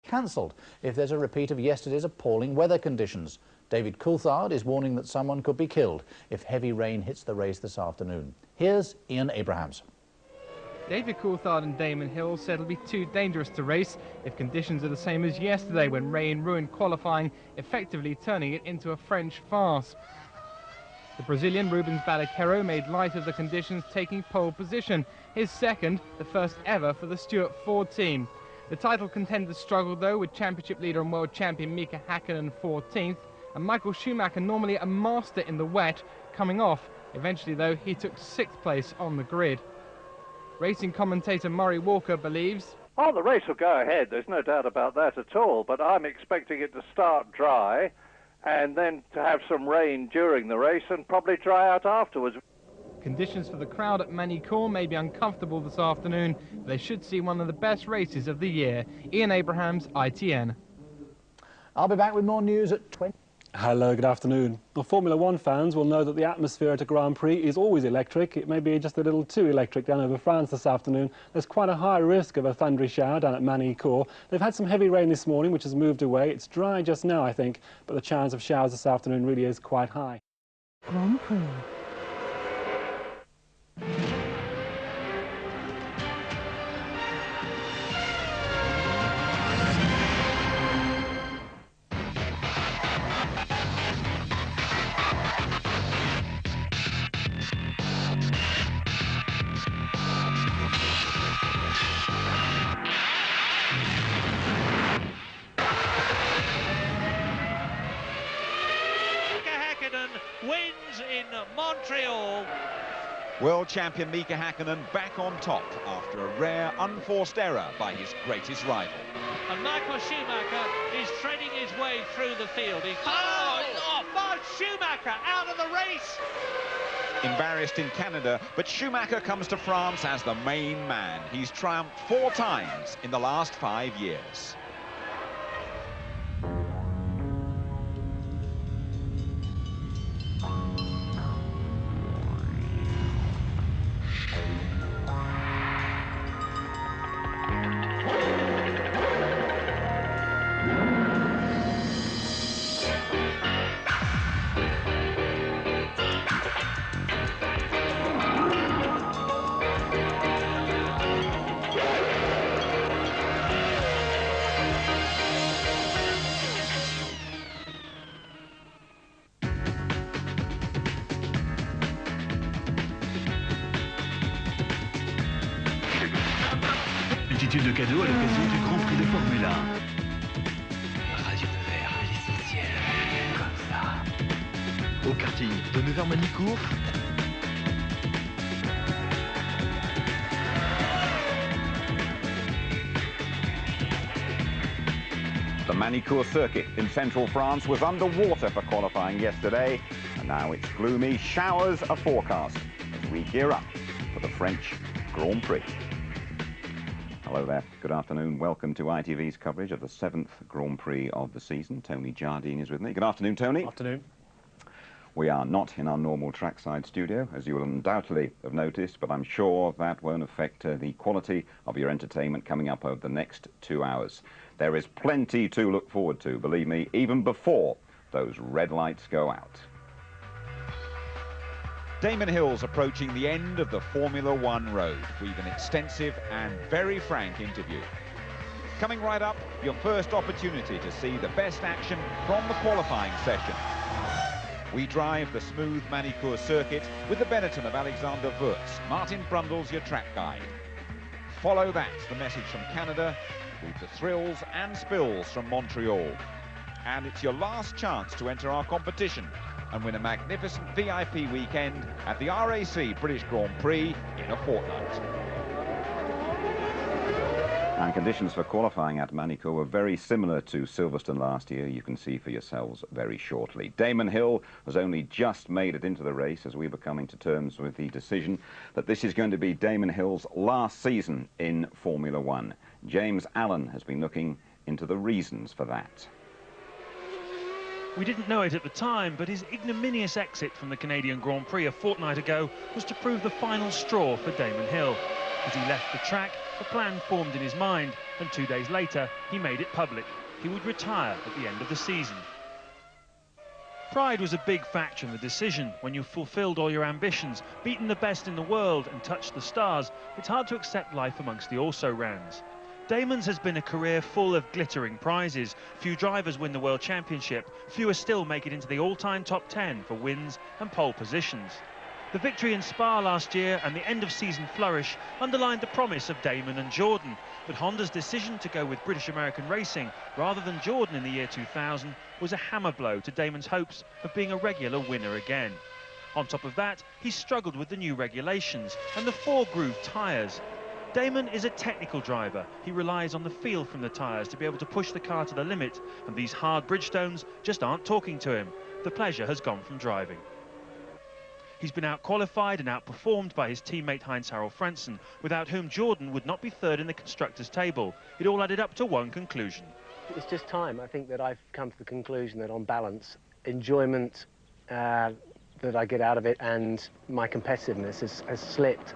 cancelled if there's a repeat of yesterday's appalling weather conditions. David Coulthard is warning that someone could be killed if heavy rain hits the race this afternoon. Here's Ian Abrahams. David Coulthard and Damon Hill said it'll be too dangerous to race if conditions are the same as yesterday when rain ruined qualifying, effectively turning it into a French farce. The Brazilian Rubens Barrichello made light of the conditions, taking pole position, his second, the first ever for the Stewart Ford team. The title contenders struggled though, with championship leader and world champion Mika Häkkinen 14th, and Michael Schumacher, normally a master in the wet, coming off. Eventually though, he took 6th place on the grid. Racing commentator Murray Walker believes, "Oh, the race will go ahead, there's no doubt about that at all, but I'm expecting it to start dry and then to have some rain during the race and probably dry out afterwards." Conditions for the crowd at Manicourt may be uncomfortable this afternoon, but they should see one of the best races of the year. Ian Abrahams, ITN. I'll be back with more news at 20. Hello, good afternoon. The Formula One fans will know that the atmosphere at a Grand Prix is always electric. It may be just a little too electric down over France this afternoon. There's quite a high risk of a thundery shower down at Manicourt. They've had some heavy rain this morning, which has moved away. It's dry just now, I think, but the chance of showers this afternoon really is quite high. Grand Prix. Wins in Montreal. World champion Mika Häkkinen back on top after a rare, unforced error by his greatest rival. And Michael Schumacher is threading his way through the field. But Schumacher out of the race. Embarrassed in Canada, but Schumacher comes to France as the main man. He's triumphed 4 times in the last 5 years. Multitude de cadeaux à l'occasion du Grand Prix de Formule 1. Radio Nevers, l'essentiel, comme ça. Au karting de Nevers-Manicourt. The Manicourt circuit in central France was underwater for qualifying yesterday, and now it's gloomy. Showers are forecast as we gear up for the French Grand Prix. Hello there, good afternoon. Welcome to ITV's coverage of the 7th Grand Prix of the season. Tony Jardine is with me. Good afternoon, Tony. Afternoon. We are not in our normal trackside studio, as you will undoubtedly have noticed, but I'm sure that won't affect the quality of your entertainment coming up over the next 2 hours. There is plenty to look forward to, believe me, even before those red lights go out. Damon Hill's approaching the end of the Formula One road. We've an extensive and very frank interview. Coming right up, your first opportunity to see the best action from the qualifying session. We drive the smooth Manicourt circuit with the Benetton of Alexander Wurz. Martin Brundle's your track guide. Follow that, the message from Canada, with the thrills and spills from Montreal. And it's your last chance to enter our competition and win a magnificent VIP weekend at the RAC British Grand Prix in a fortnight. And conditions for qualifying at Manicourt were very similar to Silverstone last year. You can see for yourselves very shortly. Damon Hill has only just made it into the race as we were coming to terms with the decision that this is going to be Damon Hill's last season in Formula One. James Allen has been looking into the reasons for that. We didn't know it at the time, but his ignominious exit from the Canadian Grand Prix a fortnight ago was to prove the final straw for Damon Hill. As he left the track, a plan formed in his mind. and 2 days later he made it public. He would retire at the end of the season. Pride was a big factor in the decision. When you've fulfilled all your ambitions, beaten the best in the world and touched the stars, it's hard to accept life amongst the also-rans. Damon's has been a career full of glittering prizes. Few drivers win the World Championship. Fewer still make it into the all-time top 10 for wins and pole positions. The victory in Spa last year and the end-of-season flourish underlined the promise of Damon and Jordan. But Honda's decision to go with British American Racing rather than Jordan in the year 2000 was a hammer blow to Damon's hopes of being a regular winner again. On top of that, he struggled with the new regulations and the four-groove tyres. Damon is a technical driver. He relies on the feel from the tyres to be able to push the car to the limit, and these hard Bridgestones just aren't talking to him. The pleasure has gone from driving. He's been out-qualified and outperformed by his teammate Heinz-Harald Frentzen, without whom Jordan would not be third in the constructors' table. It all added up to one conclusion. It's just time. I think that I've come to the conclusion that on balance, enjoyment that I get out of it and my competitiveness has slipped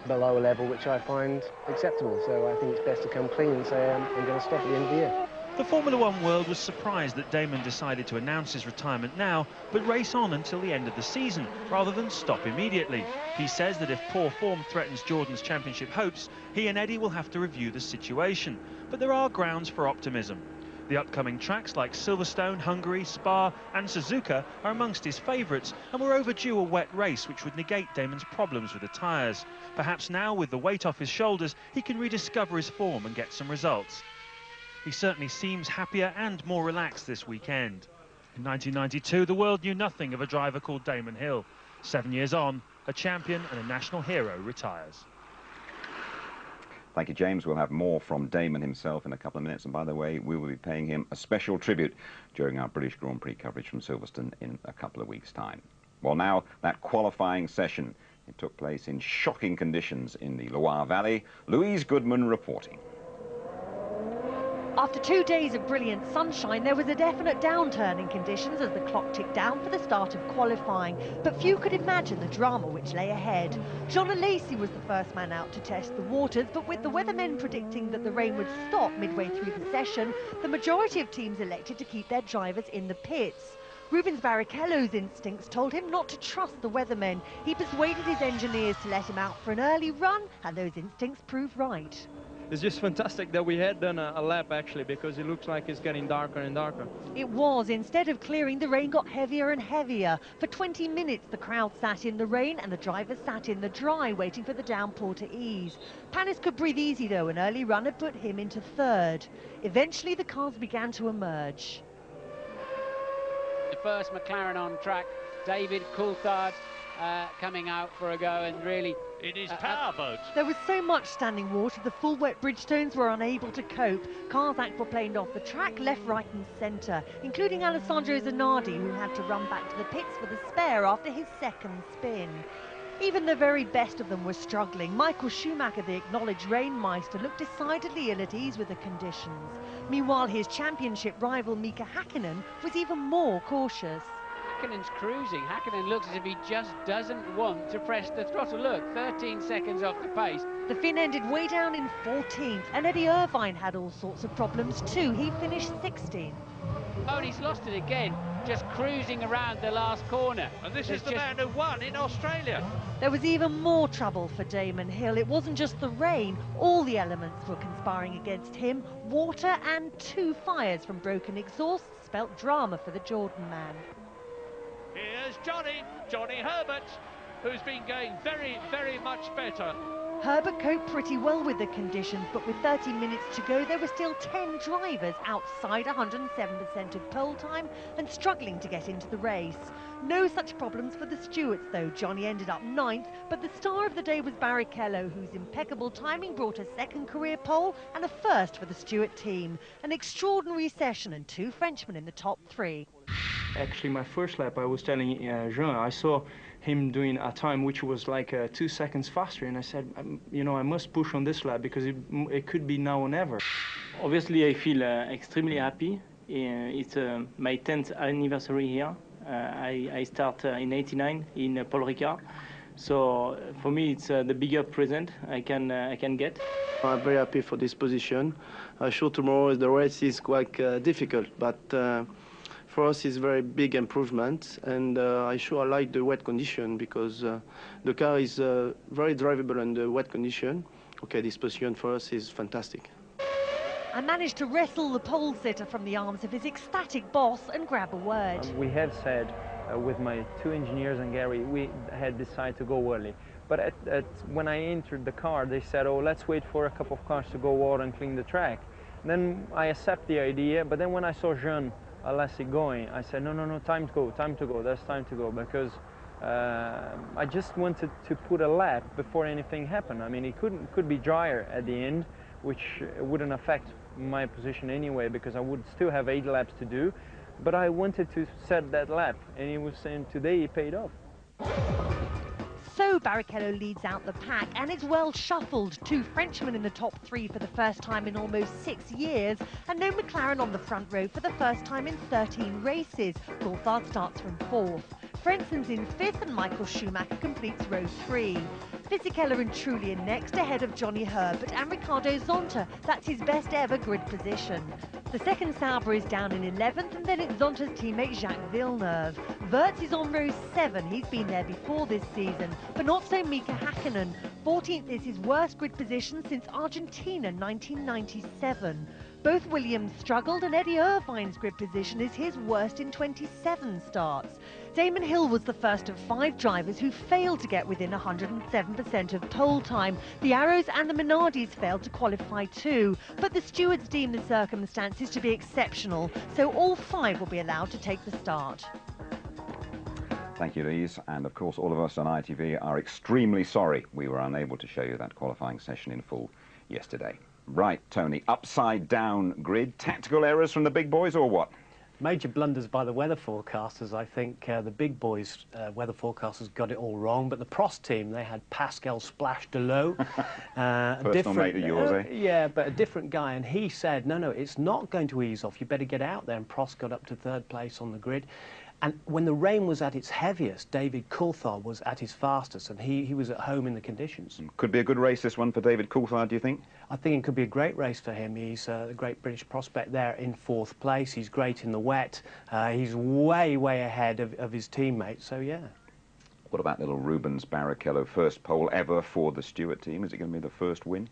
below a level which I find acceptable. So I think it's best to come clean and say I'm going to stop at the end of the year. The Formula One world was surprised that Damon decided to announce his retirement now, but race on until the end of the season, rather than stop immediately. He says that if poor form threatens Jordan's championship hopes, he and Eddie will have to review the situation. But there are grounds for optimism. The upcoming tracks like Silverstone, Hungary, Spa and Suzuka are amongst his favourites, and we're overdue a wet race which would negate Damon's problems with the tyres. Perhaps now, with the weight off his shoulders, he can rediscover his form and get some results. He certainly seems happier and more relaxed this weekend. In 1992, the world knew nothing of a driver called Damon Hill. 7 years on, a champion and a national hero retires. Thank you, James. We'll have more from Damon himself in a couple of minutes. And by the way, we will be paying him a special tribute during our British Grand Prix coverage from Silverstone in a couple of weeks' time. Well, now, that qualifying session. It took place in shocking conditions in the Loire Valley. Louise Goodman reporting. After 2 days of brilliant sunshine, there was a definite downturn in conditions as the clock ticked down for the start of qualifying. But few could imagine the drama which lay ahead. Jean Alesi was the first man out to test the waters, but with the weathermen predicting that the rain would stop midway through the session, the majority of teams elected to keep their drivers in the pits. Rubens Barrichello's instincts told him not to trust the weathermen. He persuaded his engineers to let him out for an early run, and those instincts proved right. It's just fantastic that we had done a lap, actually, because it looks like it's getting darker and darker. It was. Instead of clearing, the rain got heavier and heavier. For 20 minutes, the crowd sat in the rain and the drivers sat in the dry, waiting for the downpour to ease. Panis could breathe easy, though. An early run had put him into third. Eventually, the cars began to emerge. The first McLaren on track, David Coulthard coming out for a go, and really in his powerboat. There was so much standing water, the full wet Bridgestones were unable to cope. Cars aquaplaned off the track, left, right and centre, including Alessandro Zanardi, who had to run back to the pits for the spare after his second spin. Even the very best of them were struggling. Michael Schumacher, the acknowledged rainmeister, looked decidedly ill at ease with the conditions. Meanwhile, his championship rival Mika Häkkinen was even more cautious. Häkkinen's cruising. Häkkinen looks as if he just doesn't want to press the throttle. Look, 13 seconds off the pace. The Finn ended way down in 14th, and Eddie Irvine had all sorts of problems too. He finished 16th. Oh, and he's lost it again, just cruising around the last corner. And this is the man who won in Australia. There was even more trouble for Damon Hill. It wasn't just the rain. All the elements were conspiring against him. Water and 2 fires from broken exhausts spelt drama for the Jordan man. Here's Johnny Herbert, who's been going very, very much better. Herbert coped pretty well with the conditions, but with 30 minutes to go, there were still 10 drivers outside 107% of pole time and struggling to get into the race. No such problems for the stewards, though. Johnny ended up 9th, but the star of the day was Barrichello, whose impeccable timing brought a second career pole and a first for the Stewart team. An extraordinary session and 2 Frenchmen in the top 3. Actually, my first lap, I was telling Jean, I saw him doing a time which was like 2 seconds faster, and I said, you know, I must push on this lap because it could be now or never. Obviously, I feel extremely happy. It's my 10th anniversary here. I start in '89 in Paul Ricard, so for me it's the bigger present I can get. I'm very happy for this position. sure tomorrow the race is quite difficult, but for us it's very big improvement, and I like the wet condition because the car is very drivable under wet condition. Okay, this position for us is fantastic. I managed to wrestle the pole sitter from the arms of his ecstatic boss and grab a word. We had said with my two engineers and Gary, we had decided to go early. But when I entered the car, they said, oh, let's wait for a couple of cars to go out and clean the track. And then I accept the idea, but then when I saw Jean Alessi going, I said, no, time to go, there's time to go, because I just wanted to put a lap before anything happened. I mean, it could be drier at the end, which wouldn't affect my position anyway, because I would still have 8 laps to do, but I wanted to set that lap, and he was saying today it paid off. So Barrichello leads out the pack, and it's well shuffled. 2 Frenchmen in the top 3 for the first time in almost 6 years, and no McLaren on the front row for the first time in 13 races. Coulthard starts from 4th. Frenzen's in 5th, and Michael Schumacher completes row 3. Fisichella and Trulli next, ahead of Johnny Herbert and Ricardo Zonta. That's his best ever grid position. The second Sauber is down in 11th, and then it's Zonta's teammate Jacques Villeneuve. Wirtz is on row 7. He's been there before this season, but not so Mika Hakkinen. 14th is his worst grid position since Argentina 1997. Both Williams struggled, and Eddie Irvine's grid position is his worst in 27 starts. Damon Hill was the first of 5 drivers who failed to get within 107% of pole time. The Arrows and the Minardis failed to qualify too, but the stewards deemed the circumstances to be exceptional, so all 5 will be allowed to take the start. Thank you, Lise, and of course all of us on ITV are extremely sorry we were unable to show you that qualifying session in full yesterday. Right, Tony, upside down grid, tactical errors from the big boys or what? Major blunders by the weather forecasters. I think the big boys weather forecasters got it all wrong, but the Prost team, they had Pascal Splash Delot. Personal mate of yours, eh? Yeah, but a different guy, and he said, no, it's not going to ease off, you better get out there, and Prost got up to 3rd place on the grid. And when the rain was at its heaviest, David Coulthard was at his fastest, and he was at home in the conditions. Could be a good race, this one, for David Coulthard, do you think? I think it could be a great race for him. He's a great British prospect there in 4th place. He's great in the wet. He's way ahead of his teammates, so yeah. What about little Rubens Barrichello, first pole ever for the Stewart team? Is it going to be the first win?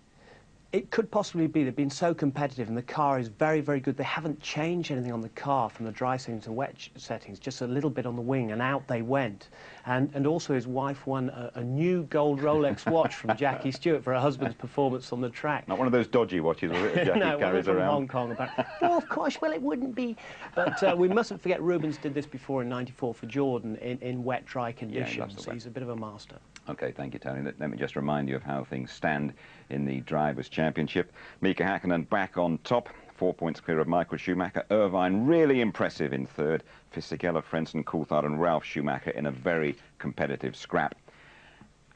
It could possibly be. They've been so competitive, and the car is very good. They haven't changed anything on the car from the dry settings to wet settings, just a little bit on the wing, and out they went. And also his wife won a new gold Rolex watch from Jackie Stewart for her husband's performance on the track. Not one of those dodgy watches that Jackie no, carries from around. Hong Kong. No, of course, well, it wouldn't be. But we mustn't forget Rubens did this before in '94 for Jordan in wet, dry conditions. Yeah, he's a bit of a master. OK, thank you, Tony. Let me just remind you of how things stand in the Drivers' Championship. Mika Hakkinen back on top, 4 points clear of Michael Schumacher. Irvine really impressive in 3rd. Fisichella, Frentzen, Coulthard and Ralf Schumacher in a very competitive scrap.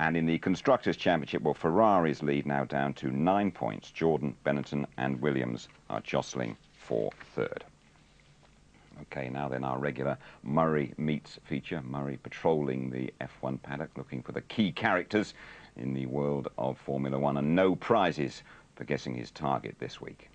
And in the Constructors' Championship, well, Ferrari's lead now down to 9 points. Jordan, Benetton and Williams are jostling for 3rd. OK, now then our regular Murray Meets feature. Murray patrolling the F1 paddock, looking for the key characters in the world of Formula 1, and no prizes for guessing his target this week.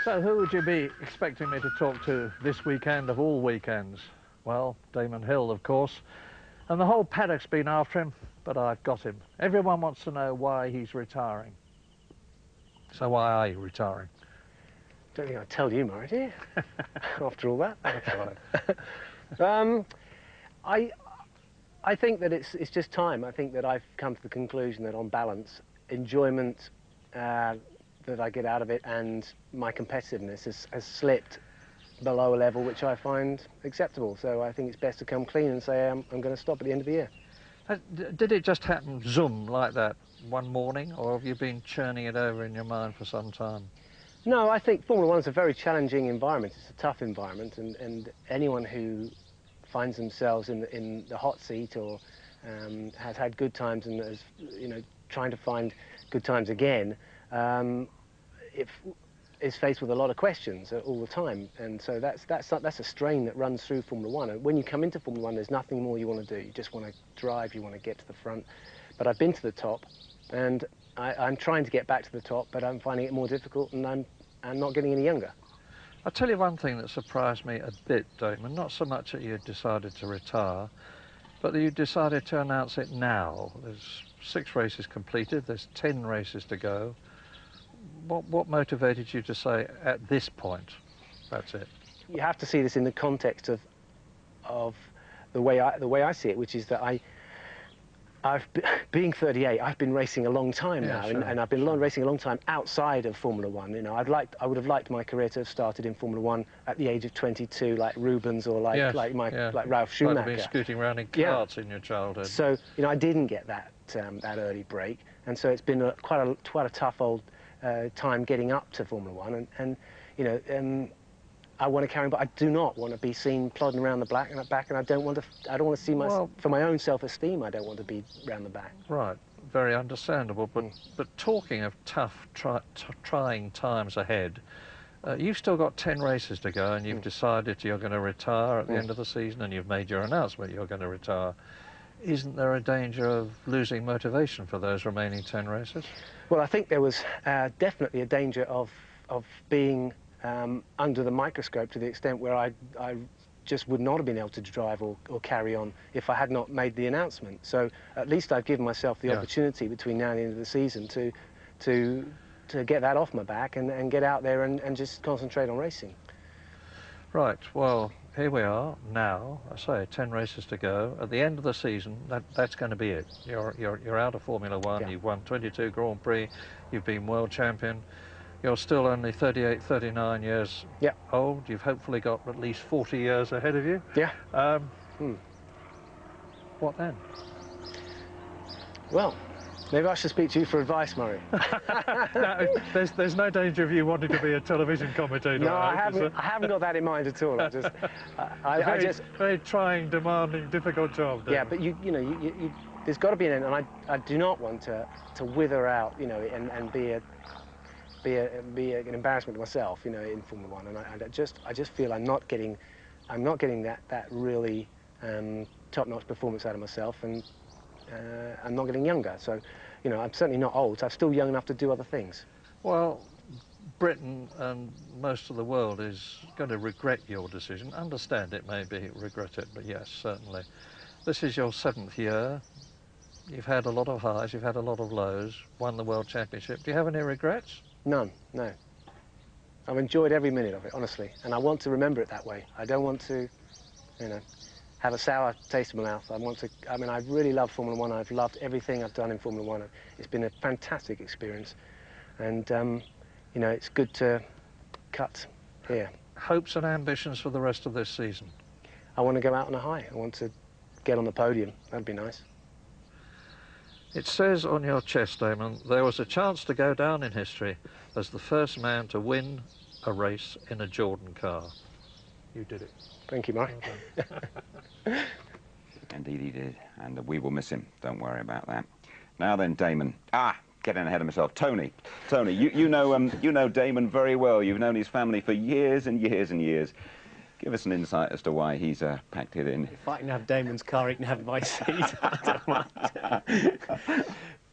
So who would you be expecting me to talk to this weekend of all weekends? Well, Damon Hill, of course. And the whole paddock's been after him, but I've got him. Everyone wants to know why he's retiring. So why are you retiring? Don't think I'd tell you, Murray, do you? After all that. That's right. I think that it's just time. I think that I've come to the conclusion that on balance, enjoyment that I get out of it and my competitiveness has slipped below a level which I find acceptable. So I think it's best to come clean and say I'm going to stop at the end of the year. Did it just happen, zoom, like that one morning, or have you been churning it over in your mind for some time? No, I think Formula 1 is a very challenging environment. It's a tough environment, and anyone who finds themselves in the hot seat or has had good times and is, you know, trying to find good times again, is faced with a lot of questions all the time, and so that's a strain that runs through Formula One. And when you come into Formula One, there's nothing more you want to do. You just want to drive, you want to get to the front. But I've been to the top, and I'm trying to get back to the top, but I'm finding it more difficult, and I'm not getting any younger. I'll tell you one thing that surprised me a bit, Damon, not so much that you decided to retire, but that you decided to announce it now. There's 6 races completed, there's 10 races to go. What motivated you to say, at this point, that's it? You have to see this in the context of the way I see it, which is that being 38, I've been racing a long time now, sure, and I've been racing a long time outside of Formula One. You know, I would have liked my career to have started in Formula One at the age of 22, like Rubens or like Ralf Schumacher. Might have been scooting around in carts in your childhood. So you know, I didn't get that early break, and so it's been quite a tough old time getting up to Formula One, and you know. I want to carry on, but I do not want to be seen plodding around the back, and I don't want to see myself, for my own self-esteem, I don't want to be round the back. Right, very understandable, but talking of tough, trying times ahead, you've still got 10 races to go, and you've decided you're going to retire at the end of the season, and you've made your announcement you're going to retire. Isn't there a danger of losing motivation for those remaining 10 races? Well, I think there was definitely a danger of being under the microscope to the extent where I just would not have been able to drive or carry on if I had not made the announcement. So at least I've given myself the opportunity between now and the end of the season to get that off my back and get out there and just concentrate on racing. Right, well, here we are now. I say 10 races to go. At the end of the season, that's going to be it. You're out of Formula One. You've won 22 Grand Prix. You've been world champion. You're still only 38, 39 years old. You've hopefully got at least 40 years ahead of you. Yeah. What then? Well, maybe I should speak to you for advice, Murray. No, there's no danger of you wanting to be a television commentator. No, I haven't got that in mind at all. I just very trying, demanding, difficult job. Yeah, but you know, there's got to be an end, and I do not want to wither out, you know, and be an embarrassment to myself, you know, in Formula One. And I just feel I'm not getting that really top-notch performance out of myself, and I'm not getting younger. So, you know, I'm certainly not old. So I'm still young enough to do other things. Well, Britain and most of the world is going to regret your decision. Understand it, maybe regret it, but yes, certainly. This is your 7th year. You've had a lot of highs, you've had a lot of lows, won the World Championship. Do you have any regrets? None, no. I've enjoyed every minute of it, honestly, and I want to remember it that way. I don't want to, you know, have a sour taste in my mouth. I mean, I really love Formula One. I've loved everything I've done in Formula One. It's been a fantastic experience, and, you know, it's good to cut here. Hopes and ambitions for the rest of this season? I want to go out on a high. I want to get on the podium. That'd be nice. It says on your chest, Damon, there was a chance to go down in history as the first man to win a race in a Jordan car. You did it. Thank you, Mark. Well Indeed he did, and we will miss him. Don't worry about that. Now then, Damon. Getting ahead of myself. Tony, you know Damon very well. You've known his family for years and years and years. Give us an insight as to why he's packed it in. If I can have Damon's car, he can have my seat. I don't mind.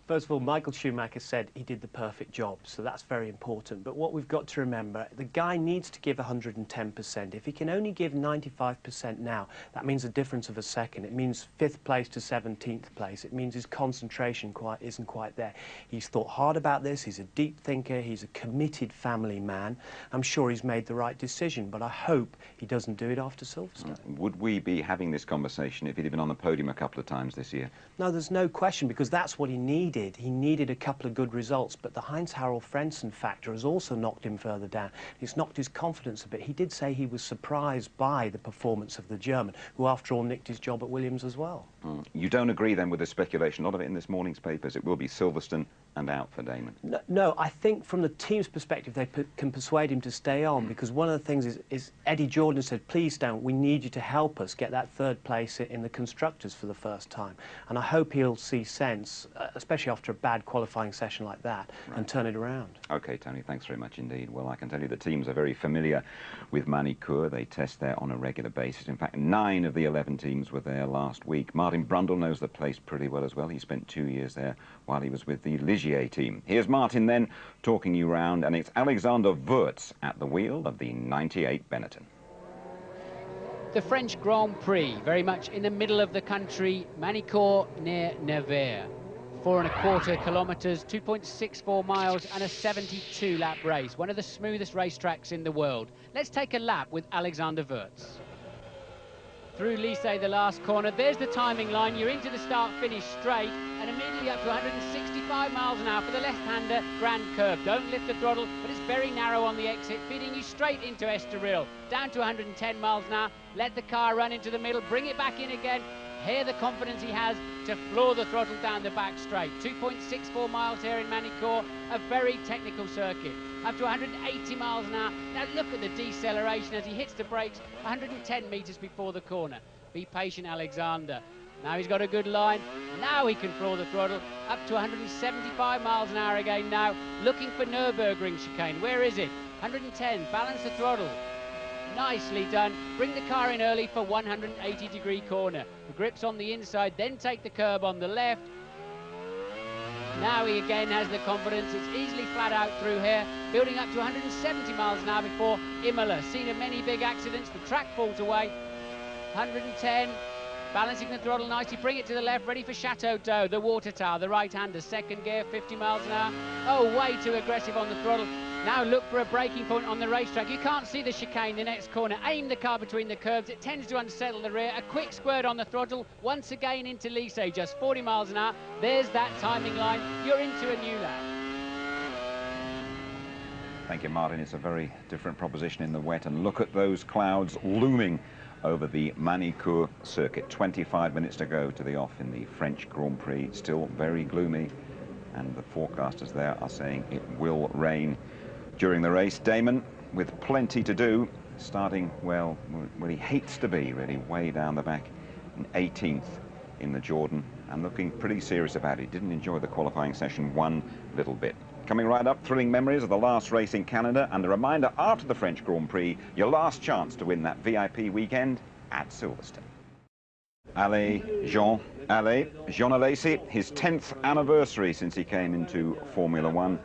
First of all, Michael Schumacher said he did the perfect job, so that's very important. But what we've got to remember, the guy needs to give 110%. If he can only give 95% now, that means a difference of a second. It means 5th place to 17th place. It means his concentration isn't quite there. He's thought hard about this. He's a deep thinker. He's a committed family man. I'm sure he's made the right decision, but I hope he doesn't do it after Silverstone. Would we be having this conversation if he'd been on the podium a couple of times this year? No, there's no question, because that's what he needed. He needed a couple of good results, but the Heinz-Harald Frentzen factor has also knocked him further down. It's knocked his confidence a bit. He did say he was surprised by the performance of the German, who after all nicked his job at Williams as well. You don't agree then with the speculation, a lot of it in this morning's papers, it will be Silverstone and out for Damon? No, I think from the team's perspective, they can persuade him to stay on, because one of the things is Eddie Jordan said, please don't, we need you to help us get that third place in the constructors for the first time. And I hope he'll see sense, especially after a bad qualifying session like that, and turn it around. OK, Tony, thanks very much indeed. Well, I can tell you the teams are very familiar with Manicourt. They test there on a regular basis. In fact, 9 of the 11 teams were there last week. Martin Brundle knows the place pretty well as well. He spent 2 years there while he was with the Ligier team. Here's Martin then talking you round, and it's Alexander Wurz at the wheel of the 98 Benetton. The French Grand Prix, very much in the middle of the country, Manicourt near Nevers. 4¼ kilometres, 2.64 miles and a 72-lap race. One of the smoothest racetracks in the world. Let's take a lap with Alexander Wurz. Through Lycée, the last corner. There's the timing line. You're into the start-finish straight and immediately up to 165 miles an hour for the left-hander grand curve. Don't lift the throttle, but it's very narrow on the exit, feeding you straight into Estoril. Down to 110 miles an hour. Let the car run into the middle, bring it back in again. Hear the confidence he has to floor the throttle down the back straight. 2.64 miles here in Manicourt, a very technical circuit. Up to 180 miles an hour. Now look at the deceleration as he hits the brakes 110 metres before the corner. Be patient, Alexander. Now he's got a good line. Now he can floor the throttle up to 175 miles an hour again now. Looking for Nürburgring chicane. Where is it? 110. Balance the throttle. Nicely done. Bring the car in early for 180-degree corner. The grip's on the inside, then take the curb on the left. Now he again has the confidence. It's easily flat out through here, building up to 170 miles an hour before Imola. Scene of many big accidents. The track falls away. 110. Balancing the throttle nicely, bring it to the left, ready for Chateau d'Eau, the water tower, the right-hander, second gear, 50 miles an hour. Oh, way too aggressive on the throttle. Now look for a braking point on the racetrack. You can't see the chicane, the next corner. Aim the car between the curbs. It tends to unsettle the rear. A quick squirt on the throttle. Once again into Lycée, just 40 miles an hour. There's that timing line. You're into a new lap. Thank you, Martin. It's a very different proposition in the wet, and look at those clouds looming over the Manicourt circuit. 25 minutes to go to the off in the French Grand Prix. Still very gloomy, and the forecasters there are saying it will rain during the race. Damon, with plenty to do, starting, well, where he hates to be, really, way down the back, in 18th in the Jordan, and looking pretty serious about it. Didn't enjoy the qualifying session one little bit. Coming right up, thrilling memories of the last race in Canada, and a reminder after the French Grand Prix, your last chance to win that VIP weekend at Silverstone. Allez, Jean Alesi, his 10th anniversary since he came into Formula One.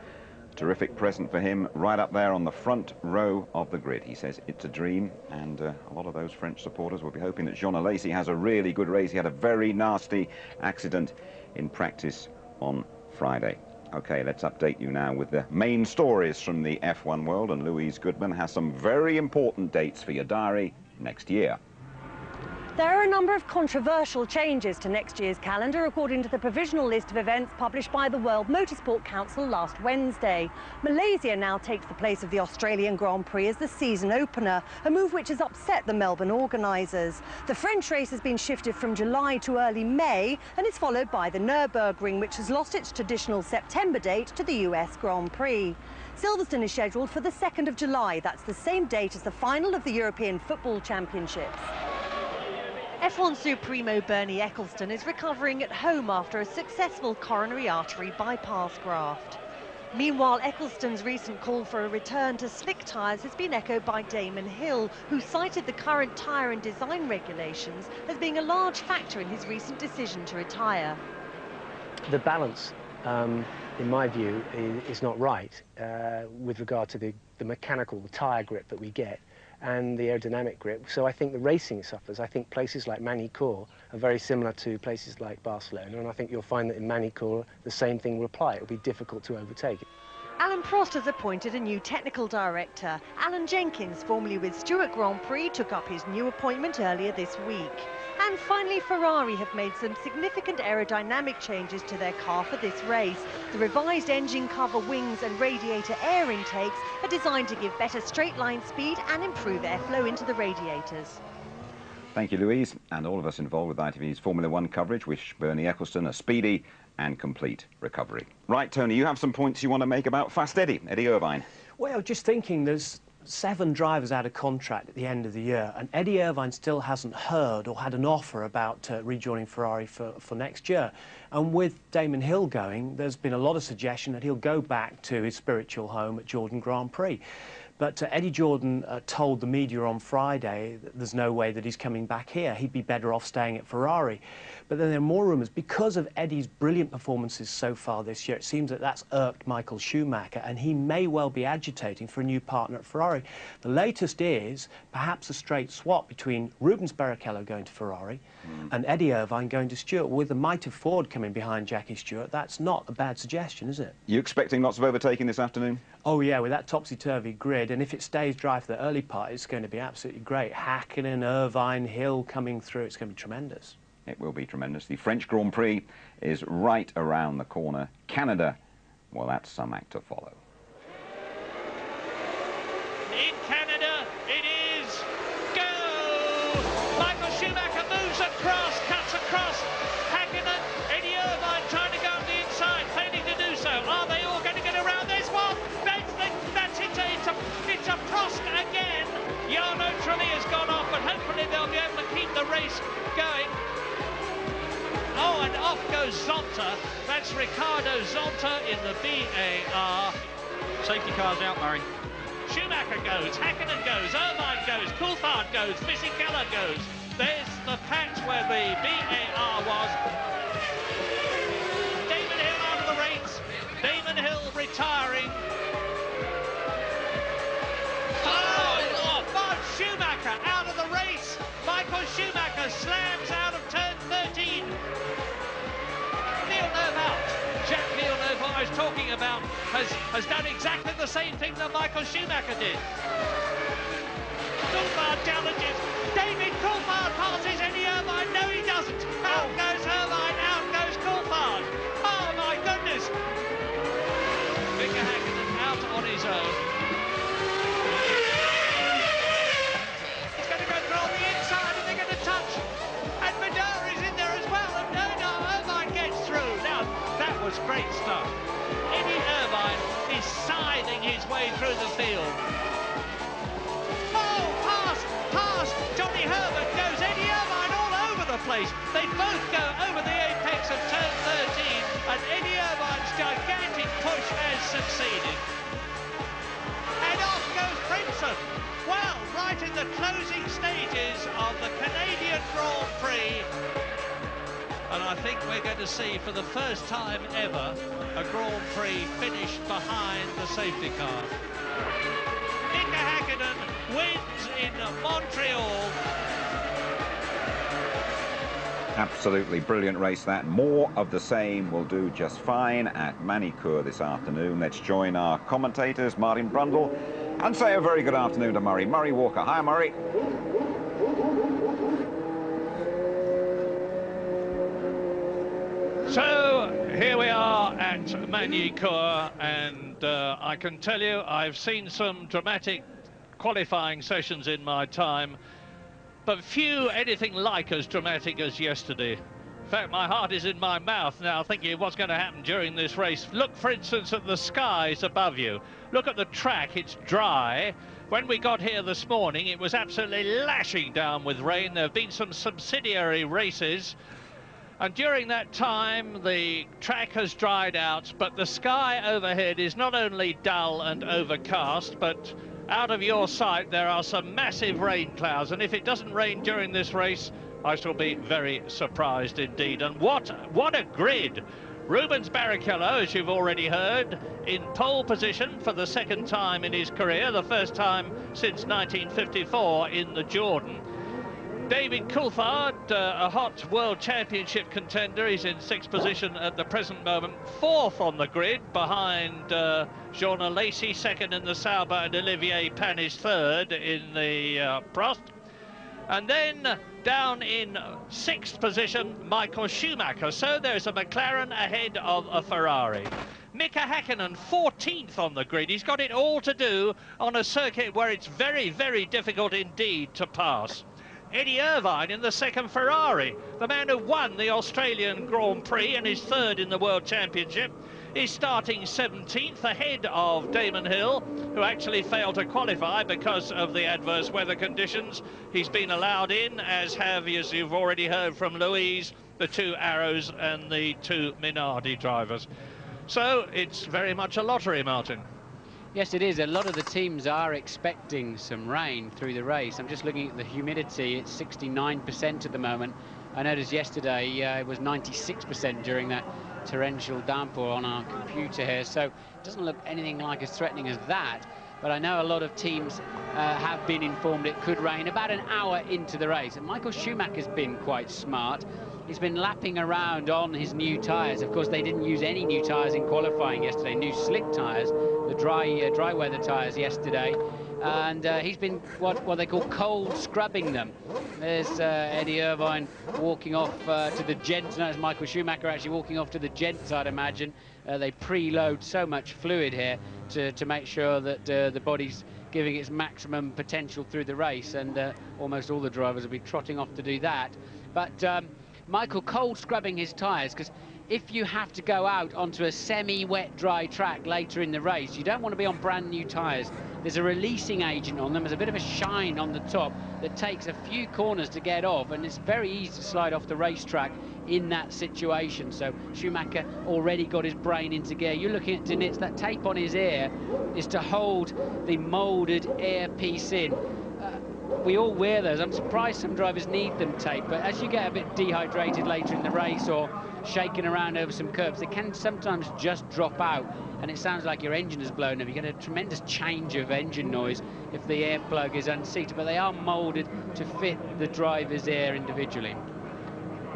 Terrific present for him, right up there on the front row of the grid. He says it's a dream, and a lot of those French supporters will be hoping that Jean Alesi has a really good race. He had a very nasty accident in practice on Friday. OK, let's update you now with the main stories from the F1 world, and Louise Goodman has some very important dates for your diary next year. There are a number of controversial changes to next year's calendar, according to the provisional list of events published by the World Motorsport Council last Wednesday. Malaysia now takes the place of the Australian Grand Prix as the season opener, a move which has upset the Melbourne organisers. The French race has been shifted from July to early May and is followed by the Nürburgring, which has lost its traditional September date to the US Grand Prix. Silverstone is scheduled for the 2nd of July. That's the same date as the final of the European Football Championships. F1 Supremo Bernie Ecclestone is recovering at home after a successful coronary artery bypass graft. Meanwhile, Ecclestone's recent call for a return to slick tyres has been echoed by Damon Hill, who cited the current tyre and design regulations as being a large factor in his recent decision to retire. The balance, in my view, is not right with regard to the mechanical tyre grip that we get and the aerodynamic grip. So I think the racing suffers. I think places like Manicourt are very similar to places like Barcelona, and I think you'll find that in Manicourt the same thing will apply. It'll be difficult to overtake. Alan Prost has appointed a new technical director. Alan Jenkins, formerly with Stewart Grand Prix, took up his new appointment earlier this week. And finally, Ferrari have made some significant aerodynamic changes to their car for this race. The revised engine cover, wings and radiator air intakes are designed to give better straight-line speed and improve airflow into the radiators. Thank you, Louise, and all of us involved with ITV's Formula One coverage wish Bernie Ecclestone a speedy and complete recovery. Right, Tony, you have some points you want to make about Fast Eddie Irvine. Well, just thinking there's 7 drivers out of contract at the end of the year, and Eddie Irvine still hasn't heard or had an offer about rejoining Ferrari for next year. And with Damon Hill going, there's been a lot of suggestion that he'll go back to his spiritual home at Jordan Grand Prix. But Eddie Jordan told the media on Friday that there's no way that he's coming back here. He'd be better off staying at Ferrari. But then there are more rumours. Because of Eddie's brilliant performances so far this year, it seems that that's irked Michael Schumacher, and he may well be agitating for a new partner at Ferrari. The latest is perhaps a straight swap between Rubens Barrichello going to Ferrari and Eddie Irvine going to Stewart. With the might of Ford coming behind Jackie Stewart, that's not a bad suggestion, is it? You expecting lots of overtaking this afternoon? Oh, yeah, with that topsy-turvy grid, and if it stays dry for the early part, it's going to be absolutely great. Hakkinen, Irvine, Hill coming through, it's going to be tremendous. It will be tremendous. The French Grand Prix is right around the corner. Canada, well, that's some act to follow. In Canada, it is go! Michael Schumacher moves across, cuts across. Hakkinen, Eddie Irvine trying to go on the inside, failing to do so. Are they all going to get around this one? That's it. It's a Prost again. Jarno Trulli has gone off, but hopefully they'll be able to keep the race going. Oh, and off goes Zonta. That's Ricardo Zonta in the BAR. Safety car's out, Murray. Schumacher goes, Hakkinen goes, Irvine goes, Coulthard goes, Fisichella goes. There's the patch where the BAR was. Damon Hill out of the race. Damon Hill retiring. Oh, Bob Schumacher out of the race. Michael Schumacher slams out of turn 13. Villeneuve out. Jacques Villeneuve, who I was talking about, has done exactly the same thing that Michael Schumacher did. Coulthard challenges. David Coulthard passes Eddie Irvine. No, he doesn't. Out goes Irvine. Out goes Coulthard. Oh, my goodness. Mika Hakkinen out on his own. He's going to go through on the inside and they're going to touch. And Madara is in there as well. And no, Irvine gets through. Now, that was great stuff. Eddie Irvine is scything his way through the field. Oh, past Johnny Herbert goes. Eddie Irvine all over the place. They both go over the apex of turn 13, and Eddie Irvine's gigantic push has succeeded. And off goes Princeton. Well, right in the closing stages of the Canadian Grand Prix. And I think we're going to see, for the first time ever, a Grand Prix finished behind the safety car. Mika Hakkinen wins in Montreal. Absolutely brilliant race that. More of the same will do just fine at Manicourt this afternoon. Let's join our commentators, Martin Brundle, and say a very good afternoon to Murray Walker. Hi, Murray. So here we are at Manicourt, and I can tell you I've seen some dramatic qualifying sessions in my time, but few anything like as dramatic as yesterday. In fact, my heart is in my mouth now thinking what's going to happen during this race. Look, for instance, at the skies above you. Look at the track, it's dry. When we got here this morning, it was absolutely lashing down with rain. There have been some subsidiary races, and during that time, the track has dried out, but the sky overhead is not only dull and overcast, but out of your sight, there are some massive rain clouds. And if it doesn't rain during this race, I shall be very surprised indeed. And what a grid! Rubens Barrichello, as you've already heard, in pole position for the second time in his career, the first time since 1954 in the Jordan. David Coulthard, a hot World Championship contender, he's in 6th position at the present moment, 4th on the grid behind Jean Alesi, 2nd in the Sauber, and Olivier Panis 3rd in the Prost. And then down in 6th position, Michael Schumacher. So there's a McLaren ahead of a Ferrari. Mika Hakkinen, 14th on the grid. He's got it all to do on a circuit where it's very, very difficult indeed to pass. Eddie Irvine in the second Ferrari, the man who won the Australian Grand Prix and is third in the World Championship, is starting 17th ahead of Damon Hill, who actually failed to qualify because of the adverse weather conditions. He's been allowed in, as have, as you've already heard from Louise, the two Arrows and the two Minardi drivers. So it's very much a lottery, Martin. Yes, it is. A lot of the teams are expecting some rain through the race. I'm just looking at the humidity. It's 69% at the moment. I noticed yesterday it was 96% during that torrential downpour on our computer here. So it doesn't look anything like as threatening as that. But I know a lot of teams have been informed it could rain about an hour into the race. And Michael Schumacher's been quite smart. He's been lapping around on his new tyres. Of course, they didn't use any new tyres in qualifying yesterday, new slick tyres, the dry weather tyres yesterday. And he's been what they call cold scrubbing them. There's Eddie Irvine walking off to the gents. No, it's Michael Schumacher actually walking off to the gents, I'd imagine. They preload so much fluid here to make sure that the body's giving its maximum potential through the race, and almost all the drivers will be trotting off to do that. But Michael cold scrubbing his tyres, because if you have to go out onto a semi-wet dry track later in the race, you don't want to be on brand new tyres. There's a releasing agent on them. There's a bit of a shine on the top that takes a few corners to get off, and it's very easy to slide off the racetrack in that situation. So Schumacher already got his brain into gear. You're looking at Dinitz, that tape on his ear is to hold the moulded earpiece in. We all wear those. I'm surprised some drivers need them taped, but as you get a bit dehydrated later in the race or shaking around over some curves, they can sometimes just drop out, and it sounds like your engine is blown up. You get a tremendous change of engine noise if the air plug is unseated, but they are moulded to fit the driver's ear individually.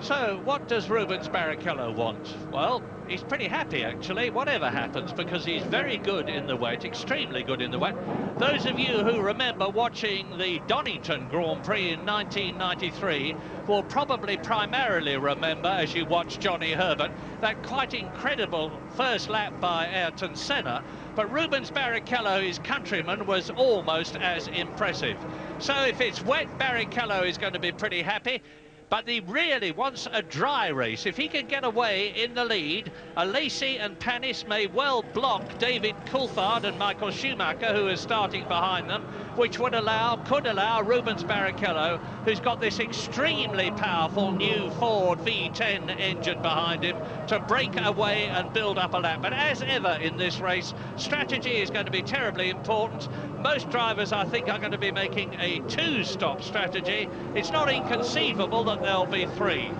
So what does Rubens Barrichello want? Well, he's pretty happy actually, whatever happens, because he's very good in the wet, extremely good in the wet. Those of you who remember watching the Donington Grand Prix in 1993 will probably primarily remember, as you watch Johnny Herbert, that quite incredible first lap by Ayrton Senna. But Rubens Barrichello, his countryman, was almost as impressive. So if it's wet, Barrichello is going to be pretty happy. But he really wants a dry race. If he can get away in the lead, Alesi and Panis may well block David Coulthard and Michael Schumacher, who is starting behind them, which could allow Rubens Barrichello, who's got this extremely powerful new Ford V10 engine behind him, to break away and build up a lap. But as ever in this race, strategy is going to be terribly important. Most drivers, I think, are going to be making a two-stop strategy. It's not inconceivable that there'll be three.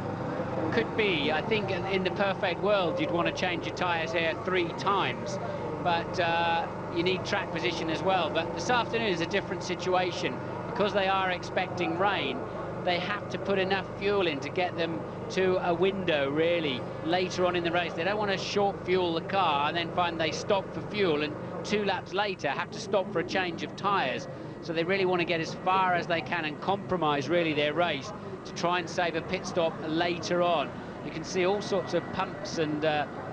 Could be. I think in the perfect world, you'd want to change your tyres here 3 times. But you need track position as well. But this afternoon is a different situation. Because they are expecting rain, they have to put enough fuel in to get them to a window, really, later on in the race. They don't want to short fuel the car and then find they stop for fuel and 2 laps later have to stop for a change of tyres. So they really want to get as far as they can and compromise, really, their race to try and save a pit stop later on. You can see all sorts of pumps and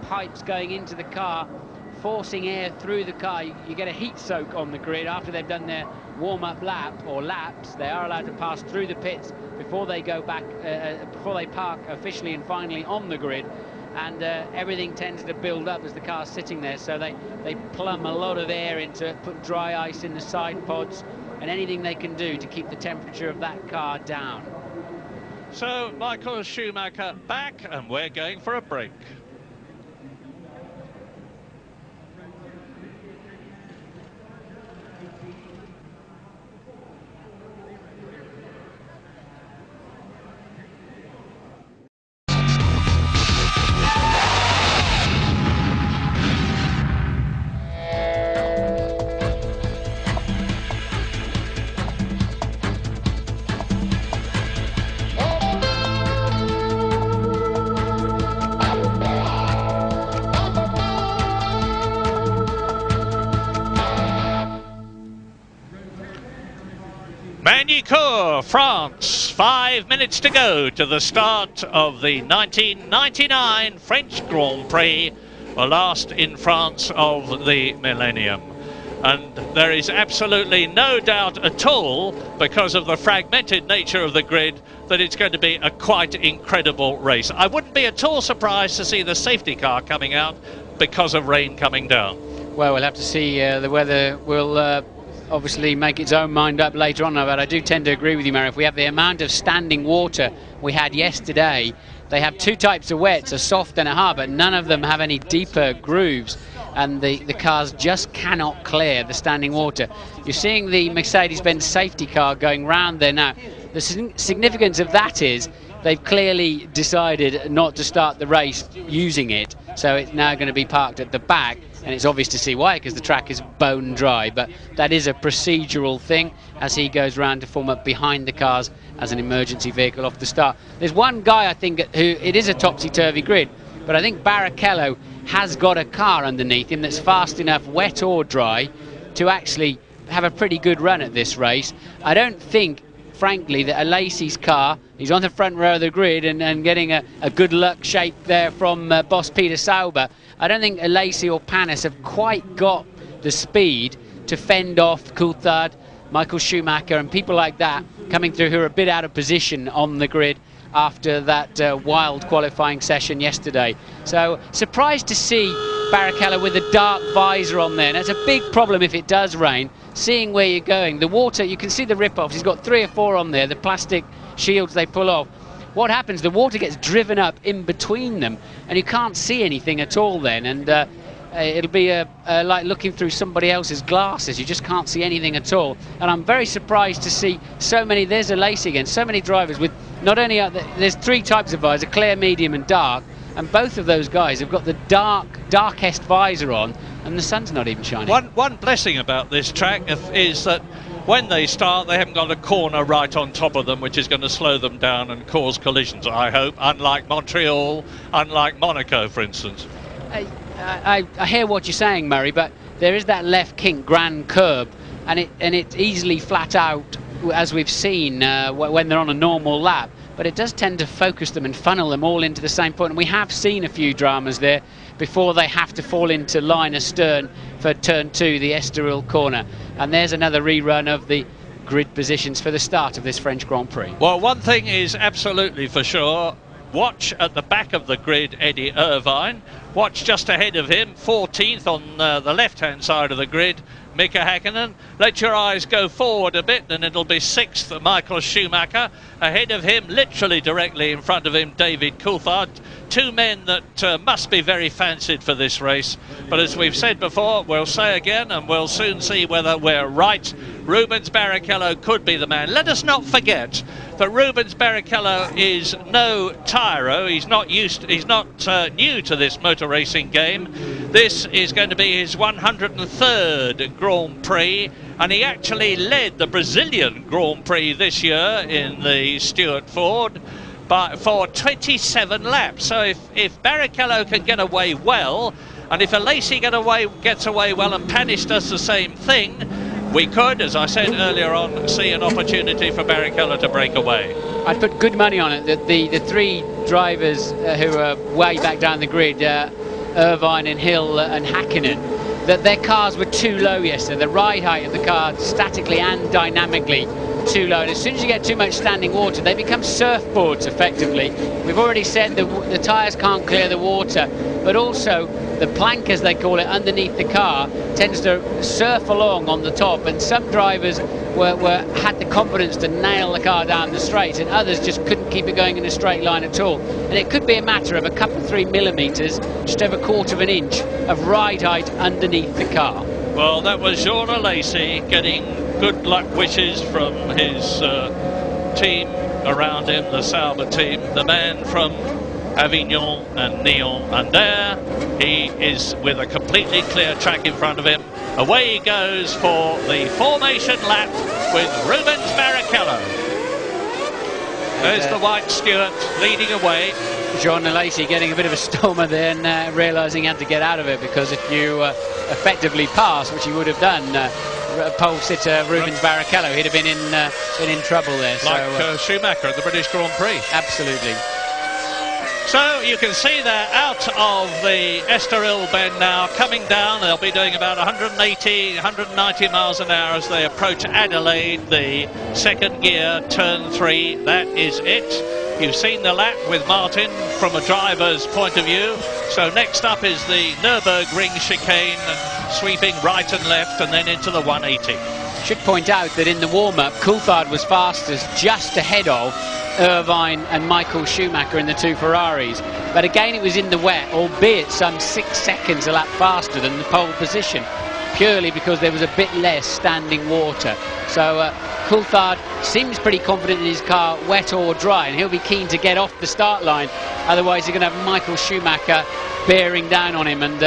pipes going into the car, forcing air through the car. You get a heat soak on the grid after they've done their warm-up lap or laps. They are allowed to pass through the pits before they go back, before they park officially and finally on the grid. And everything tends to build up as the car's sitting there, so they plumb a lot of air into it, put dry ice in the side pods, and anything they can do to keep the temperature of that car down. So Michael Schumacher back, and we're going for a break. Manicourt, France. 5 minutes to go to the start of the 1999 French Grand Prix, the last in France of the millennium. And there is absolutely no doubt at all, because of the fragmented nature of the grid, that it's going to be a quite incredible race. I wouldn't be at all surprised to see the safety car coming out because of rain coming down. Well, we'll have to see. The weather will obviously make its own mind up later on, but I do tend to agree with you, Mary. If we have the amount of standing water we had yesterday, they have two types of wets, a soft and a hard, but none of them have any deeper grooves, and the cars just cannot clear the standing water. You're seeing the Mercedes-Benz safety car going round there now. The significance of that is they've clearly decided not to start the race using it, so it's now going to be parked at the back, and it's obvious to see why, because the track is bone dry. But that is a procedural thing as he goes round to form up behind the cars as an emergency vehicle off the start. There's one guy, I think, who it is a topsy-turvy grid, but I think Barrichello has got a car underneath him that's fast enough, wet or dry, to actually have a pretty good run at this race. I don't think, frankly, that Alesi's car, he's on the front row of the grid and getting a good luck shake there from boss Peter Sauber. I don't think Alesi or Panis have quite got the speed to fend off Coulthard, Michael Schumacher and people like that coming through who are a bit out of position on the grid after that wild qualifying session yesterday. So surprised to see Barrichello with a dark visor on there. And that's a big problem if it does rain, seeing where you're going. The water, you can see the rip-offs. He's got 3 or 4 on there, the plastic shields they pull off. What happens, the water gets driven up in between them and you can't see anything at all then, and it'll be like looking through somebody else's glasses. You just can't see anything at all. And I'm very surprised to see so many, there's Alesi again, so many drivers with not only, there's 3 types of visor, clear, medium and dark, and both of those guys have got the darkest visor on, and the sun's not even shining. One blessing about this track is that when they start, they haven't got a corner right on top of them, which is going to slow them down and cause collisions, I hope, unlike Montreal, unlike Monaco, for instance. I hear what you're saying, Murray, but there is that left kink grand curb, and it's easily flat out, as we've seen when they're on a normal lap. But it does tend to focus them and funnel them all into the same point. And we have seen a few dramas there before they have to fall into line astern for turn 2, the Estoril corner. And there's another rerun of the grid positions for the start of this French Grand Prix. Well, one thing is absolutely for sure. Watch at the back of the grid Eddie Irvine. Watch just ahead of him, 14th on the left-hand side of the grid, Mika Häkkinen. Let your eyes go forward a bit and it'll be 6th, Michael Schumacher. Ahead of him, literally directly in front of him, David Coulthard. 2 men that must be very fancied for this race. But as we've said before, we'll say again, and we'll soon see whether we're right. Rubens Barrichello could be the man. Let us not forget that Rubens Barrichello is no tyro. He's not new to this motor racing game. This is going to be his 103rd Grand Prix, and he actually led the Brazilian Grand Prix this year in the Stuart Ford for 27 laps. So if Barrichello can get away well, and if Alesi gets away well and Panis does the same thing, we could, as I said earlier on, see an opportunity for Barrichello to break away. I'd put good money on it that the 3 drivers who are way back down the grid, Irvine and Hill and Häkkinen, that their cars were too low yesterday. The ride height of the car, statically and dynamically, too low. And as soon as you get too much standing water, they become surfboards effectively. We've already said the tyres can't clear the water, but also the plank, as they call it, underneath the car tends to surf along on the top, and some drivers had the confidence to nail the car down the straight, and others just couldn't keep it going in a straight line at all. And it could be a matter of a couple 3 millimetres, just over 1/4 of an inch of ride height underneath the car. Well, that was Jean Alesi getting good luck wishes from his team around him, the Sauber team, the man from Avignon and Nyon, and there he is with a completely clear track in front of him. Away he goes for the formation lap with Rubens Barrichello. There's the white Stuart leading away. Jean Alesi getting a bit of a stormer there and realising he had to get out of it, because if you effectively pass, which he would have done, pole sitter Rubens Barrichello, he'd have been in trouble there. Like Schumacher at the British Grand Prix. Absolutely. So you can see they're out of the Estoril bend now, coming down. They'll be doing about 180, 190 miles an hour as they approach Adelaide, the second gear, turn 3. That is it. You've seen the lap with Martin from a driver's point of view. So next up is the Nürburgring chicane, sweeping right and left and then into the 180. Should point out that in the warm-up, Coulthard was fastest, just ahead of Irvine and Michael Schumacher in the two Ferraris. But again, it was in the wet, albeit some 6 seconds a lap faster than the pole position, purely because there was a bit less standing water. So Coulthard seems pretty confident in his car, wet or dry, and he'll be keen to get off the start line. Otherwise, you're going to have Michael Schumacher bearing down on him, and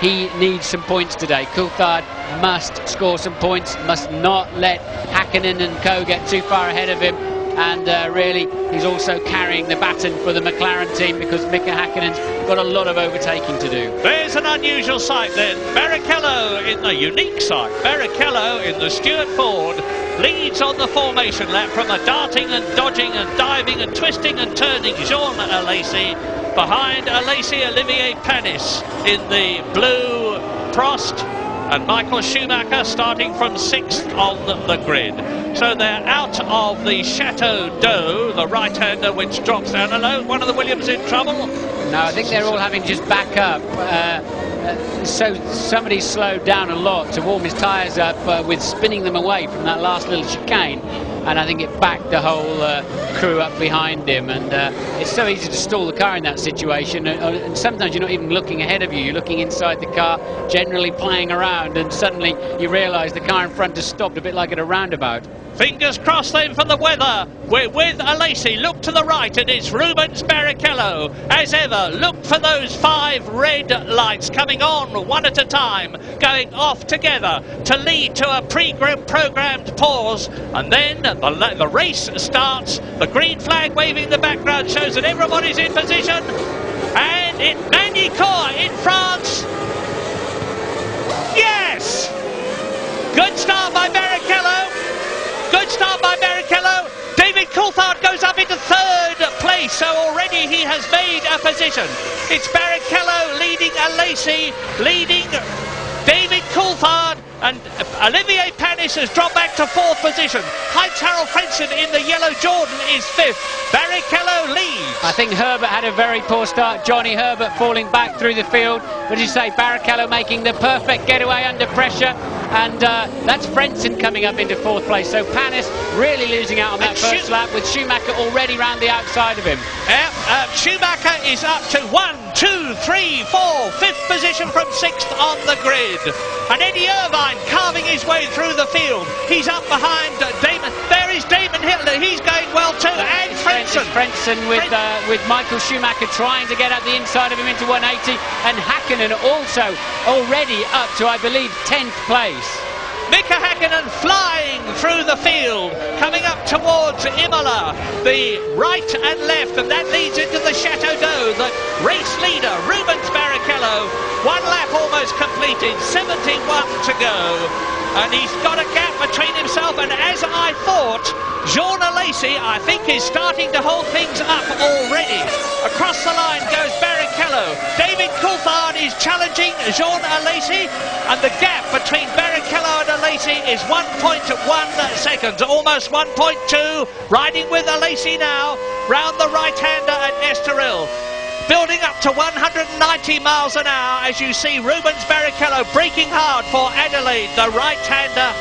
he needs some points today. Coulthard must score some points, must not let Hakkinen and co get too far ahead of him. And really, he's also carrying the baton for the McLaren team, because Mika Häkkinen's got a lot of overtaking to do. There's an unusual sight then. Barrichello in the unique sight. Barrichello in the Stewart Ford leads on the formation lap from a darting and dodging and diving and twisting and turning Jean Alesi. Behind Alesi, Olivier Panis in the blue Prost, and Michael Schumacher starting from 6th on the grid. So they're out of the Chateau d'Eau, the right-hander which drops down. Hello, one of the Williams in trouble? No, I think they're all having to just back up. So somebody slowed down a lot to warm his tyres up with spinning them away from that last little chicane. And I think it backed the whole crew up behind him. And it's so easy to stall the car in that situation. And sometimes you're not even looking ahead of you. You're looking inside the car, generally playing around. And suddenly you realise the car in front has stopped, a bit like at a roundabout. Fingers crossed then for the weather. We're with Alesi. Look to the right, and it's Rubens Barrichello. As ever, look for those 5 red lights coming on one at a time, going off together to lead to a pre-programmed pause. And then the race starts. The green flag waving in the background shows that everybody's in position. And it Magny-Cours in France. Yes! Good start by Barrichello. Good start by Barrichello. David Coulthard goes up into 3rd place, so already he has made a position. It's Barrichello leading Alesi, leading David Coulthard, and Olivier Panis has dropped back to 4th position. Heinz-Harald Frentzen in the yellow Jordan is 5th. Barrichello leads. I think Herbert had a very poor start. Johnny Herbert falling back through the field. What did you say? Barrichello making the perfect getaway under pressure. And that's Frentzen coming up into 4th place. So Panis really losing out on that first lap, with Schumacher already round the outside of him. Schumacher is up to 1, 2, 3, 4, 5th position from 6th on the grid. And Eddie Irvine carving his way through the field. He's up behind Damon. There is Damon Hill. He's going well too. And Frentzen. Frentzen with Michael Schumacher trying to get up the inside of him into 180. And Hakkinen also already up to, I believe, 10th place. Mika Häkkinen flying through the field, coming up towards Imola, the right and left, and that leads into the Chateau d'Eau. The race leader, Rubens Barrichello, 1 lap almost completed, 71 to go, and he's got a gap between himself and, as I thought, Jean Alesi, I think, is starting to hold things up already. Across the line goes Barrichello. David Coulthard is challenging Jean Alesi, and the gap between Barrichello and Alesi is 1.1 seconds, almost 1.2. Riding with Alesi now, round the right-hander at Estoril. Building up to 190 miles an hour as you see Rubens Barrichello braking hard for Adelaide, the right-hander.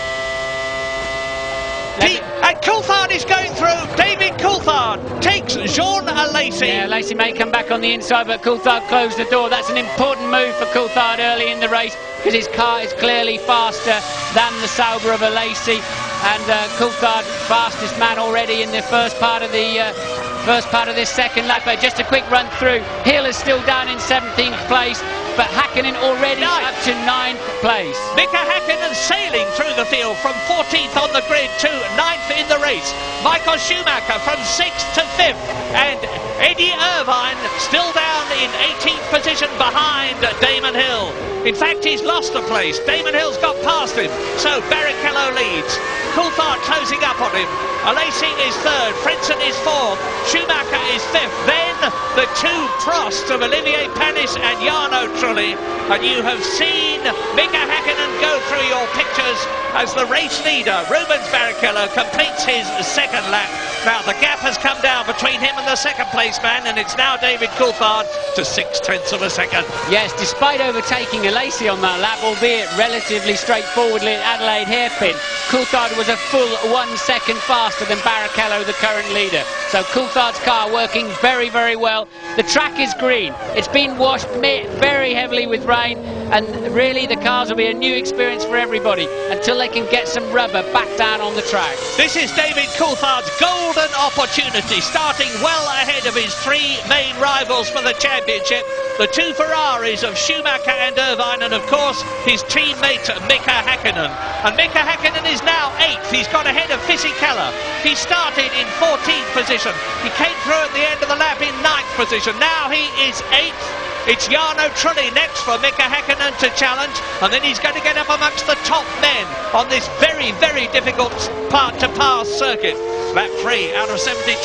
And Coulthard is going through. David Coulthard takes Jean Alesi. Yeah, Alesi may come back on the inside, but Coulthard closed the door. That's an important move for Coulthard early in the race, because his car is clearly faster than the Sauber of Alesi. And Coulthard, fastest man already in the first part of this second lap. Just a quick run through. Hill is still down in 17th place, but Hakkinen already up to 9th place. Mika Häkkinen sailing through the field from 14th on the grid to 9th in the race. Michael Schumacher from 6th to 5th, and Eddie Irvine still down in 18th position behind Damon Hill. In fact, he's lost a place. Damon Hill's got past him, so Barrichello leads. Coulthard closing up on him. Alesi is 3rd, Frentzen is 4th, Schumacher is 5th. Then the two Prosts of Olivier Panis and Jarno Trulli, and you have seen Mika Häkkinen go through your pictures as the race leader. Rubens Barrichello completes his second lap. Now the gap has come down between him and the second place man, and it's now David Coulthard to 0.6 of a second. Yes, despite overtaking Alesi on that lap, albeit relatively straightforwardly at Adelaide hairpin, Coulthard was a full 1 second faster than Barrichello, the current leader. So Coulthard's car working very, very well. The track is green. It's been washed very heavily with rain, and really the cars will be a new experience for everybody until they can get some rubber back down on the track. This is David Coulthard's golden opportunity, starting well ahead of his three main rivals for the championship, the two Ferraris of Schumacher and Irvine, and of course his teammate Mika Häkkinen. And Mika Häkkinen is now 8th. He's got ahead of Fisichella. He started in 14th position. He came through at the end of the lap in 9th position. Now he is 8th. It's Jarno Trulli next for Mika Häkkinen to challenge, and then he's going to get up amongst the top men on this very, very difficult part to pass circuit. Lap 3 out of 72.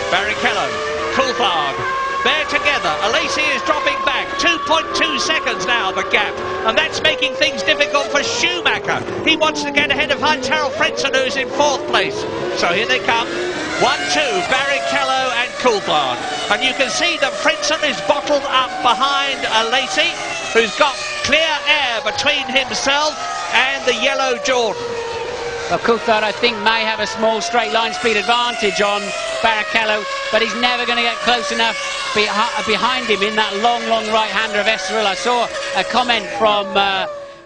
Barrichello, Coulthard, they're together. Alesi is dropping back. 2.2 seconds now, the gap. And that's making things difficult for Schumacher. He wants to get ahead of Heinz-Harald Frentzen, who's in 4th place. So here they come. 1-2, Barrichello and Coulthard. And you can see that Frentzen is bottled up behind Alesi, who's got clear air between himself and the yellow Jordan. Well, Coulthard, I think, may have a small straight line speed advantage on Barrichello, but he's never going to get close enough behind him in that long, long right-hander of Estoril. I saw a comment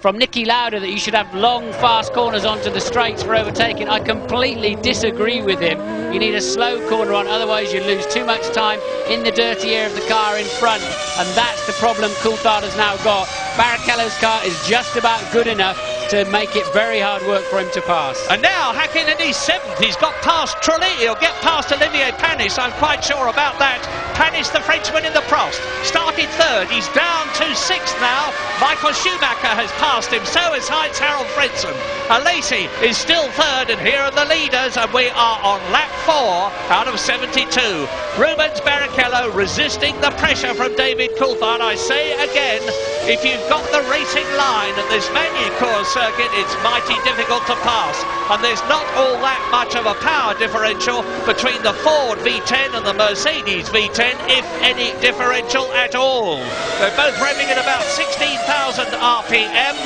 from Nicky Lauda that you should have long, fast corners onto the straights for overtaking. I completely disagree with him. You need a slow corner on, otherwise you lose too much time in the dirty air of the car in front, and that's the problem Coulthard has now got. Barrichello's car is just about good enough to make it very hard work for him to pass. And now Häkkinen is 7th. He's got past Trulli. He'll get past Olivier Panis. I'm quite sure about that. Panis, the Frenchman in the Prost, started 3rd. He's down to 6th now. Michael Schumacher has passed him. So has Heinz-Harald Frentzen. Alesi is still 3rd, and here are the leaders, and we are on lap 4 out of 72. Rubens Barrichello resisting the pressure from David Coulthard. I say again, if you've got the racing line at this Magny-Cours circuit, it's mighty difficult to pass, and there's not all that much of a power differential between the Ford V10 and the Mercedes V10, if any differential at all. They're both revving at about 16,000 RPM,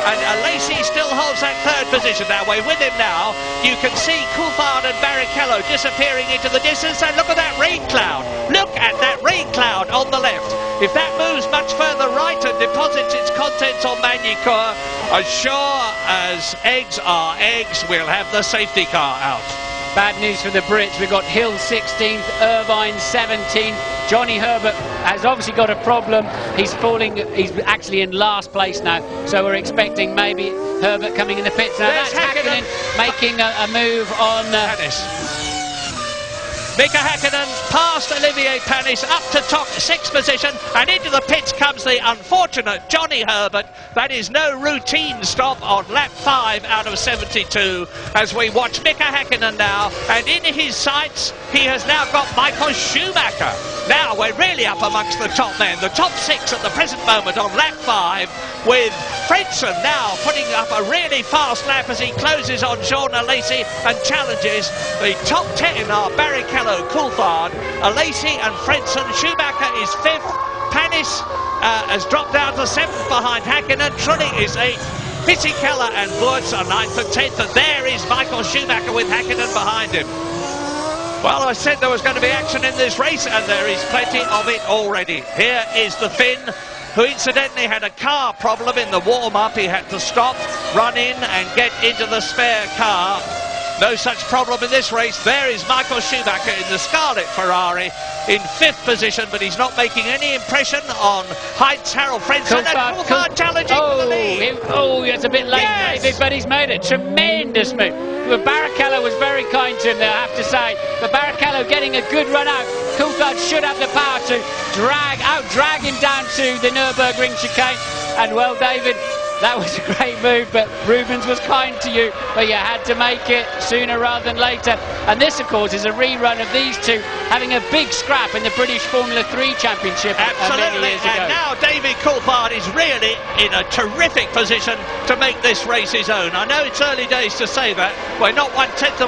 and Alesi still holds that 3rd position. That way with him now, you can see Coulthard and Barrichello disappearing into the distance, and look at that rain cloud. Look at that rain cloud on the left. If that moves much further right and deposits its contents on Magny-Cours, as sure as eggs are eggs, we'll have the safety car out. Bad news for the Brits. We've got Hill 16th, Irvine 17th. Johnny Herbert has obviously got a problem. He's actually in last place now, so we're expecting maybe Herbert coming in the pits now. There's that's Häkkinen making a move on Mika Häkkinen past Olivier Panis up to top 6th position, and into the pits comes the unfortunate Johnny Herbert. That is no routine stop on lap 5 out of 72 as we watch Mika Häkkinen now, and in his sights he has now got Michael Schumacher. Now we're really up amongst the top men, the top 6 at the present moment on lap 5, with Frentzen now putting up a really fast lap as he closes on Jean Alesi and challenges. The top 10 are Barrichello, Coulthard, Alesi and Frentzen. Schumacher is 5th. Panis has dropped down to 7th behind Häkkinen. Trulli is 8th. Fisichella and Wurz are 9th and 10th. And there is Michael Schumacher with Häkkinen behind him. Well, I said there was going to be action in this race, and there is plenty of it already. Here is the Finn, who incidentally had a car problem in the warm-up. He had to stop, run in and get into the spare car. No such problem in this race. There is Michael Schumacher in the Scarlet Ferrari in 5th position, but he's not making any impression on Heinz-Harald Frentzen. Coulthard challenging for the lead. It's a bit late, yes, David, but he's made a tremendous move. But Barrichello was very kind to him there, I have to say. But Barrichello getting a good run out. Coulthard should have the power to drag him down to the Nürburgring chicane. And well, David, That was a great move, but Rubens was kind to you, but you had to make it sooner rather than later. And this, of course, is a rerun of these two having a big scrap in the British Formula 3 Championship many years ago. And now David Coulthard is really in a terrific position to make this race his own. I know it's early days to say that. We're not 1/10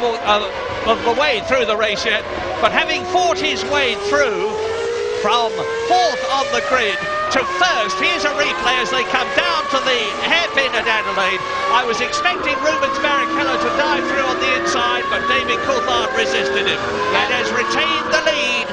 of the way through the race yet, but having fought his way through from 4th on the grid to 1st, here's a replay as they come down to the hairpin at Adelaide. I was expecting Rubens Barrichello to dive through on the inside, but David Coulthard resisted him and has retained the lead.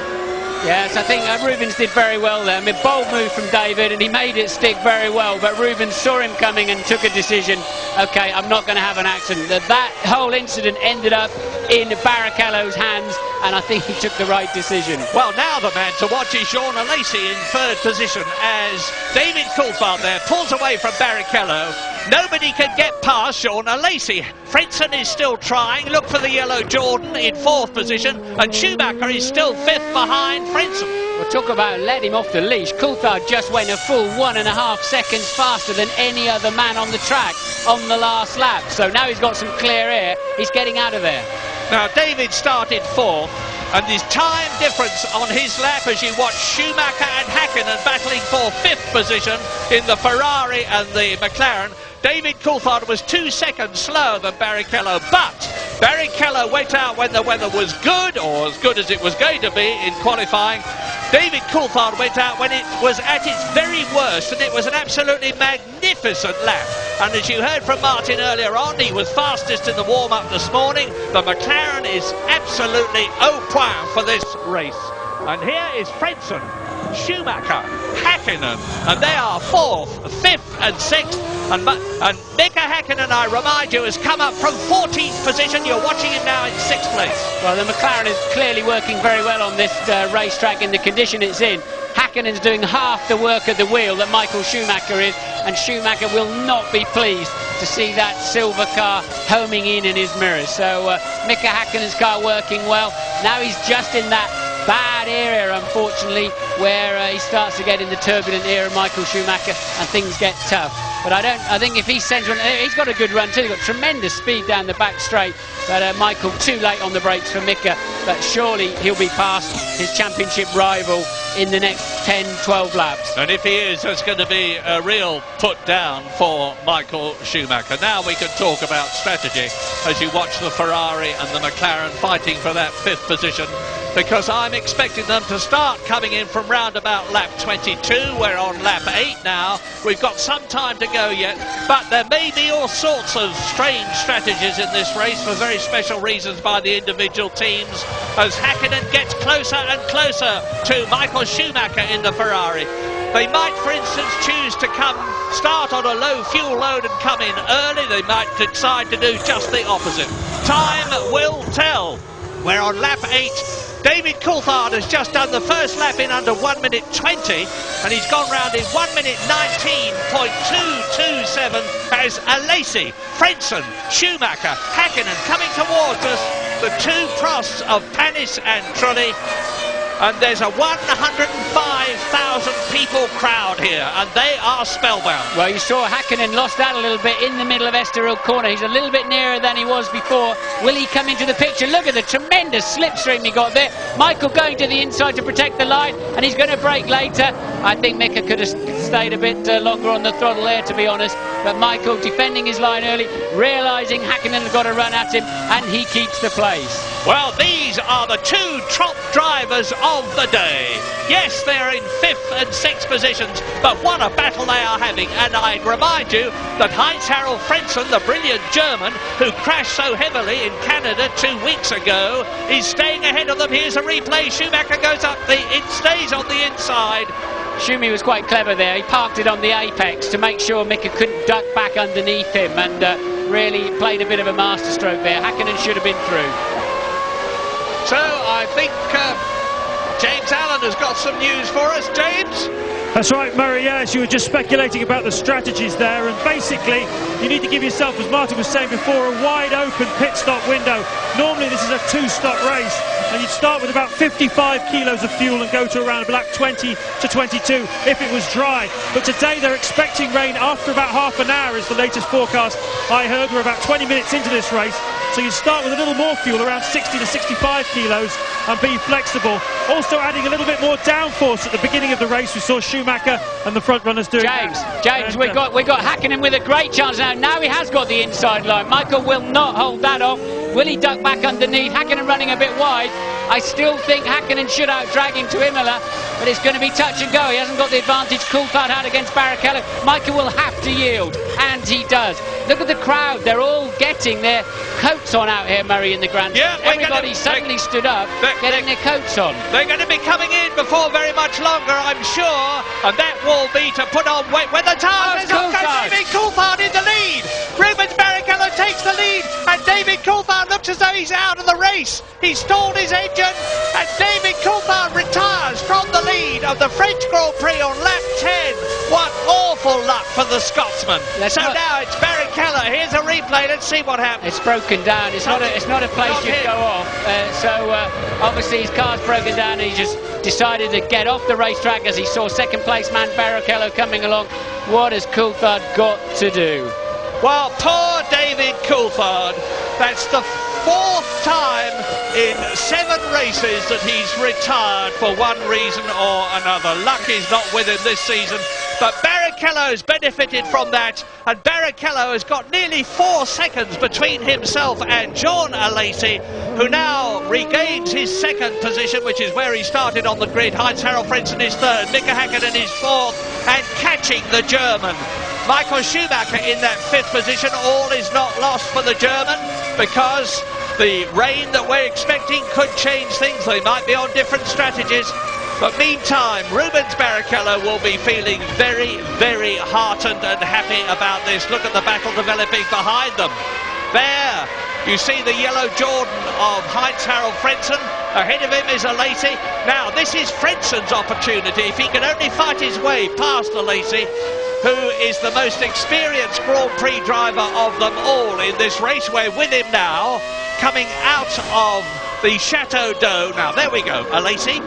Yes, I think Rubens did very well there. I mean, bold move from David, and he made it stick very well, but Rubens saw him coming and took a decision. Okay, I'm not going to have an accident. That whole incident ended up in Barrichello's hands, and I think he took the right decision. Well, now the man to watch is Jean Alesi in 3rd position as David Coulthard there pulls away from Barrichello. Nobody can get past Jean Alesi. Frentzen is still trying. Look for the yellow Jordan in 4th position, and Schumacher is still 5th behind Frentzen. Well, talk about let him off the leash. Coulthard just went a full 1.5 seconds faster than any other man on the track on the last lap. So now he's got some clear air. He's getting out of there. Now, David started 4th, and his time difference on his lap as you watch Schumacher and Häkkinen battling for 5th position in the Ferrari and the McLaren. David Coulthard was 2 seconds slower than Barrichello, but Barrichello went out when the weather was good, or as good as it was going to be in qualifying. David Coulthard went out when it was at its very worst, and it was an absolutely magnificent lap. And as you heard from Martin earlier on, he was fastest in the warm-up this morning. The McLaren is absolutely au point for this race. And here is Frentzen, Schumacher, Häkkinen, and they are 4th, 5th and 6th. And Mika Häkkinen, I remind you, has come up from 14th position. You're watching him now in 6th place. Well, the McLaren is clearly working very well on this racetrack in the condition it's in. Häkkinen's doing half the work at the wheel that Michael Schumacher is, and Schumacher will not be pleased to see that silver car homing in his mirrors. So Mika Häkkinen's car working well. Now he's just in that bad area, unfortunately, where he starts to get in the turbulent era of Michael Schumacher and things get tough. But I think if he's central, he's got a good run too. He's got tremendous speed down the back straight. But Michael too late on the brakes for Mika. But surely he'll be past his championship rival in the next 10, 12 laps. And if he is, there's going to be a real put down for Michael Schumacher. Now we can talk about strategy as you watch the Ferrari and the McLaren fighting for that 5th position, because I'm expecting them to start coming in from round about lap 22. We're on lap 8 now. We've got some time to go yet, but there may be all sorts of strange strategies in this race for very special reasons by the individual teams as Häkkinen gets closer and closer to Michael Schumacher in the Ferrari. They might, for instance, choose to start on a low fuel load and come in early. They might decide to do just the opposite. Time will tell. We're on lap 8. David Coulthard has just done the first lap in under 1 minute 20, and he's gone round in 1 minute 19.227 as Alesi, Frentzen, Schumacher, Häkkinen coming towards us. The 2 Prosts of Panis and Trulli. And there's a 105,000 people crowd here, and they are spellbound. Well, you saw Häkkinen lost that a little bit in the middle of Estoril corner. He's a little bit nearer than he was before. Will he come into the picture? Look at the tremendous slipstream he got there. Michael going to the inside to protect the line, and he's going to brake later. I think Mika could have stayed a bit longer on the throttle there, to be honest. But Michael defending his line early, realising Häkkinen has got to run at him, and he keeps the place. Well, these are the 2 top drivers of the day. Yes, they're in 5th and 6th positions, but what a battle they are having. And I'd remind you that Heinz-Harald Frentzen, the brilliant German who crashed so heavily in Canada 2 weeks ago, is staying ahead of them. Here's a replay. Schumacher goes up, it stays on the inside. Schumi was quite clever there. He parked it on the apex to make sure Mika couldn't duck back underneath him, and really played a bit of a masterstroke there. Häkkinen should have been through. So I think James Allen has got some news for us. James? That's right, Murray, yes, you were just speculating about the strategies there, and basically you need to give yourself, as Martin was saying before, a wide open pit stop window. Normally this is a two-stop race, and you'd start with about 55 kilos of fuel and go to around about 20 to 22 if it was dry. But today they're expecting rain after about half an hour is the latest forecast I heard. We're about 20 minutes into this race, so you start with a little more fuel, around 60 to 65 kilos, and be flexible. Also adding a little bit more downforce at the beginning of the race. We saw Schumacher and the front runners doing James, we've got Hakkinen with a great chance now. Now he has got the inside line. Michael will not hold that off. Will he duck back underneath? Hakkinen running a bit wide. I still think Hakkinen should out-drag him to Imola, but it's going to be touch and go. He hasn't got the advantage Coulthard had against Barrichello. Michael will have to yield, and he does. Look at the crowd. They're all getting their coats on out here, Murray, in the grandstand. Yeah, everybody suddenly stood up, getting their coats on. They're going to be coming in before very much longer, I'm sure, and that will be to put on weight. When the tires are David Coulthard in the lead. Rubens Barrichello takes the lead, and David Coulthard looks as though he's out of the race. He's stalled his engine, and David Coulthard retires from the lead of the French Grand Prix on lap 10. What awful luck for the Scotsman. Now it's Barrichello. Here's a replay. Let's see what happens. It's broken down. It's not a place you'd go off. Obviously his car's broken down. He just decided to get off the racetrack as he saw second place man Barrichello coming along. What has Coulthard got to do? Well, poor David Coulthard. That's the fourth time in 7 races that he's retired for one reason or another. Luck is not with him this season, but Barrichello's benefited from that, and Barrichello has got nearly 4 seconds between himself and John Alesi, who now regains his second position, which is where he started on the grid. Heinz-Harald Frentzen is third, Mika Hakkinen is fourth, and catching the German. Michael Schumacher in that 5th position. All is not lost for the German, because the rain that we're expecting could change things. They might be on different strategies. But meantime, Rubens Barrichello will be feeling very, very heartened and happy about this. Look at the battle developing behind them. There, you see the yellow Jordan of Heinz-Harald Frentzen. Ahead of him is Alesi. Now, this is Frentzen's opportunity. If he can only fight his way past Alesi, who is the most experienced Grand Prix driver of them all in this race. We're with him now, coming out of the Chateau d'Eau. Now, there we go, Alesi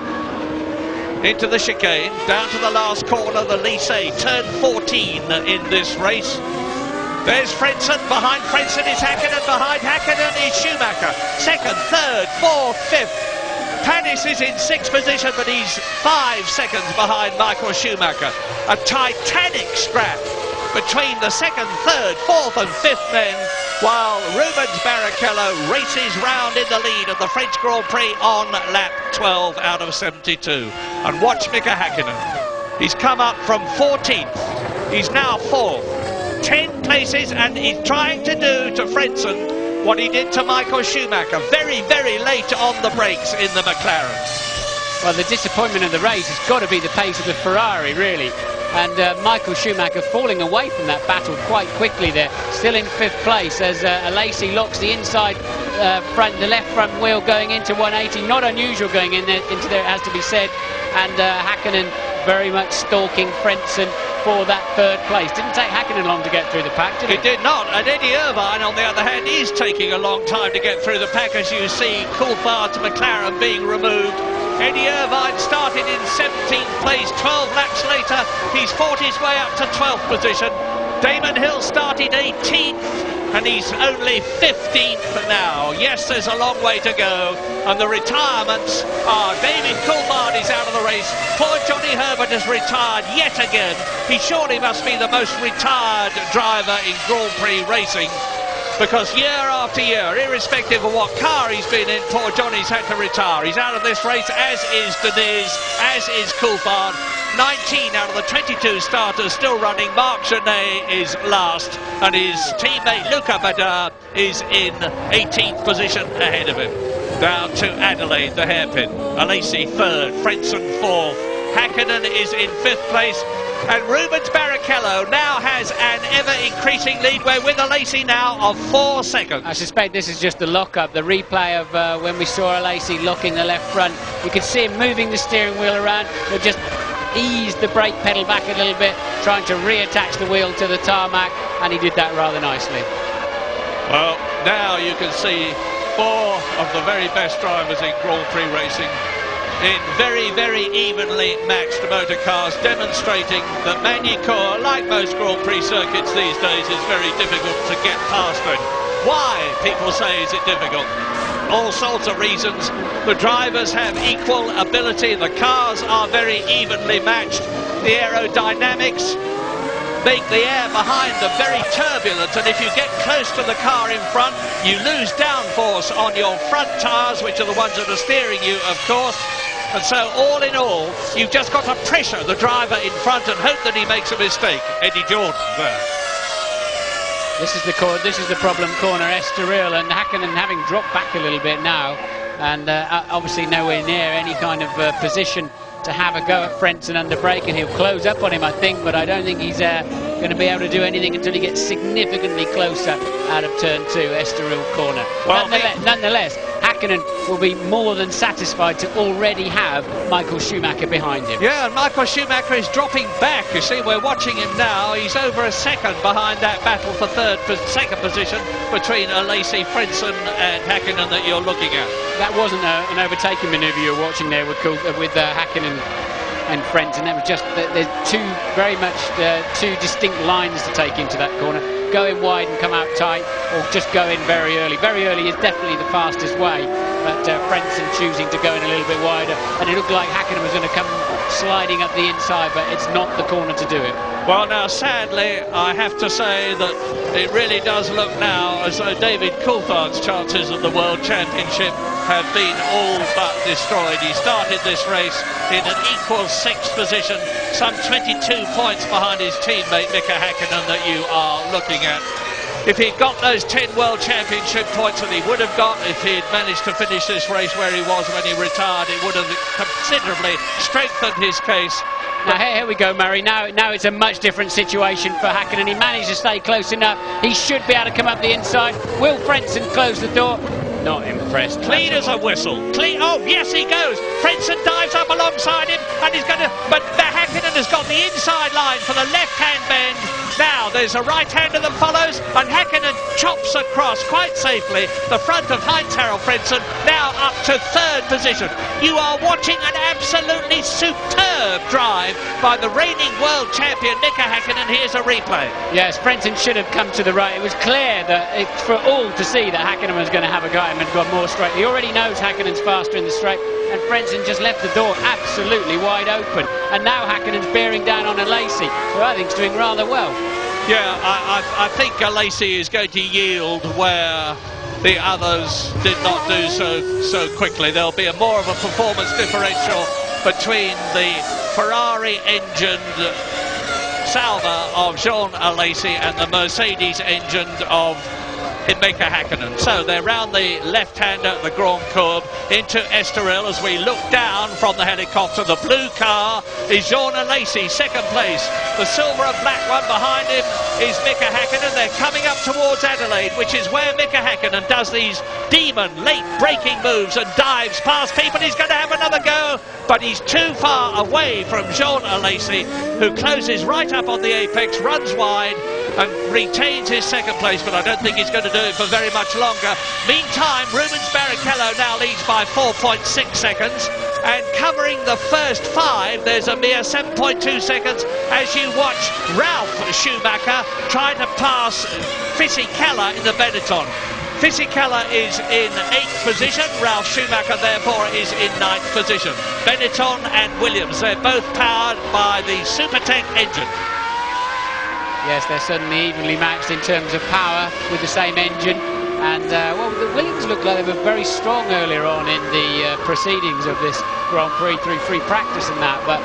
into the chicane, down to the last corner, the Lycée, turn 14 in this race. There's Frentzen, behind Frentzen is Hakkinen, behind Hakkinen is Schumacher. Second, third, fourth, fifth. Panis is in 6th position, but he's 5 seconds behind Michael Schumacher. A titanic scrap between the 2nd, 3rd, 4th and 5th men, while Rubens Barrichello races round in the lead of the French Grand Prix on lap 12 out of 72. And watch Mika Hakkinen. He's come up from 14th. He's now 4th. 10 places, and he's trying to do to Frentzen what he did to Michael Schumacher, very, very late on the brakes in the McLaren. Well, the disappointment of the race has got to be the pace of the Ferrari, really. And Michael Schumacher falling away from that battle quite quickly there, still in 5th place as Alesi locks the inside the left front wheel going into 180. Not unusual going into there, it has to be said. And Hakkinen very much stalking Frentzen for that 3rd place. Didn't take Hakkinen long to get through the pack, did it? It did not. And Eddie Irvine, on the other hand, is taking a long time to get through the pack, as you see Coulthard's McLaren being removed. Eddie Irvine started in 17th place, 12 laps later. He's fought his way up to 12th position. Damon Hill started 18th, and he's only 15th now. Yes, there's a long way to go. And the retirements are David Coulthard is out of the race. Poor Johnny Herbert has retired yet again. He surely must be the most retired driver in Grand Prix racing, because year after year, irrespective of what car he's been in, poor Johnny's had to retire. He's out of this race, as is Deniz, as is Coulthard. 19 out of the 22 starters still running. Marc Genet is last, and his teammate Luca Badar is in 18th position ahead of him. Down to Adelaide, the hairpin. Alesi 3rd, Frentzen 4th. Hakkinen is in 5th place. And Rubens Barrichello now has an ever-increasing lead. We're with Alesi now of 4 seconds. I suspect this is just the lock-up, the replay of when we saw Alesi locking the left front. You could see him moving the steering wheel around. They're just eased the brake pedal back a little bit, trying to reattach the wheel to the tarmac, and he did that rather nicely. Well, now you can see four of the very best drivers in Grand Prix racing in very, very evenly matched motor cars, demonstrating that Magny-Cours, like most Grand Prix circuits these days, is very difficult to get past it. Why, people say, is it difficult? All sorts of reasons. The drivers have equal ability, the cars are very evenly matched, the aerodynamics make the air behind them very turbulent, and if you get close to the car in front, you lose downforce on your front tyres, which are the ones that are steering you, of course. And so, all in all, you've just got to pressure the driver in front and hope that he makes a mistake. Eddie Jordan there. This is the problem corner, Estoril, and Hakkinen having dropped back a little bit now, and obviously nowhere near any kind of position to have a go at Frentzen under brake, and he'll close up on him, I think, but I don't think he's going to be able to do anything until he gets significantly closer out of turn 2, Estoril corner. Well, nonetheless, Hakkinen will be more than satisfied to already have Michael Schumacher behind him. Yeah, and Michael Schumacher is dropping back. You see, we're watching him now. He's over a second behind that battle for second position between Alesi, Frentzen and Hakkinen that you're looking at. That wasn't an overtaking manoeuvre you were watching there with Hakkinen and Frentzen. That was just there's very much two distinct lines to take into that corner. Go in wide and come out tight, or just go in very early. Very early is definitely the fastest way, but Frentzen choosing to go in a little bit wider, and it looked like Hakkinen was going to come sliding up the inside, but it's not the corner to do it. Well, now, sadly, I have to say that it really does look now as though David Coulthard's chances of the World Championship have been all but destroyed. He started this race in an equal 6th position, some 22 points behind his teammate Mika Hakkinen that you are looking at. If he'd got those 10 World Championship points that he would have got, if he'd managed to finish this race where he was when he retired, it would have considerably strengthened his case. Now here we go, Murray. Now it's a much different situation for Hakkinen. He managed to stay close enough. He should be able to come up the inside. Will Frentzen close the door? Not impressed. Clean as a whistle. Clean. Oh, yes, he goes. Frentzen dives up alongside him, and he's going to... But Hakkinen has got the inside line for the left-hand bend. Now, there's a right-hander that follows, and Hakkinen chops across quite safely the front of Heinz-Harald Frentzen, now up to 3rd position. You are watching an absolutely superb drive by the reigning world champion Mika Hakkinen. Here's a replay. Yes, Frentzen should have come to the right. It was clear that for all to see that Hakkinen was going to have a go at him and gone more straight. He already knows Hakkinen's faster in the straight, and Frentzen just left the door absolutely wide open. And now Hakkinen's bearing down on Alesi, who I think is doing rather well. Yeah, I think Alesi is going to yield where the others did not do so quickly. There'll be more of a performance differential between the Ferrari-engined Sauber of Jean Alesi and the Mercedes-engined of Mika Hakkinen. So they're round the left-hander, the Grand Courbe, into Estoril as we look down from the helicopter. The blue car is Jean Alesi, 2nd place. The silver and black one behind him is Mika Hakkinen. They're coming up towards Adelaide, which is where Mika Hakkinen does these demon late braking moves and dives past people. He's going to have another go, but he's too far away from Jean Alesi, who closes right up on the apex, runs wide and retains his 2nd place, but I don't think he's going to do it for very much longer. Meantime, Rubens Barrichello now leads by 4.6 seconds, and covering the first 5, there's a mere 7.2 seconds as you watch Ralf Schumacher try to pass Fisichella in the Benetton. Fisichella is in 8th position, Ralf Schumacher therefore is in 9th position. Benetton and Williams, they're both powered by the Supertech engine. Yes, they're certainly evenly matched in terms of power with the same engine. And, well, the Williams looked like they were very strong earlier on in the proceedings of this Grand Prix through free practice and that, but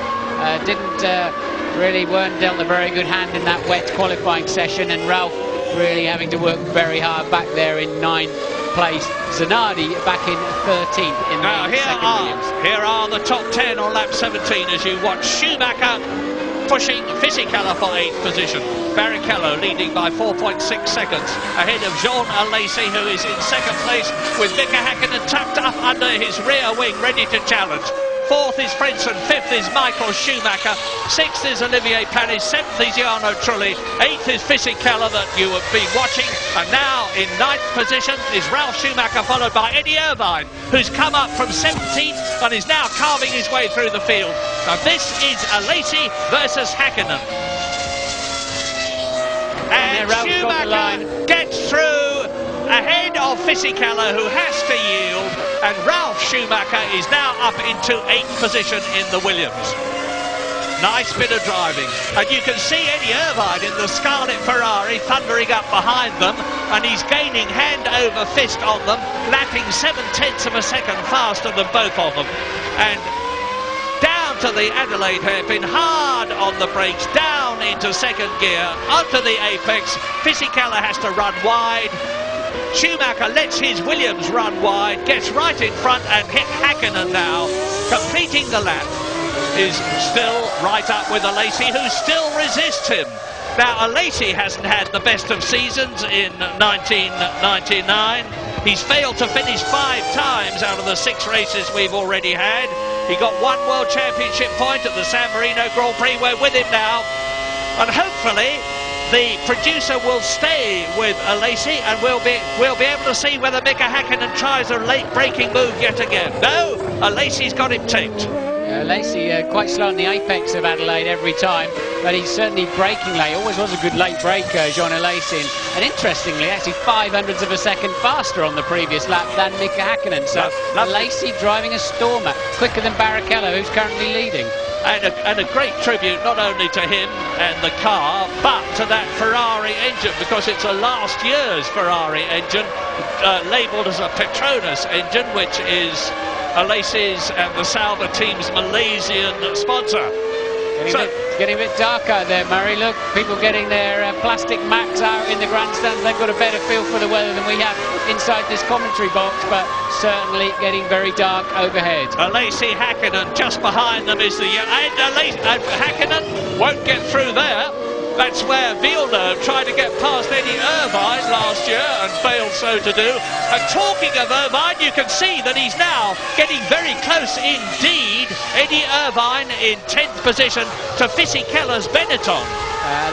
weren't dealt a very good hand in that wet qualifying session, and Ralf really having to work very hard back there in 9th place. Zanardi back in 13th in the second Williams. Here are the top 10 on lap 17 as you watch Schumacher pushing Fisichella for 8th position. Barrichello leading by 4.6 seconds ahead of Jean Alesi, who is in 2nd place with Mika Hakkinen tucked up under his rear wing, ready to challenge. 4th is Frentzen, 5th is Michael Schumacher, 6th is Olivier Panis, 7th is Jarno Trulli, 8th is Fisichella that you have been watching, and now in 9th position is Ralf Schumacher, followed by Eddie Irvine, who's come up from 17th and is now carving his way through the field. Now this is Alesi versus Häkkinen. And Schumacher gets through ahead of Fisichella, who has to yield, and Ralf Schumacher is now up into 8th position in the Williams. Nice bit of driving, and you can see Eddie Irvine in the Scarlet Ferrari thundering up behind them, and he's gaining hand over fist on them, lapping 7/10 of a second faster than both of them. And down to the Adelaide hairpin, hard on the brakes, down into second gear, onto the apex. Fisichella has to run wide. Schumacher lets his Williams run wide, gets right in front, and Häkkinen now, completing the lap, is still right up with Alesi, who still resists him. Now, Alesi hasn't had the best of seasons in 1999. He's failed to finish 5 times out of the 6 races we've already had. He got 1 World Championship point at the San Marino Grand Prix. We're with him now. And hopefully, the producer will stay with Alesi, and we'll be able to see whether Mika Häkkinen tries a late braking move yet again. No, Alesi's got him ticked. Alesi quite slow on the apex of Adelaide every time, but he's certainly braking late. Always was a good late braker, Jean Alesi. And interestingly, actually 0.05 of a second faster on the previous lap than Mika Häkkinen. So Alesi driving a stormer, quicker than Barrichello, who's currently leading. And a great tribute not only to him and the car, but to that Ferrari engine, because it's a last year's Ferrari engine, labelled as a Petronas engine, which is Alesi's and the Sauber team's Malaysian sponsor. Getting a bit dark out there, Murray. Look, people getting their plastic mats out in the grandstands. They've got a better feel for the weather than we have inside this commentary box, but certainly getting very dark overhead. Alesi, Häkkinen, just behind them is the... And Häkkinen won't get through there. That's where Villeneuve tried to get past Eddie Irvine last year and failed so to do. And talking of Irvine, you can see that he's now getting very close indeed. Eddie Irvine in 10th position to Fisichella's Benetton.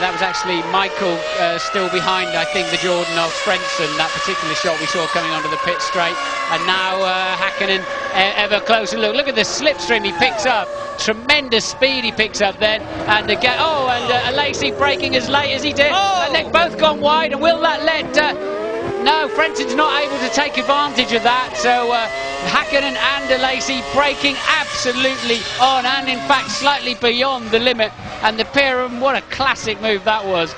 That was actually Michael still behind, I think, the Jordan of Frentzen, that particular shot we saw coming onto the pit straight. And now Häkkinen ever closer. Look at the slipstream he picks up. Tremendous speed he picks up then. And again, Alesi braking as late as he did. And they've both gone wide. And will that let... No, Frentzen's not able to take advantage of that. So Häkkinen and Alesi braking absolutely on, and in fact slightly beyond the limit. And the pair of them, what a classic move that was.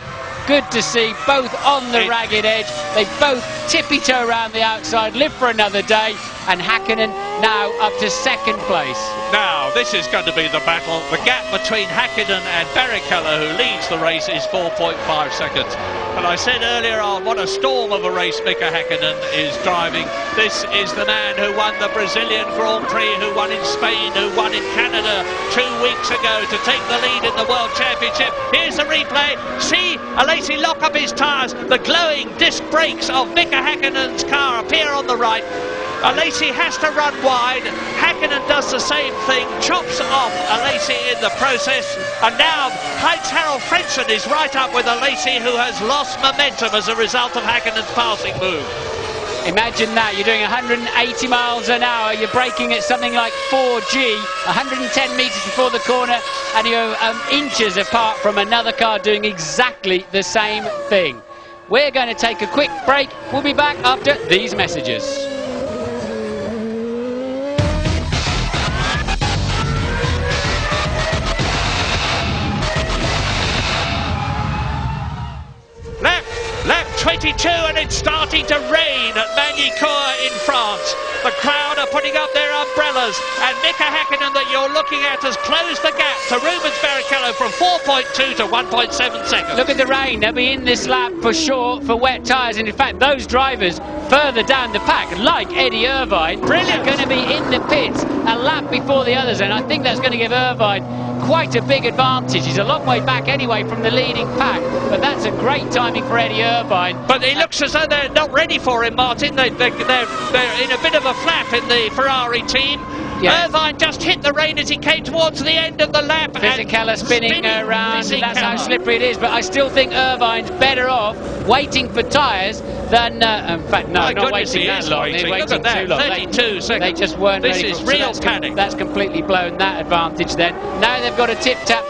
Good to see, both on the ragged edge. They both tippy-toe around the outside, live for another day. And Häkkinen now up to 2nd place. Now, this is going to be the battle. The gap between Häkkinen and Barrichello, who leads the race, is 4.5 seconds. And I said earlier on what a storm of a race Mika Häkkinen is driving. This is the man who won the Brazilian Grand Prix, who won in Spain, who won in Canada 2 weeks ago to take the lead in the World Championship. Here's the replay. See Alesi lock up his tyres. The glowing disc brakes of Mika Häkkinen's car appear on the right. Alesi has to run wide. Häkkinen does the same thing, chops off Alesi in the process, and now Heinz-Harald Frentzen is right up with Alesi, who has lost momentum as a result of Häkkinen's passing move. Imagine that, you're doing 180 miles an hour, you're braking at something like 4G, 110 metres before the corner, and you're inches apart from another car doing exactly the same thing. We're going to take a quick break. We'll be back after these messages. Lap 22, and it's starting to rain at Magny-Cours in France. The crowd are putting up their umbrellas, and Mika Häkkinen that you're looking at has closed the gap to Rubens Barrichello from 4.2 to 1.7 seconds. Look at the rain. They'll be in this lap for sure for wet tyres, and in fact those drivers further down the pack, like Eddie Irvine, are going to be in the pits a lap before the others, and I think that's going to give Irvine quite a big advantage. He's a long way back anyway from the leading pack, but that's a great timing for Eddie Irvine. But it looks as though they're not ready for him, Martin. They're in a bit of a flap in the Ferrari team. Yeah. Irvine just hit the rain as he came towards the end of the lap. Fisichella spinning around, that's how slippery it is, but I still think Irvine's better off waiting for tyres than, in fact, no, My not goodness, waiting he that is long. waiting. They're Look waiting at that, too long. 32 seconds. They just weren't This ready is for real panic. That's completely blown that advantage then. Now they've got a tip-tap.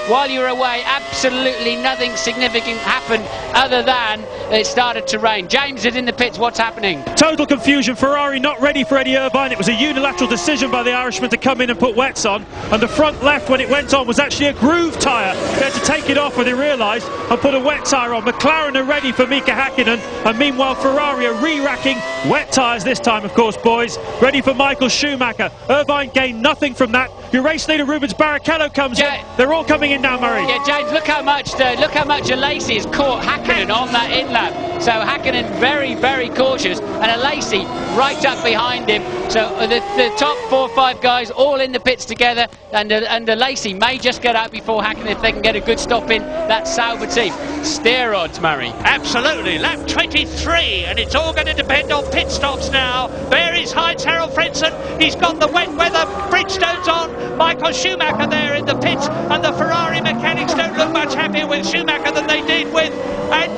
While you were away, absolutely nothing significant happened other than it started to rain. James is in the pits. What's happening? Total confusion. Ferrari not ready for Eddie Irvine. It was a unilateral decision by the Irishman to come in and put wets on, and the front left when it went on was actually a groove tyre. They had to take it off when they realised and put a wet tyre on. McLaren are ready for Mika Hakkinen, and meanwhile Ferrari are re-racking wet tyres this time, of course, boys. Ready for Michael Schumacher. Irvine gained nothing from that. Your race leader Rubens Barrichello comes in. They're all coming in now, Murray. Yeah, James, look how much Alesi has caught Hakkinen on that in-lap. So Hakkinen very, very cautious, and Alesi right up behind him. So the top 4 or 5 guys all in the pits together, and Alesi may just get out before Hakkinen if they can get a good stop in that Sauber team. Steer odds, Murray. Absolutely, lap 23, and it's all going to depend on pit stops now. There is Heinz Harald Frentzen. He's got the wet weather Bridgestones on. Michael Schumacher there in the pits, and the Ferrari mechanics don't look much happier with Schumacher than they did with. And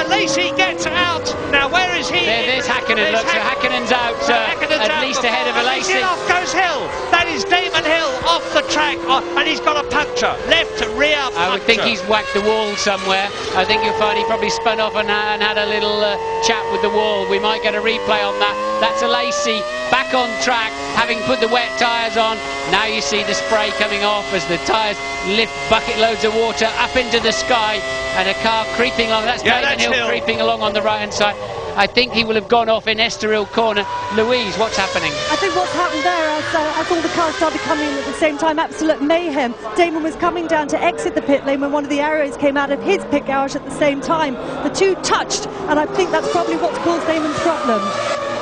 Alesi gets out. Now, where is he? There's Hakkinen. Look, so Hakkinen's out, at least ahead of Alesi. And off goes Hill. That is Damon Hill off the track, and he's got a puncture. Left to rear puncture. I would think he's whacked the wall somewhere. I think you'll find he probably spun off and had a little chat with the wall. We might get a replay on that. That's Alesi back on track, having put the wet tyres on. Now you see the spray coming off as the tyres lift bucket loads of water up into the sky, and a car creeping along. That's Damon Hill creeping along on the right-hand side. I think he will have gone off in Estoril corner. Louise, what's happening? I think what's happened there, as all the cars started coming in at the same time, absolute mayhem. Damon was coming down to exit the pit lane when one of the arrows came out of his pit garage at the same time. The two touched, and I think that's probably what's caused Damon's problem.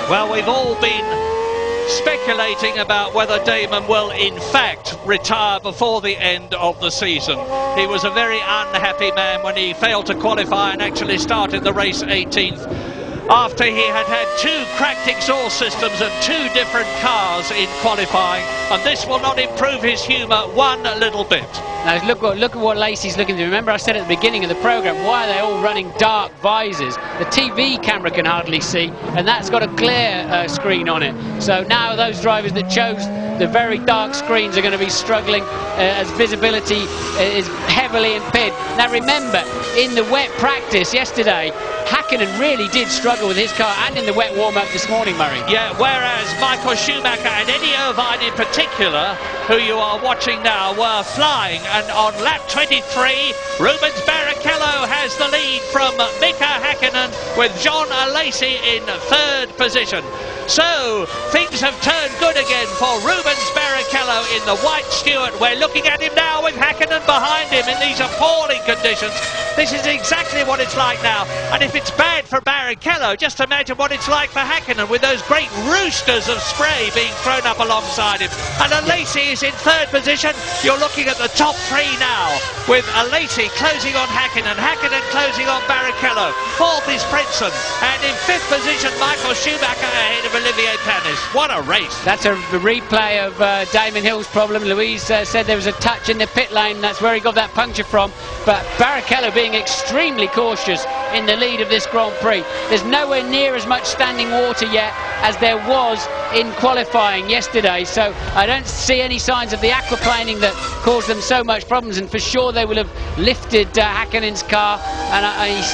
Well, we've all been speculating about whether Damon will in fact retire before the end of the season. He was a very unhappy man when he failed to qualify and actually started the race 18th. After he had had 2 cracked exhaust systems and 2 different cars in qualifying, and this will not improve his humour one little bit. Now look at what Lacey's looking to do. Remember I said at the beginning of the programme, why are they all running dark visors? The TV camera can hardly see, and that's got a clear screen on it. So now those drivers that chose the very dark screens are going to be struggling as visibility is heavily impaired. Now remember, in the wet practice yesterday, Hakkinen really did struggle with his car, and in the wet warm-up this morning, Murray. Yeah, whereas Michael Schumacher and Eddie Irvine in particular, who you are watching now, were flying. And on lap 23, Rubens Barrichello has the lead from Mika Hakkinen, with John Alesi in 3rd position. So, things have turned good again for Rubens Barrichello in the white Stewart. We're looking at him now with Hakkinen behind him in these appalling conditions. This is exactly what it's like now. And if it's bad for Barrichello, just imagine what it's like for Hakkinen with those great roosters of spray being thrown up alongside him. And Alesi is in 3rd position. You're looking at the top 3 now, with Alesi closing on Hakkinen, Hakkinen closing on Barrichello. 4th is Frentzen, and in 5th position, Michael Schumacher ahead of Olivier Panis. What a race. That's a replay of Damon Hill's problem. Louise said there was a touch in the pit lane. That's where he got that puncture from. But Barrichello being extremely cautious in the lead of this Grand Prix. There's nowhere near as much standing water yet as there was in qualifying yesterday. So I don't see any signs of the aquaplaning that caused them so much problems. And for sure they will have lifted Hakkinen's car. And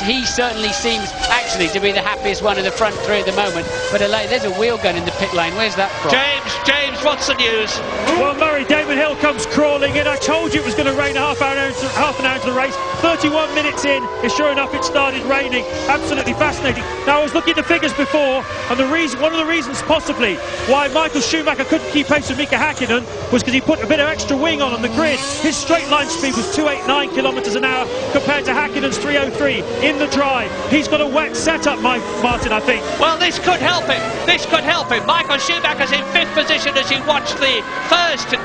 he certainly seems actually to be the happiest one of the front 3 at the moment. But there's a wheel gun in the pit lane. Where's that from? James, what's the news? Well, Murray, Damon Hill comes crawling in. I told you it was going to rain half an hour into the race. 31 minutes in, and sure enough, it started raining. Absolutely fascinating. Now, I was looking at the figures before, and one of the reasons possibly why Michael Schumacher couldn't keep pace with Mika Hakkinen was because he put a bit of extra wing on the grid. His straight line speed was 289 kilometres an hour compared to Hakkinen's 303 in the dry. He's got a wet setup, Martin, I think. Well, this could help him. This could help him. Michael Schumacher's in 5th position as you watch the first 2.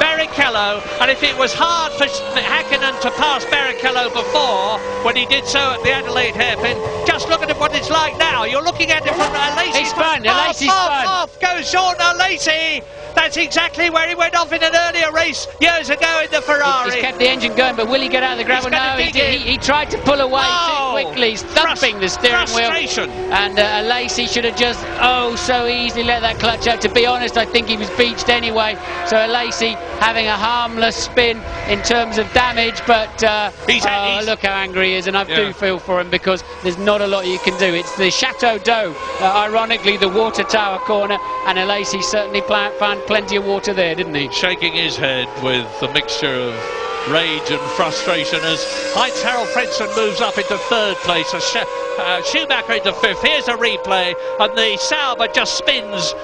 Barrichello, and if it was hard for Hakkinen to pass Barrichello before, when he did so at the Adelaide hairpin, just look at what it's like now. now. You're looking at it from Lacey. He's spun. Lacey's spun. Off goes Sean Lacey. That's exactly where he went off in an earlier race years ago in the Ferrari. He's kept the engine going, but will he get out of the gravel? No, he tried to pull away too quickly. He's thumping the steering wheel. And Lacey should have just, so easily let that clutch out. To be honest, I think he was beached anyway. So Lacey having a harmless spin in terms of damage, but look how angry he is, and I do feel for him because there's not a lot you can do. It's the Chateau d'Eau, ironically, the water tower corner, and Lacey certainly found plenty of water there, didn't he? Shaking his head with a mixture of rage and frustration as Heinz Harald Frentzen moves up into third place, Schumacher into fifth. Here's a replay, and the Sauber just spins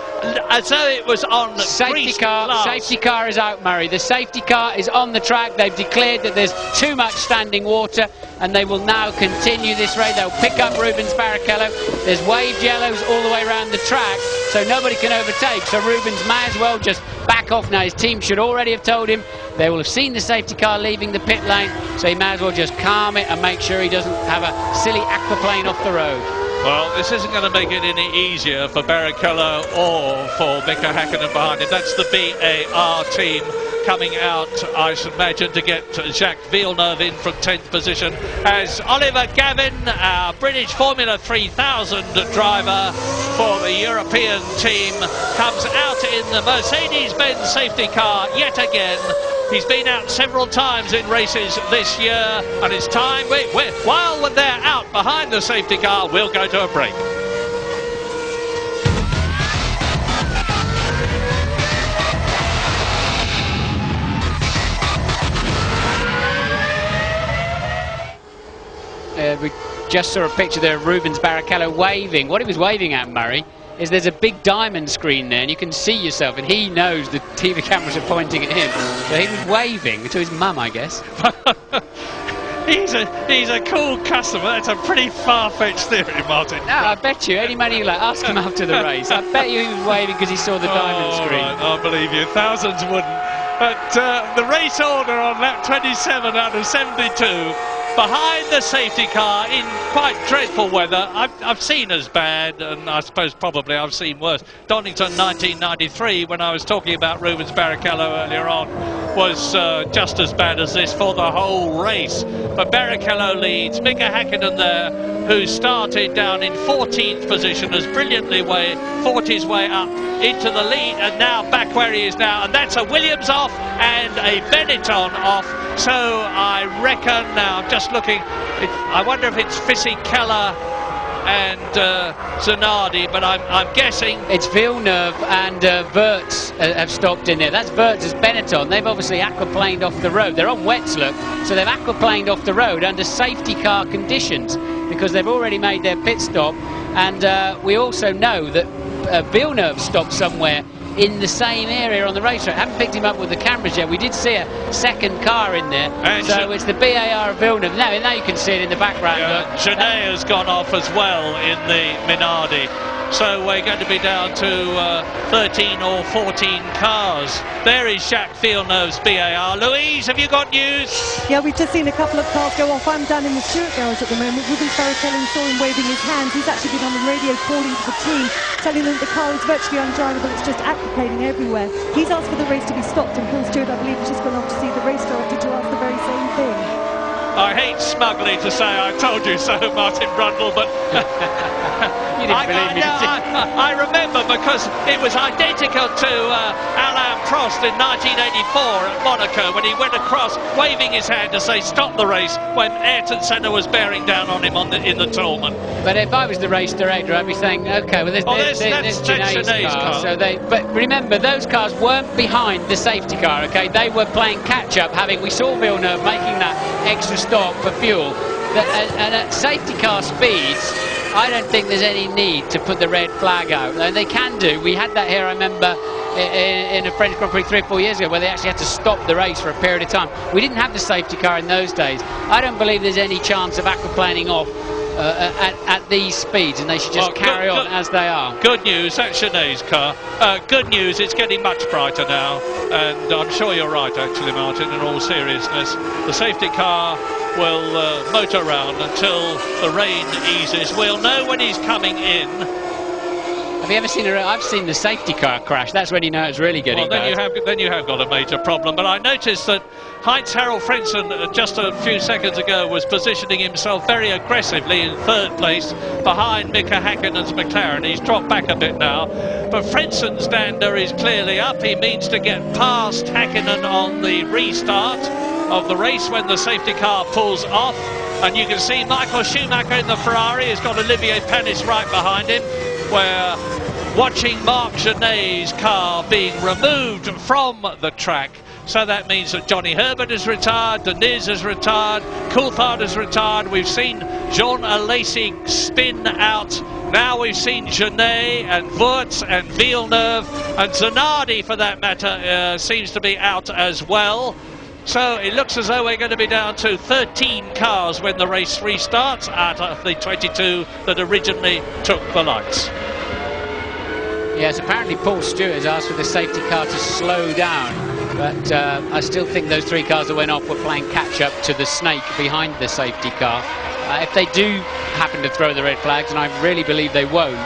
as though it was on safety car. Safety car is out, Murray. The safety car is on the track. They've declared that there's too much standing water, and they will now continue this race. They'll pick up Rubens Barrichello. There's waved yellows all the way around the track, so nobody can overtake. So Rubens may as well just back off now. His team should already have told him. They will have seen the safety car leaving the pit lane, so he may as well just calm it and make sure he doesn't have a silly aquaplane off the road. Well, this isn't going to make it any easier for Barrichello or for Mika Häkkinen behind him. That's the BAR team coming out, I should imagine, to get Jacques Villeneuve in from 10th position, as Oliver Gavin, our British Formula 3000 driver for the European team, comes out in the Mercedes-Benz safety car yet again. He's been out several times in races this year, and it's time, while they're out behind the safety car, we'll go to a break. We just saw a picture there of Rubens Barrichello waving. What he was waving at, Murray, is there's a big diamond screen there and you can see yourself, and he knows the TV cameras are pointing at him. So he was waving to his mum, I guess. He's a cool customer. That's a pretty far-fetched theory, Martin. No, I bet you, any money you like, ask him after the race. I bet you he was waving because he saw the diamond screen. Right, I believe you. Thousands wouldn't. But the race order on lap 27 out of 72. Behind the safety car in quite dreadful weather. I've seen as bad, and I suppose probably I've seen worse. Donington 1993, when I was talking about Rubens Barrichello earlier on, was just as bad as this for the whole race. But Barrichello leads. Mika Häkkinen there, who started down in 14th position, has brilliantly fought his way up into the lead, and now back where he is now. And that's a Williams off and a Benetton off. So I reckon now, just looking, I wonder if it's Fisichella and Zanardi, but I'm guessing it's Villeneuve and Wirtz have stopped in there. That's Wirtz's Benetton. They've obviously aquaplaned off the road. They're on wets, look, so they've aquaplaned off the road under safety car conditions because they've already made their pit stop. And we also know that Villeneuve stopped somewhere in the same area on the racetrack. Haven't picked him up with the cameras yet. We did see a second car in there. And so it's the BAR of Villeneuve. Now you can see it in the background. Yeah, Genet has gone off as well in the Minardi. So we're going to be down to 13 or 14 cars. There is Jacques Villeneuve's BAR. Louise, have you got news? Yeah, we've just seen a couple of cars go off. I'm down in the Stewart garage at the moment. Rubens Barrichello, saw him waving his hands. He's actually been on the radio calling to the team, telling them the car is virtually undrivable. It's just aquaplaning everywhere. He's asked for the race to be stopped, and Phil Stewart, I believe, has just gone off to see the race director to ask the very same thing. I hate smugly to say I told you so, Martin Brundle, but you didn't believe me, did you? I remember because it was identical to Alain Prost in 1984 at Monaco when he went across waving his hand to say stop the race when Ayrton Senna was bearing down on him in the Tollman. But if I was the race director, I'd be saying, okay, well, there's Genet's car. So but remember, those cars weren't behind the safety car, okay? They were playing catch-up, we saw Villeneuve making that extra stop for fuel. And at safety car speeds, I don't think there's any need to put the red flag out. And they can do. We had that here, I remember, in a French Grand Prix 3 or 4 years ago, where they actually had to stop the race for a period of time. We didn't have the safety car in those days. I don't believe there's any chance of aquaplaning off at these speeds, and they should just carry on as they are. Good news, that's Genet's car. Good news, it's getting much brighter now, and I'm sure you're right, actually, Martin, in all seriousness. The safety car will motor around until the rain eases. We'll know when he's coming in. Have you ever seen I've seen the safety car crash. That's when you know it's really getting bad. Then you have got a major problem. But I noticed that Heinz-Harald Frentzen just a few seconds ago was positioning himself very aggressively in third place behind Mika Häkkinen's McLaren. He's dropped back a bit now, but Frenzen's dander is clearly up. He means to get past Häkkinen on the restart of the race when the safety car pulls off. And you can see Michael Schumacher in the Ferrari has got Olivier Panis right behind him. We're watching Marc Genet's car being removed from the track. So that means that Johnny Herbert is retired, Deniz is retired, Coulthard is retired. We've seen Jean Alesi spin out. Now we've seen Genet and Wurz and Villeneuve, and Zanardi, for that matter, seems to be out as well. So it looks as though we're going to be down to 13 cars when the race restarts out of the 22 that originally took the lights. Yes, apparently Paul Stewart has asked for the safety car to slow down, but I still think those 3 cars that went off were playing catch-up to the snake behind the safety car. If they do happen to throw the red flags, and I really believe they won't,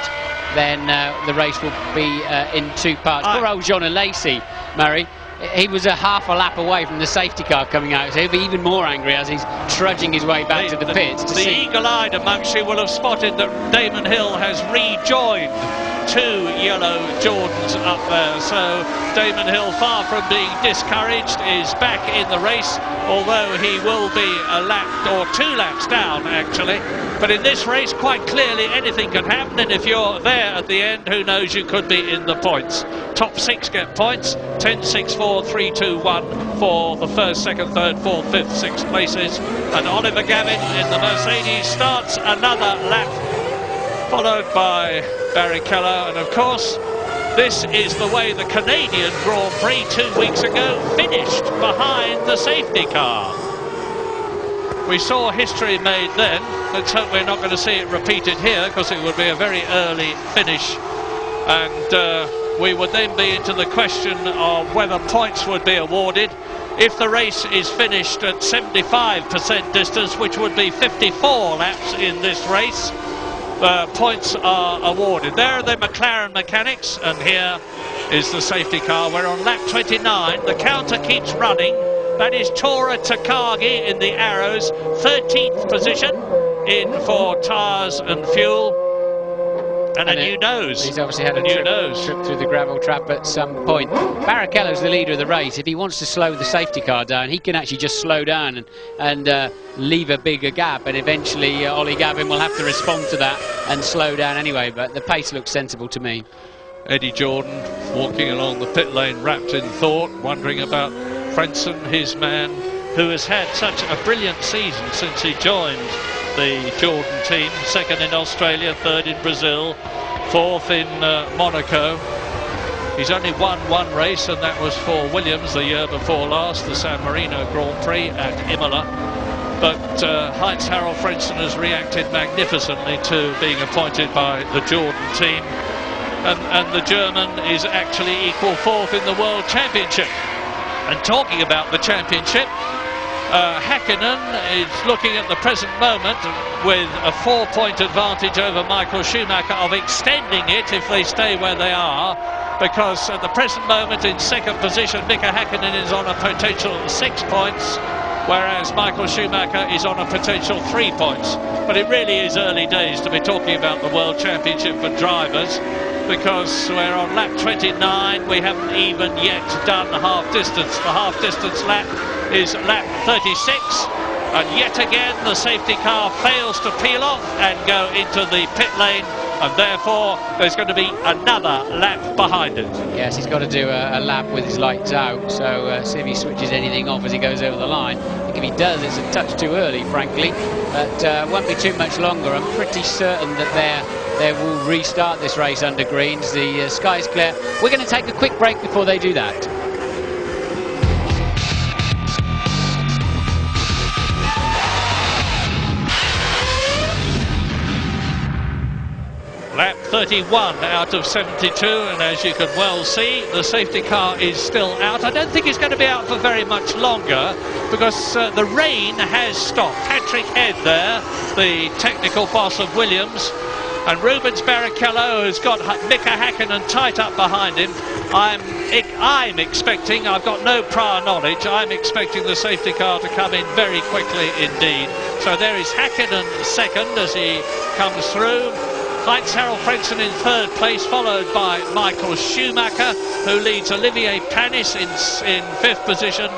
then the race will be in 2 parts. Poor old Jean Alesi, Murray. He was a half a lap away from the safety car coming out, so he'll be even more angry as he's trudging his way back to the pits. The eagle-eyed amongst you will have spotted that Damon Hill has rejoined 2 yellow Jordans up there, so Damon Hill, far from being discouraged, is back in the race, although he will be a lap or 2 laps down actually. But in this race, quite clearly anything can happen, and if you're there at the end, who knows, you could be in the points. Top 6 get points, 10, 6, 4, 3, 2, 1 for the 1st, 2nd, 3rd, 4th, 5th, 6th places. And Oliver Gavin in the Mercedes starts another lap, followed by Barry Keller. And of course, this is the way the Canadian Grand Prix 2 weeks ago finished, behind the safety car. We saw history made then. Let's hope we're not going to see it repeated here, because it would be a very early finish, and we would then be into the question of whether points would be awarded. If the race is finished at 75% distance, which would be 54 laps in this race, points are awarded. There are the McLaren mechanics, and here is the safety car. We're on lap 29. The counter keeps running. That is Tora Takagi in the Arrows, 13th position in for tyres and fuel. And a new nose. He's obviously had a trip through the gravel trap at some point. Barrichello's the leader of the race. If he wants to slow the safety car down, he can actually just slow down and leave a bigger gap. And eventually, Ollie Gavin will have to respond to that and slow down anyway. But the pace looks sensible to me. Eddie Jordan walking along the pit lane, wrapped in thought, wondering about Frentzen, his man, who has had such a brilliant season since he joined the Jordan team. 2nd in Australia, 3rd in Brazil, 4th in Monaco. He's only won 1 race, and that was for Williams the year before last, the San Marino Grand Prix at Imola. But Heinz-Harald Frentzen has reacted magnificently to being appointed by the Jordan team, and the German is actually equal 4th in the World Championship. And talking about the championship, Häkkinen is looking at the present moment with a 4-point advantage over Michael Schumacher of extending it if they stay where they are, because at the present moment in 2nd position Mika Häkkinen is on a potential 6 points, whereas Michael Schumacher is on a potential 3 points. But it really is early days to be talking about the World Championship for drivers, because we're on lap 29. We haven't even yet done half distance. The half distance lap is lap 36, and yet again the safety car fails to peel off and go into the pit lane, and therefore there's going to be another lap behind it. Yes, he's got to do a lap with his lights out, so see if he switches anything off as he goes over the line. I think if he does, it's a touch too early, frankly, but won't be too much longer. I'm pretty certain that they will restart this race under greens. The sky's clear. We're going to take a quick break before they do that. Lap 31 out of 72, and as you can well see, the safety car is still out. I don't think it's going to be out for very much longer because the rain has stopped. Patrick Head there, the technical boss of Williams, and Rubens Barrichello has got Mika Häkkinen tight up behind him. I'm expecting, I've got no prior knowledge, I'm expecting the safety car to come in very quickly indeed. So there is Häkkinen second as he comes through. Heinz Harald Frentzen in third place, followed by Michael Schumacher, who leads Olivier Panis in fifth position.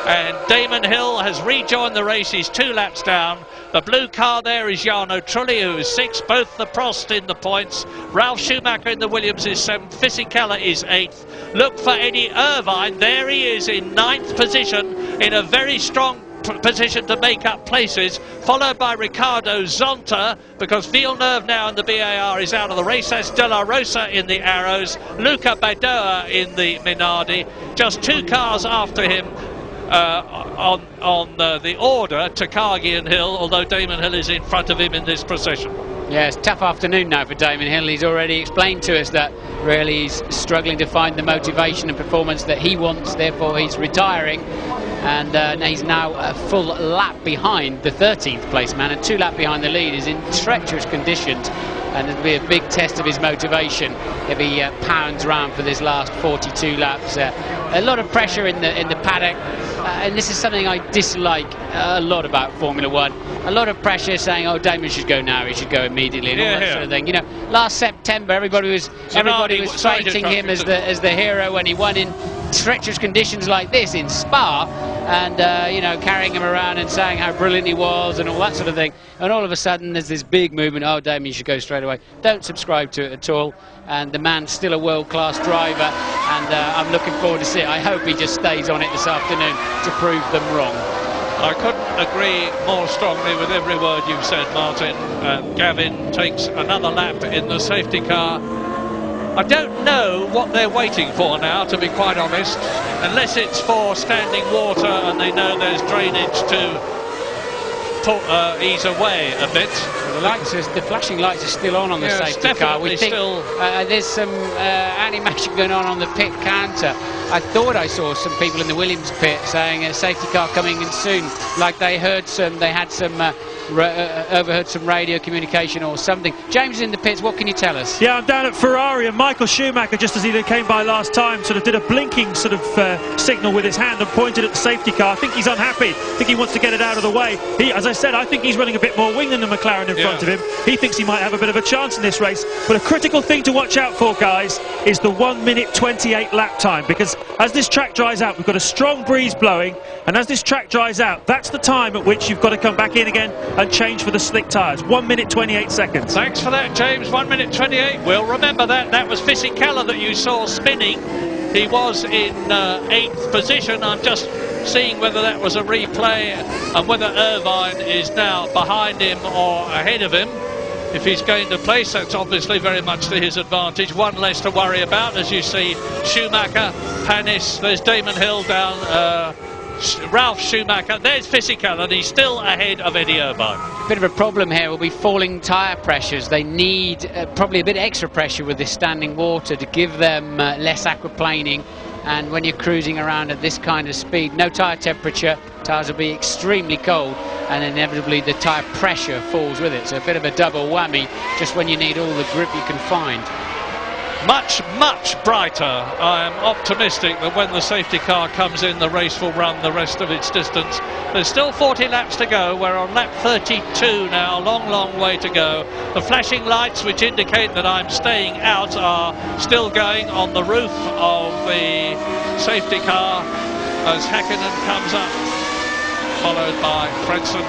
And Damon Hill has rejoined the race. He's 2 laps down. The blue car there is Jarno Trulli, who is 6th. Both the Prost in the points. Ralf Schumacher in the Williams is 7th. Fisichella is 8th. Look for Eddie Irvine. There he is in 9th position, in a very strong position to make up places, followed by Ricardo Zonta, because Villeneuve now in the BAR is out of the race. That's De La Rosa in the Arrows, Luca Badoa in the Minardi, just 2 cars after him on the order, Takagi and Hill, although Damon Hill is in front of him in this procession. Yeah, it's a tough afternoon now for Damon Hill. He's already explained to us that really he's struggling to find the motivation and performance that he wants, therefore he's retiring. And he's now a full lap behind the 13th place man, and 2 laps behind the lead. Is in treacherous conditions, and it'll be a big test of his motivation if he pounds round for this last 42 laps. A lot of pressure in the paddock, and this is something I dislike a lot about Formula One. A lot of pressure saying, "Oh, Damon should go now; he should go immediately," and all that sort of thing. You know, last September everybody was citing him as the hero when he won in treacherous conditions like this in Spa, and you know, carrying him around and saying how brilliant he was and all that sort of thing. And all of a sudden there's this big movement. Oh, Damon, you should go straight away. Don't subscribe to it at all. And the man's still a world-class driver, and I'm looking forward to see it. I hope he just stays on it this afternoon to prove them wrong. I couldn't agree more strongly with every word you've said, Martin. Gavin takes another lap in the safety car. I don't know what they're waiting for now, to be quite honest, unless it's for standing water and they know there's drainage to ease away a bit. Well, the flashing lights are still on the safety car. We think there's some animation going on the pit counter. I thought I saw some people in the Williams pit saying a safety car coming in soon, like they had some overheard some radio communication or something. James is in the pits. What can you tell us? Yeah, I'm down at Ferrari, and Michael Schumacher, just as he came by last time, sort of did a blinking sort of signal with his hand and pointed at the safety car. I think he's unhappy. I think he wants to get it out of the way. As I said, I think he's running a bit more wing than the McLaren in front of him. He thinks he might have a bit of a chance in this race. But a critical thing to watch out for, guys, is the 1:28 lap time, because as this track dries out, we've got a strong breeze blowing, and as this track dries out, that's the time at which you've got to come back in again and change for the slick tyres. 1:28 seconds. Thanks for that, James. 1:28. We'll remember that. That was Fisichella that you saw spinning. He was in 8th position. I'm just seeing whether that was a replay and whether Irvine is now behind him or ahead of him. If he's going to place, that's obviously very much to his advantage. One less to worry about, as you see Schumacher, Panis, there's Damon Hill down, Ralf Schumacher, there's Fisichella, and he's still ahead of Eddie Irvine. Bit of a problem here will be falling tyre pressures. They need probably a bit extra pressure with this standing water to give them less aquaplaning. And when you're cruising around at this kind of speed, no tyre temperature, tyres will be extremely cold, and inevitably the tyre pressure falls with it. So a bit of a double whammy just when you need all the grip you can find. Much, much brighter. I am optimistic that when the safety car comes in, the race will run the rest of its distance. There's still 40 laps to go. We're on lap 32 now. Long, long way to go. The flashing lights, which indicate that I'm staying out, are still going on the roof of the safety car as Häkkinen comes up, followed by Frentzen.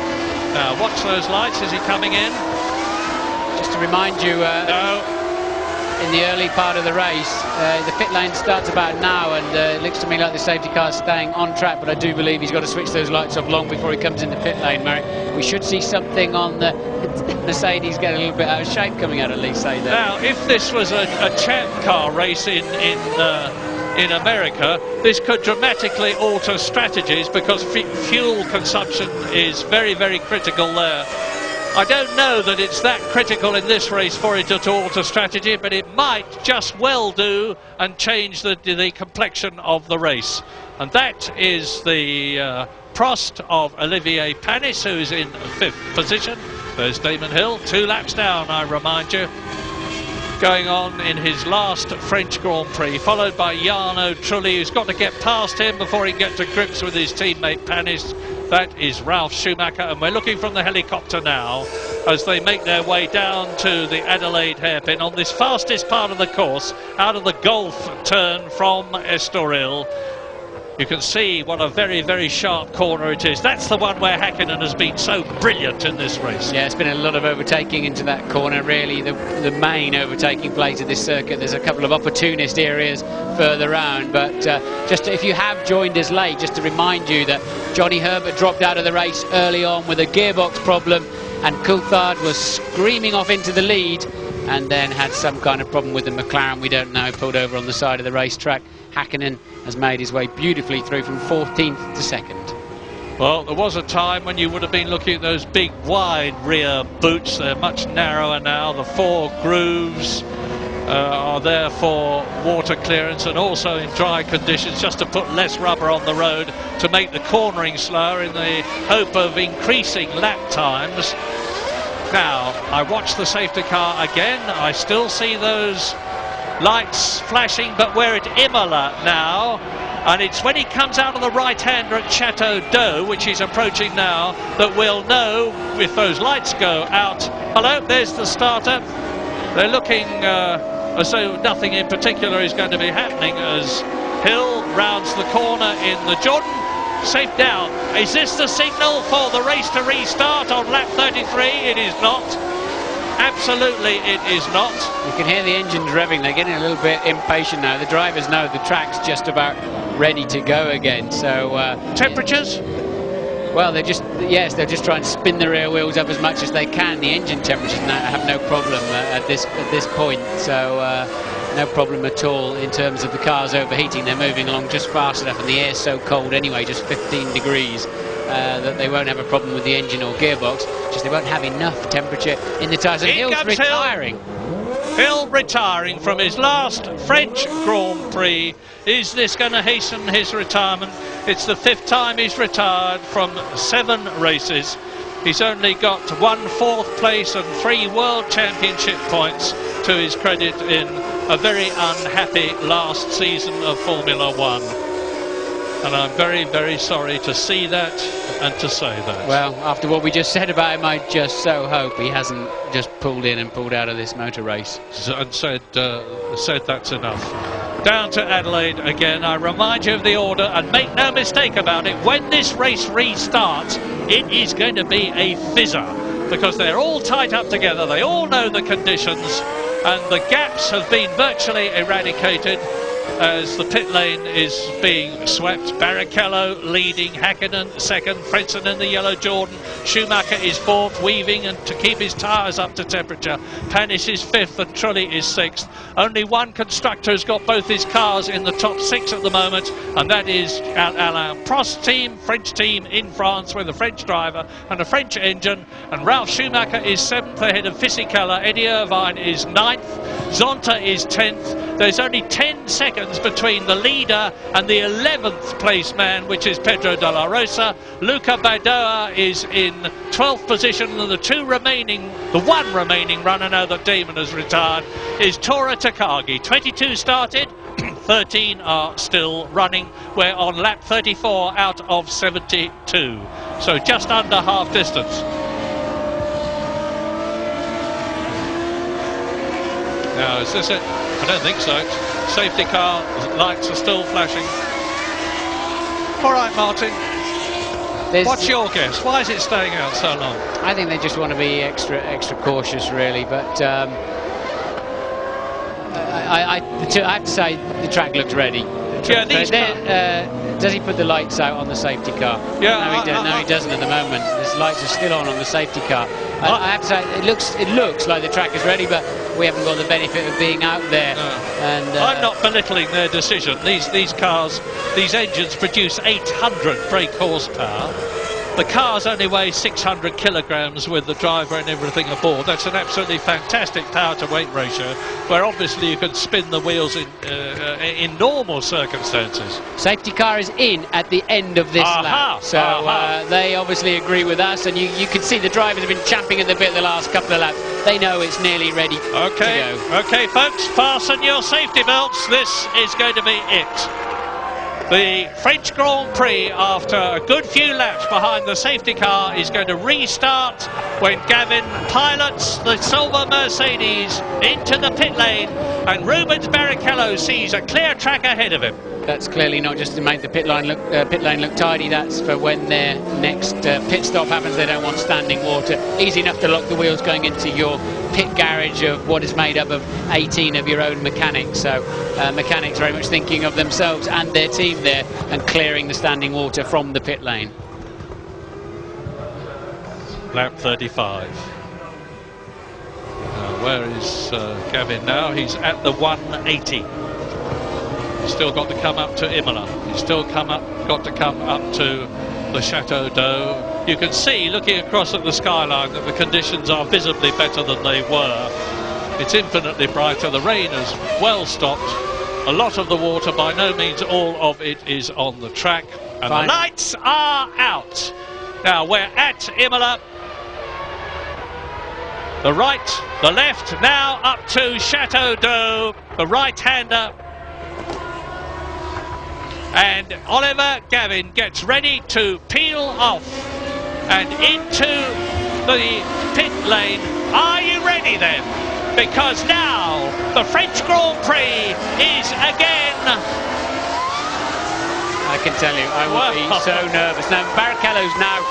Now, watch those lights. Is he coming in? Just to remind you... No. In the early part of the race, the pit lane starts about now, and it looks to me like the safety car is staying on track, but I do believe he's got to switch those lights off long before he comes in the pit lane, Mary. We should see something on the Mercedes get a little bit out of shape coming out of Lise there. Now, if this was a champ car race in America, this could dramatically alter strategies, because fuel consumption is very, very critical there. I don't know that it's that critical in this race for it to alter strategy, but it might just well do and change the complexion of the race. And that is the Prost of Olivier Panis, who's in 5th position. There's Damon Hill, 2 laps down, I remind you, going on in his last French Grand Prix, followed by Jarno Trulli, who's got to get past him before he can get to grips with his teammate Panis. That is Ralf Schumacher, and we're looking from the helicopter now as they make their way down to the Adelaide hairpin on this fastest part of the course, out of the Golf turn from Estoril. You can see what a very, very sharp corner it is. That's the one where Häkkinen has been so brilliant in this race. Yeah, it's been a lot of overtaking into that corner, really the main overtaking place of this circuit. There's a couple of opportunist areas further round, but just if you have joined us late, just to remind you that Johnny Herbert dropped out of the race early on with a gearbox problem, and Coulthard was screaming off into the lead and then had some kind of problem with the McLaren, we don't know, pulled over on the side of the racetrack. Häkkinen has made his way beautifully through from 14th to 2nd. Well, there was a time when you would have been looking at those big wide rear boots. They're much narrower now. The 4 grooves are there for water clearance, and also in dry conditions just to put less rubber on the road to make the cornering slower in the hope of increasing lap times. Now, I watch the safety car again. I still see those lights flashing, but we're at Imola now, and it's when he comes out of the right-hander at Chateau d'Eau, which he's approaching now, that we'll know if those lights go out. Hello, there's the starter. They're looking as though nothing in particular is going to be happening as Hill rounds the corner in the Jordan. Safe down. Is this the signal for the race to restart on lap 33? It is not. Absolutely it is not. You can hear the engines revving. They're getting a little bit impatient now. The drivers know the track's just about ready to go again. So temperatures? Well, they're just trying to spin the rear wheels up as much as they can. The engine temperatures now have no problem at this point. So no problem at all in terms of the cars overheating. They're moving along just fast enough, and the air's so cold anyway, just 15 degrees, that they won't have a problem with the engine or gearbox. Just they won't have enough temperature in the tyres. And Hill's retiring. Hill retiring from his last French Grand Prix. Is this going to hasten his retirement? It's the 5th time he's retired from 7 races. He's only got 1 4th place and 3 World Championship points to his credit in a very unhappy last season of Formula One. And I'm very, very sorry to see that and to say that. Well, after what we just said about him, I just so hope he hasn't just pulled in and pulled out of this motor race. And said that's enough. Down to Adelaide again. I remind you of the order, and make no mistake about it, when this race restarts, it is going to be a fizzer, because they're all tied up together, they all know the conditions, and the gaps have been virtually eradicated as the pit lane is being swept. Barrichello leading, Häkkinen second, Frentzen in the yellow Jordan, Schumacher is 4th, weaving and to keep his tyres up to temperature. Panis is 5th and Trulli is 6th. Only one constructor has got both his cars in the top 6 at the moment, and that is Alain Prost's team, French team in France, with a French driver and a French engine, and Ralf Schumacher is 7th ahead of Fisichella. Eddie Irvine is 9th, Zonta is 10th. There's only 10 seconds between the leader and the 11th place man, which is Pedro de la Rosa. Luca Badoa is in 12th position, and the one remaining runner now that Damon has retired is Tora Takagi. 22 started, 13 are still running. We're on lap 34 out of 72, so just under half distance. Now, is this it? I don't think so. Safety car lights are still flashing. All right, Martin. What's your guess? Why is it staying out so long? I think they just want to be extra cautious, really. But I have to say the track looks ready. Yeah, does he put the lights out on the safety car? Yeah, no, he doesn't at the moment. His lights are still on the safety car. I have to say, it looks like the track is ready, but we haven't got the benefit of being out there. No. And I'm not belittling their decision. These cars, these engines produce 800 brake horsepower. The cars only weigh 600 kilograms with the driver and everything aboard. That's an absolutely fantastic power-to-weight ratio, where obviously you can spin the wheels in normal circumstances. Safety car is in at the end of this lap, so they obviously agree with us, and you can see the drivers have been champing at the bit the last couple of laps. They know it's nearly ready to go. Okay, folks, fasten your safety belts. This is going to be it. The French Grand Prix, after a good few laps behind the safety car, is going to restart when Gavin pilots the silver Mercedes into the pit lane and Rubens Barrichello sees a clear track ahead of him. That's clearly not just to make the pit lane look tidy, that's for when their next pit stop happens. They don't want standing water. Easy enough to lock the wheels going into your pit garage of what is made up of 18 of your own mechanics. So mechanics very much thinking of themselves and their team there and clearing the standing water from the pit lane. Lap 35. Where is Gavin now? He's at the 180. He's still got to come up to Imola. He's still got to come up to the Chateau d'Eau. You can see, looking across at the skyline, that the conditions are visibly better than they were. It's infinitely brighter. The rain has well stopped. A lot of the water, by no means all of it, is on the track. And the lights are out. Now we're at Imola. The right, the left, now up to Chateau d'Eau. The right-hander. And Oliver Gavin gets ready to peel off and into the pit lane. Are you ready then? Because now the French Grand Prix is again. I can tell you, I would be so nervous. Now, Barrichello's now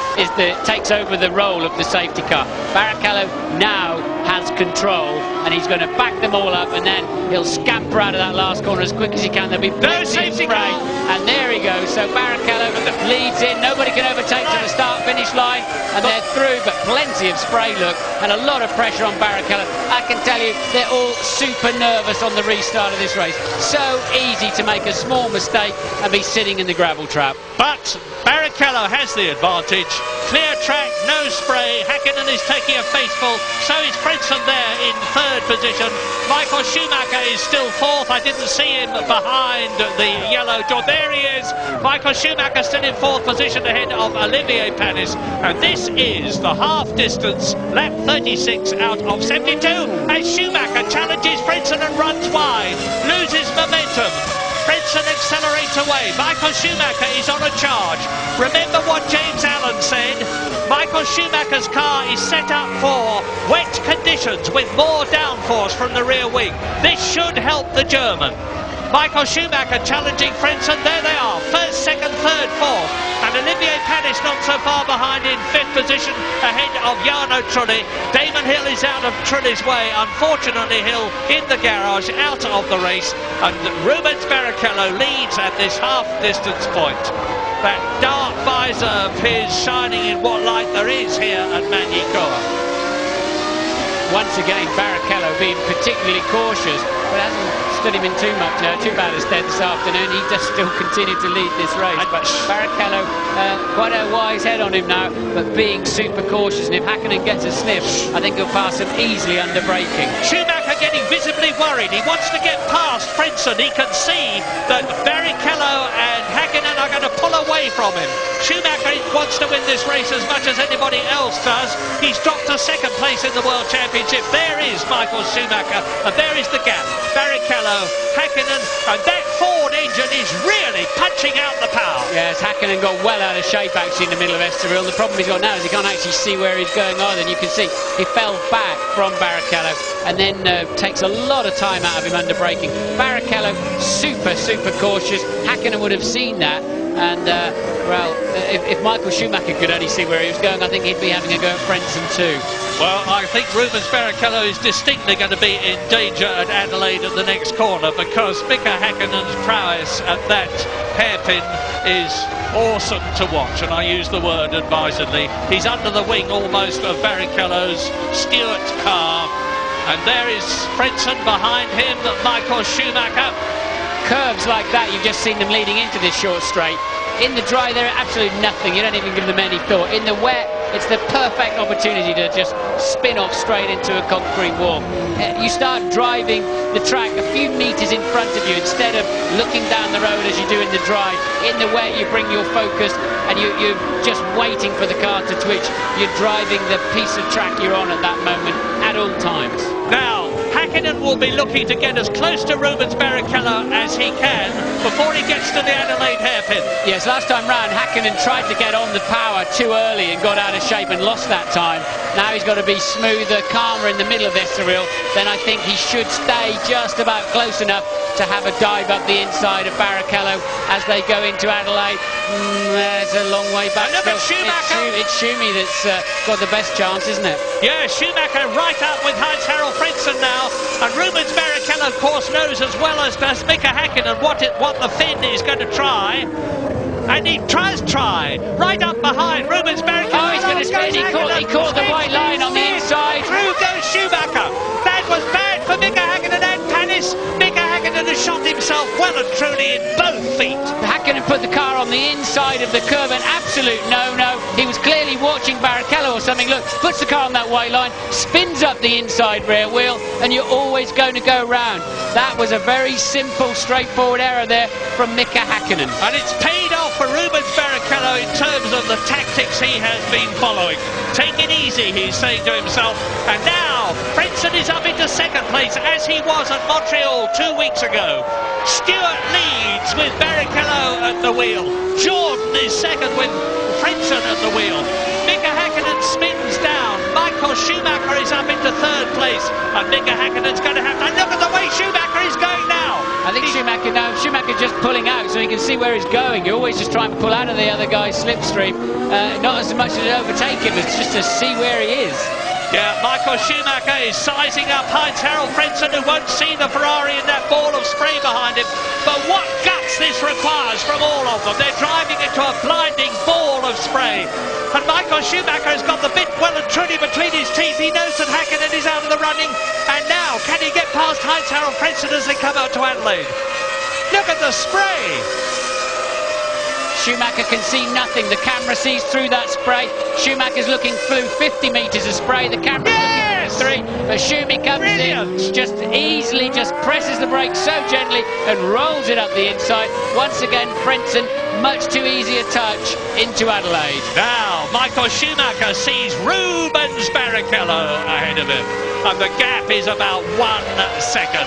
takes over the role of the safety car. Barrichello now has control, and he's going to back them all up, and then he'll scamper out of that last corner as quick as he can. There'll be plenty of spray, and there he goes. So Barrichello leads in. Nobody can overtake to the start-finish line, and they're through, but plenty of spray, look, and a lot of pressure on Barrichello. I can tell you, they're all super nervous on the restart of this race. So easy to make a small mistake and be sitting in the gravel trap. But Barrichello has the advantage. Clear track, no spray. Häkkinen is taking a faithful. So is Frentzen there in third position. Michael Schumacher is still fourth. I didn't see him behind the yellow door. There he is. Michael Schumacher still in fourth position ahead of Olivier Panis. And this is the half distance, lap 36 out of 72. As Schumacher challenges Frentzen and runs wide, loses momentum. Frentzen accelerates away. Michael Schumacher is on a charge. Remember what James Allen said? Michael Schumacher's car is set up for wet conditions with more downforce from the rear wing. This should help the German. Michael Schumacher challenging Frentzen. There they are. First, second, third, fourth. And Olivier Panis not so far behind in fifth position ahead of Jarno Trulli. Damon Hill is out of Trulli's way. Unfortunately, Hill in the garage, out of the race. And Rubens Barrichello leads at this half-distance point. That dark visor of his shining in what light there is here at Magny-Cours. Once again, Barrichello being particularly cautious, but hasn't stood him in too bad a stead this afternoon. He does still continue to lead this race, but Barrichello, quite a wise head on him now, but being super cautious, and if Häkkinen gets a sniff, I think he'll pass him easily under braking. Schumacher getting visibly worried. He wants to get past Frentzen. He can see that Barrichello and Häkkinen are going to pull away from him. Schumacher wants to win this race as much as anybody else does. He's dropped to second place in the World Championship. There is Michael Schumacher, and there is the gap. Barrichello, Häkkinen, and that Ford engine is really punching out the power. Yes, Häkkinen got well out of shape actually in the middle of Estoril. The problem he's got now is he can't actually see where he's going either, and you can see he fell back from Barrichello and then takes a lot of time out of him under braking. Barrichello super cautious. Häkkinen would have seen that, and well, if Michael Schumacher could only see where he was going, I think he'd be having a go at Frentzen too. Well, I think Rubens Barrichello is distinctly going to be in danger at Adelaide at the next corner, because Mika Häkkinen's prowess at that hairpin is awesome to watch, and I use the word advisedly. He's under the wing almost of Barrichello's Stewart car, and there is Frentzen behind him, Michael Schumacher. Curves like that, you've just seen them leading into this short straight. In the dry, they're absolutely nothing. You don't even give them any thought. In the wet, it's the perfect opportunity to just spin off straight into a concrete wall. You start driving the track a few meters in front of you instead of looking down the road as you do in the dry. In the wet, you bring your focus and you're just waiting for the car to twitch. You're driving the piece of track you're on at that moment at all times. Now, Häkkinen will be looking to get as close to Rubens Barrichello as he can before he gets to the Adelaide hairpin. Yes, last time round, Häkkinen tried to get on the power too early and got out of shape and lost that time. Now he's got to be smoother, calmer in the middle of Estoril. Then I think he should stay just about close enough to have a dive up the inside of Barrichello as they go into Adelaide. There's a long way back. Look at Schumacher. It's Schumi that's got the best chance, isn't it? Yeah, Schumacher right up with Heinz-Harald Frentzen now. And Rubens Barrichello, of course, knows as well as does Mika Häkkinen what the Finn is going to try. And he tries right up behind Rubens Barrichello. Oh, he's going to spin. He caught the white line on the inside. Through goes Schumacher. That was bad for Mika Häkkinen and Panis. Mika Häkkinen has shot himself well and truly in both feet. Häkkinen put the car on the inside of the curve, an absolute no-no. He was clearly watching Barrichello or something. Look, puts the car on that white line, spins up the inside rear wheel, and you're always going to go round. That was a very simple, straightforward error there from Mika Häkkinen. And it's paid off for Rubens Barrichello in terms of the tactics he has been following. Take it easy, he's saying to himself. And now, Frentzen is up into second place, as he was at Montreal 2 weeks ago. Stewart leads with Barrichello at the wheel. Jordan is second with Frentzen at the wheel. Mika Häkkinen spins down. Michael Schumacher is up into third place. And Mika Häkkinen's going to have to look at the way Schumacher is going now. I think Schumacher's just pulling out so he can see where he's going. You always just try and pull out of the other guy's slipstream. Not as much as to overtake him, as just to see where he is. Yeah, Michael Schumacher is sizing up Heinz-Harald Frentzen, who won't see the Ferrari in that ball of spray behind him. But what guts this requires from all of them. They're driving into a blinding ball of spray. And Michael Schumacher has got the bit well and truly between his teeth. He knows that Häkkinen is out of the running. And now, can he get past Heinz-Harald Frentzen as they come out to Adelaide? Look at the spray. Schumacher can see nothing. The camera sees through that spray. Schumacher's looking through 50 metres of spray. The camera's looking through 3. But Schumi comes in, just easily, just presses the brake so gently and rolls it up the inside. Once again, Frentzen, much too easy a touch into Adelaide. Now, Michael Schumacher sees Rubens Barrichello ahead of him. And the gap is about 1 second.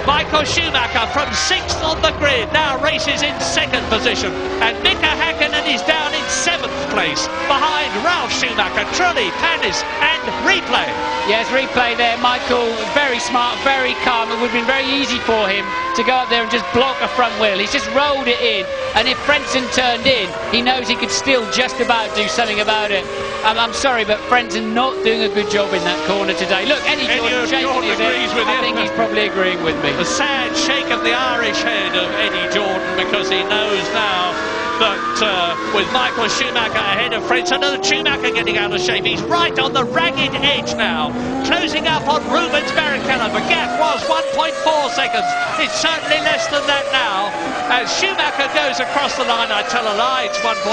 Michael Schumacher from 6th on the grid now races in 2nd position, and Mika Häkkinen is down in 7th place behind Ralf Schumacher, Trulli, Panis and Replay. Yes, Replay there. Michael, very smart, very calm. It would have been very easy for him to go up there and just block a front wheel. He's just rolled it in, and if Frentzen turned in, he knows he could still just about do something about it. I'm sorry, but Frentzen not doing a good job in that corner today. Look, Eddie Jordan shaking his head. I think he's probably agreeing with me. A sad shake of the Irish head of Eddie Jordan, because he knows now that with Michael Schumacher ahead of Frentzen, and Schumacher getting out of shape, he's right on the ragged edge now, closing up on Rubens Barrichello. The gap was 1.4 seconds. It's certainly less than that now. As Schumacher goes across the line, I tell a lie, it's 1.5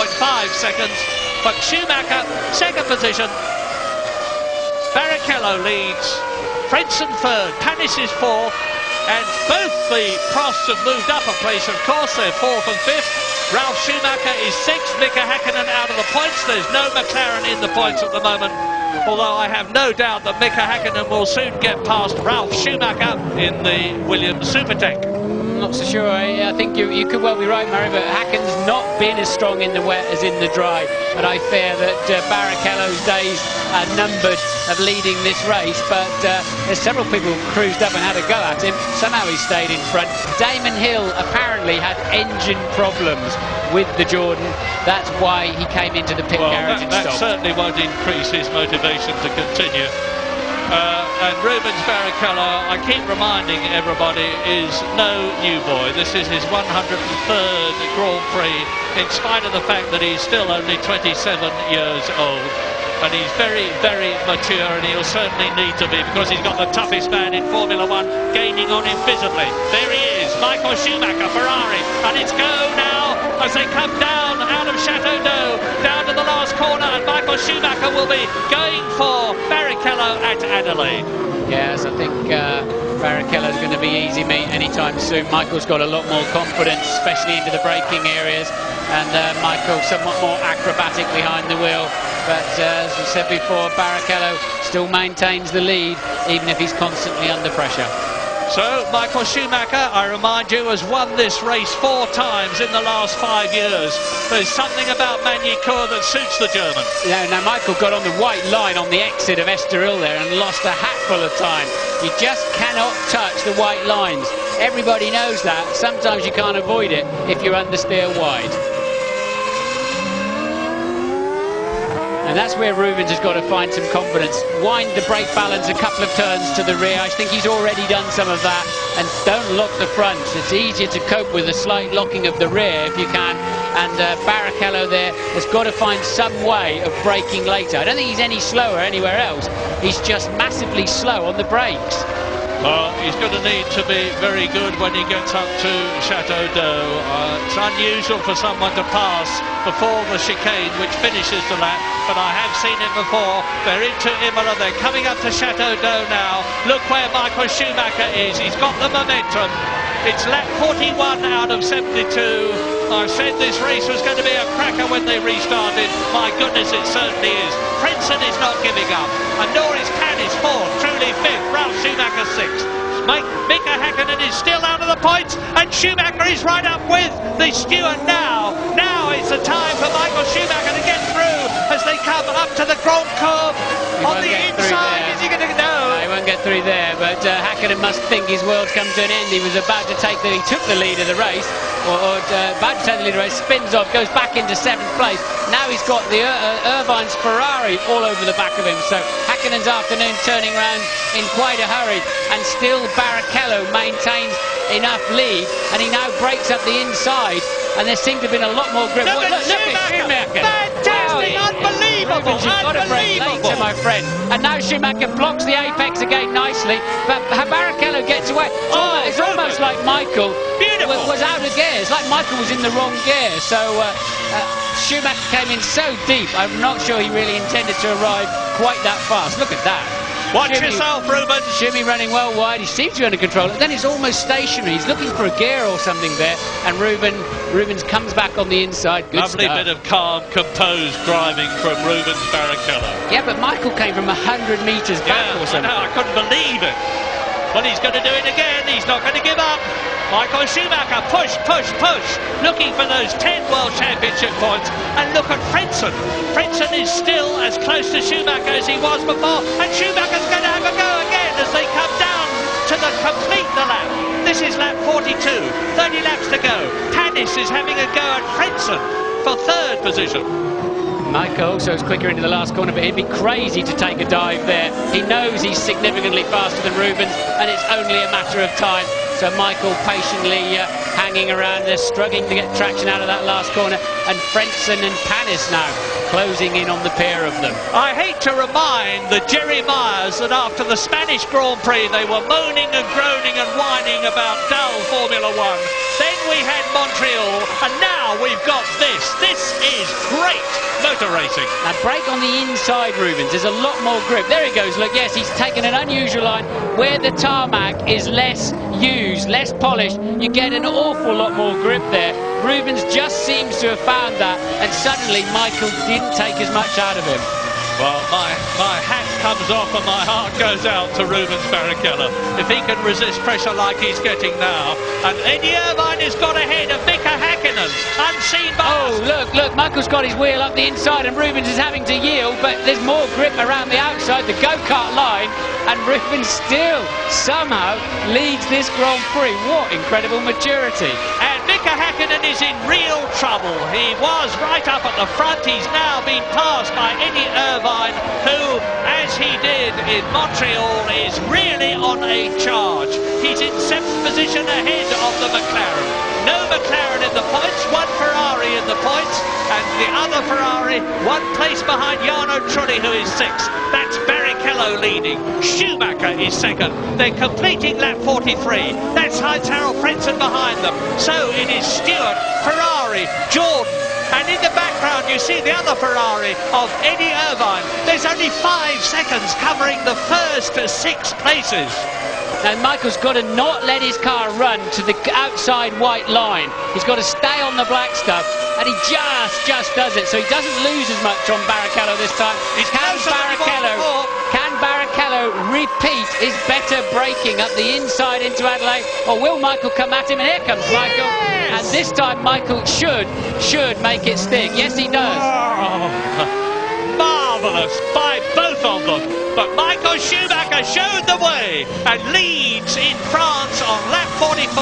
seconds. But Schumacher, 2nd position. Barrichello leads. Frentzen 3rd. Panis is 4th. And both the Prosts have moved up a place, of course. They're 4th and 5th. Ralf Schumacher is 6th. Mika Häkkinen out of the points. There's no McLaren in the points at the moment. Although I have no doubt that Mika Häkkinen will soon get past Ralf Schumacher in the Williams Supertech. Not so sure. I think you could well be right, Murray, but Häkkinen's not been as strong in the wet as in the dry. But I fear that Barrichello's days are numbered of leading this race. But there's several people who cruised up and had a go at him. Somehow he stayed in front. Damon Hill apparently had engine problems with the Jordan. That's why he came into the pit garage and that stopped. Certainly won't increase his motivation to continue. And Rubens Barrichello, I keep reminding everybody, is no new boy. This is his 103rd Grand Prix, in spite of the fact that he's still only 27 years old. and he's very, very mature, and he'll certainly need to be, because he's got the toughest man in Formula One gaining on him visibly. There he is, Michael Schumacher, Ferrari, and it's go now as they come down out of Chateau d'Eau, down to the last corner, and Michael Schumacher will be going for Barrichello at Adelaide. Yes, I think Barrichello's going to be easy meat anytime soon. Michael's got a lot more confidence, especially into the braking areas, and Michael somewhat more acrobatic behind the wheel. But as we said before, Barrichello still maintains the lead, even if he's constantly under pressure. So, Michael Schumacher, I remind you, has won this race 4 times in the last 5 years. There's something about Magny-Cours that suits the German. Yeah, now Michael got on the white line on the exit of Estoril there and lost a hatful of time. You just cannot touch the white lines. Everybody knows that. Sometimes you can't avoid it if you're understeer wide. And that's where Rubens has got to find some confidence. Wind the brake balance a couple of turns to the rear. I think he's already done some of that. And don't lock the front. It's easier to cope with a slight locking of the rear if you can. And Barrichello there has got to find some way of braking later. I don't think he's any slower anywhere else. He's just massively slow on the brakes. Well, he's going to need to be very good when he gets up to Chateau d'Eau. It's unusual for someone to pass before the chicane, which finishes the lap, but I have seen it before. They're into Imola, they're coming up to Chateau d'Eau now. Look where Michael Schumacher is, he's got the momentum. It's lap 41 out of 72. I said this race was going to be a cracker when they restarted. My goodness, it certainly is. Frentzen is not giving up, and nor is Canis 4th, truly 5th, Ralf Schumacher 6th. Mika Häkkinen is still out of the points, and Schumacher is right up with the steward now. Now is the time for Michael Schumacher to get through as they come up to the Grand Cours. On the inside, is he going to go? No, he won't get through there, but Häkkinen must think his world's come to an end. He was about to take he took the lead of the race, or about to take the lead of the race, spins off, goes back into 7th place. Now he's got the Irvine's Ferrari all over the back of him, so Häkkinen's afternoon turning around in quite a hurry, and still Barrichello maintains enough lead, and he now breaks up the inside, and there seemed to have been a lot more grip. Look at Schumacher! Fantastic! Unbelievable! Rubens, you've got to break later, my friend. And now Schumacher blocks the apex again nicely, but Barrichello gets away. It's almost like Michael was out of gear. It's like Michael was in the wrong gear. So Schumacher came in so deep, I'm not sure he really intended to arrive quite that fast. Look at that. Watch yourself, Rubens. Schumi running well wide. He seems to be under control. Then it's almost stationary. He's looking for a gear or something there. And Rubens comes back on the inside. Good Lovely stuff. bit of calm, composed driving from Rubens Barrichello. Yeah, but Michael came from 100 metres back or something. I couldn't believe it. But he's going to do it again. He's not going to give up. Michael Schumacher, push, push, push, looking for those 10 World Championship points. And look at Frentzen. Frentzen is still as close to Schumacher as he was before. And Schumacher's going to have a go again as they come down to complete the lap. This is lap 42, 30 laps to go. Canis is having a go at Frentzen for 3rd position. Michael also is quicker into the last corner, but he'd be crazy to take a dive there. He knows he's significantly faster than Rubens, and it's only a matter of time. So Michael patiently hanging around there, struggling to get traction out of that last corner, and Frentzen and Canis now closing in on the pair of them. I hate to remind the Jerry Myers that after the Spanish Grand Prix they were moaning and groaning and whining about dull Formula One. Then we had Montreal, and now we've got this. This is great motor racing. Now brake on the inside, Rubens. There's a lot more grip. There he goes. Look, yes, he's taken an unusual line where the tarmac is less used, less polished. You get an awful lot more grip there. Rubens just seems to have found that, and suddenly Michael didn't take as much out of him. Well, my hat comes off and my heart goes out to Rubens Barrichello. If he can resist pressure like he's getting now. And Eddie Irvine has got ahead of Mika Häkkinen, unseen by us. Look, Michael's got his wheel up the inside and Rubens is having to yield, but there's more grip around the outside, the go-kart line, and Rubens still somehow leads this Grand Prix. What incredible maturity. And Mika Häkkinen is in real trouble. He was right up at the front. He's now been passed by Eddie Irvine, who, as he did in Montreal, is really on a charge. He's in 7th position ahead of the McLaren. No McLaren in the points, one Ferrari Ferrari in the points, and the other Ferrari 1 place behind Jarno Trulli, who is 6th. That's Barrichello leading. Schumacher is 2nd. They're completing lap 43. That's Heinz-Harald Frentzen behind them. So it is Stewart, Ferrari, Jordan, and in the background you see the other Ferrari of Eddie Irvine. There's only 5 seconds covering the first 6 places. Now Michael's got to not let his car run to the outside white line. He's got to stay on the black stuff, and he just does it, so he doesn't lose as much on Barrichello this time. Can Barrichello repeat his better braking up the inside into Adelaide, or will Michael come at him? And here comes Michael, and this time Michael should make it stick. Yes, he does. Oh, marvellous by both of them. But Michael Schumacher showed the way and leads in France on lap 44.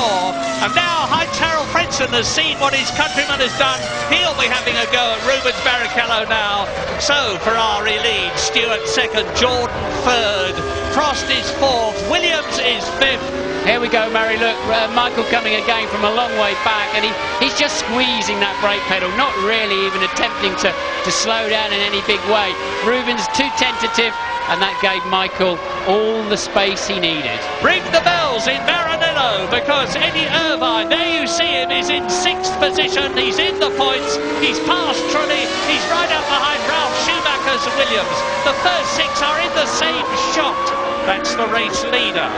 And now Heinz-Harald Frentzen has seen what his countryman has done. He'll be having a go at Rubens Barrichello now. So Ferrari leads, Stewart 2nd, Jordan 3rd, Prost is 4th, Williams is 5th. Here we go, Murray. Look, Michael coming again from a long way back, and he's just squeezing that brake pedal, not really even attempting to slow down in any big way. Rubens too tentative, and that gave Michael all the space he needed. Ring the bells in Maranello, because Eddie Irvine, there you see him, is in 6th position. He's in the points. He's past Trulli. He's right up behind Ralf Schumacher's Williams. The first 6 are in the same shot. That's the race leader.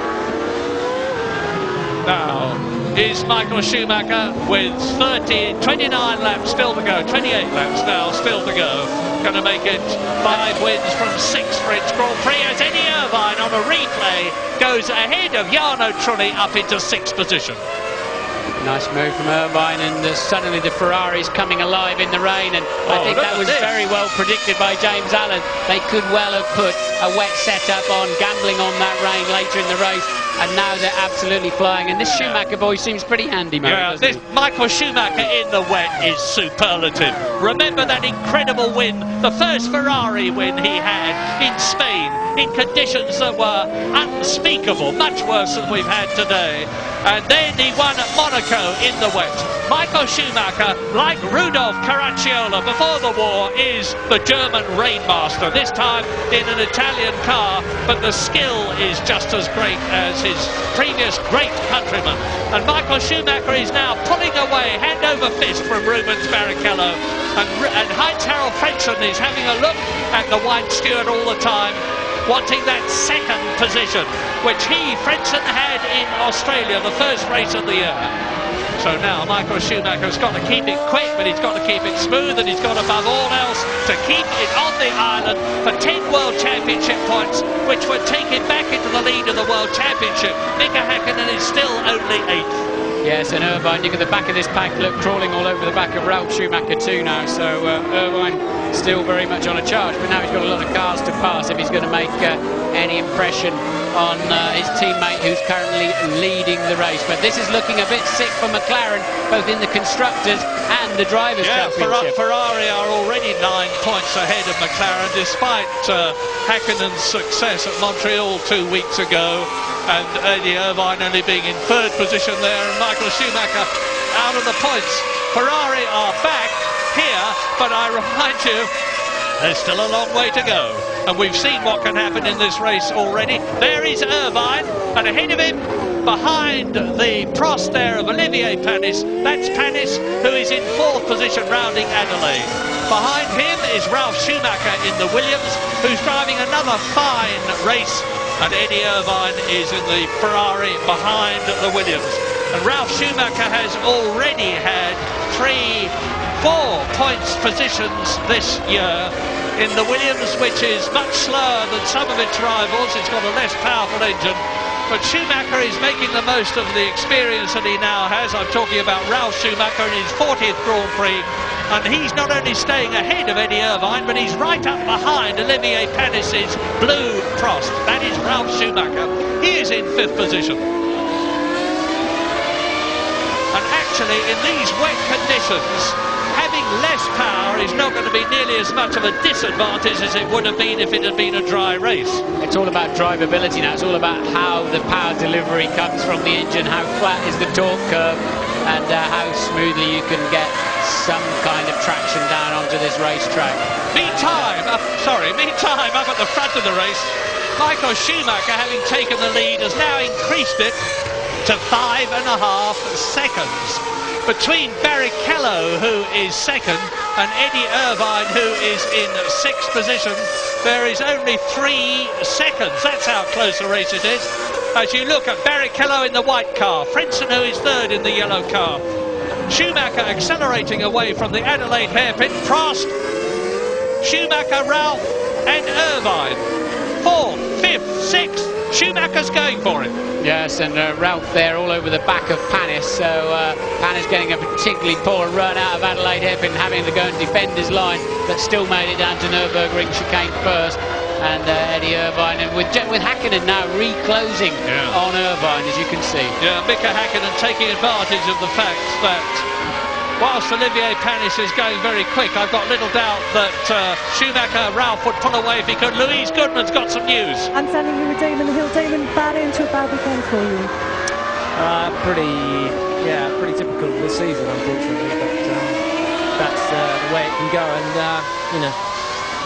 Now is Michael Schumacher with 29 laps still to go, 28 laps now still to go. Going to make it 5 wins from 6 French Grand Prix as Eddie Irvine on a replay goes ahead of Jarno Trulli up into 6th position. Nice move from Irvine, and suddenly the Ferrari's coming alive in the rain, and I think that was very well predicted by James Allen. They could well have put a wet setup on, gambling on that rain later in the race, and now they're absolutely flying. And this Schumacher boy seems pretty handy, Murray, doesn't he? Michael Schumacher in the wet is superlative. Remember that incredible win, the first Ferrari win he had in Spain, in conditions that were unspeakable, much worse than we've had today. And then he won at Monaco in the wet. Michael Schumacher, like Rudolf Caracciola before the war, is the German rainmaster, this time in an Italian car, but the skill is just as great as his previous great countryman. And Michael Schumacher is now pulling away, hand over fist, from Rubens Barrichello. And Heinz-Harald Frentzen is having a look at the white steward all the time, wanting that 2nd position, which Frentzen had in Australia, the first race of the year. So now Michael Schumacher's got to keep it quick, but he's got to keep it smooth, and he's got above all else to keep it on the island for 10 World Championship points, which would take him back into the lead of the World Championship. Mika Häkkinen is still only 8th. Yes, and Irvine, look at the back of this pack, look, crawling all over the back of Ralf Schumacher too now, so Irvine still very much on a charge, but now he's got a lot of cars to pass if he's going to make any impression on his teammate who's currently leading the race. But this is looking a bit sick for McLaren, both in the Constructors and the Drivers' Championship. Ferrari are already 9 points ahead of McLaren, despite Häkkinen's success at Montreal 2 weeks ago, and Eddie Irvine only being in 3rd position there, and Michael Schumacher out of the points. Ferrari are back here, but I remind you, there's still a long way to go, and we've seen what can happen in this race already. There is Irvine, and ahead of him, behind the Prost there of Olivier Panis, that's Panis, who is in 4th position rounding Adelaide. Behind him is Ralf Schumacher in the Williams, who's driving another fine race, and Eddie Irvine is in the Ferrari behind the Williams. And Ralf Schumacher has already had 4 points positions this year in the Williams, which is much slower than some of its rivals. It's got a less powerful engine, but Schumacher is making the most of the experience that he now has. I'm talking about Ralf Schumacher in his 40th Grand Prix, and he's not only staying ahead of Eddie Irvine, but he's right up behind Olivier Panis's blue Prost. That is Ralf Schumacher. He is in 5th position. And actually, in these wet conditions, having less power is not going to be nearly as much of a disadvantage as it would have been if it had been a dry race. It's all about drivability now. It's all about how the power delivery comes from the engine, how flat is the torque curve, and how smoothly you can get some kind of traction down onto this racetrack. Meantime, up at the front of the race, Michael Schumacher, having taken the lead, has now increased it to 5.5 seconds. Between Barrichello, who is second, and Eddie Irvine, who is in 6th position, there is only 3 seconds. That's how close a race it is. As you look at Barrichello in the white car, Frentzen, who is 3rd in the yellow car, Schumacher accelerating away from the Adelaide hairpin. Prost, Schumacher, Ralph and Irvine. 4th, 5th, 6th. Schumacher's going for it. Yes, and Ralph there all over the back of Panis, so Panis getting a particularly poor run out of Adelaide hairpin, having to go and defend his line, but still made it down to Nürburgring chicane first. And Eddie Irvine, and with Häkkinen now reclosing on Irvine, as you can see. Yeah, Mika Häkkinen taking advantage of the fact that whilst Olivier Panis is going very quick, I've got little doubt that Schumacher, Ralph would pull away if he could. Louise Goodman's got some news. I'm standing here with Damon Hill. Damon, bad into a bad weekend for you. Pretty typical this season, unfortunately. But that's the way it can go, and you know.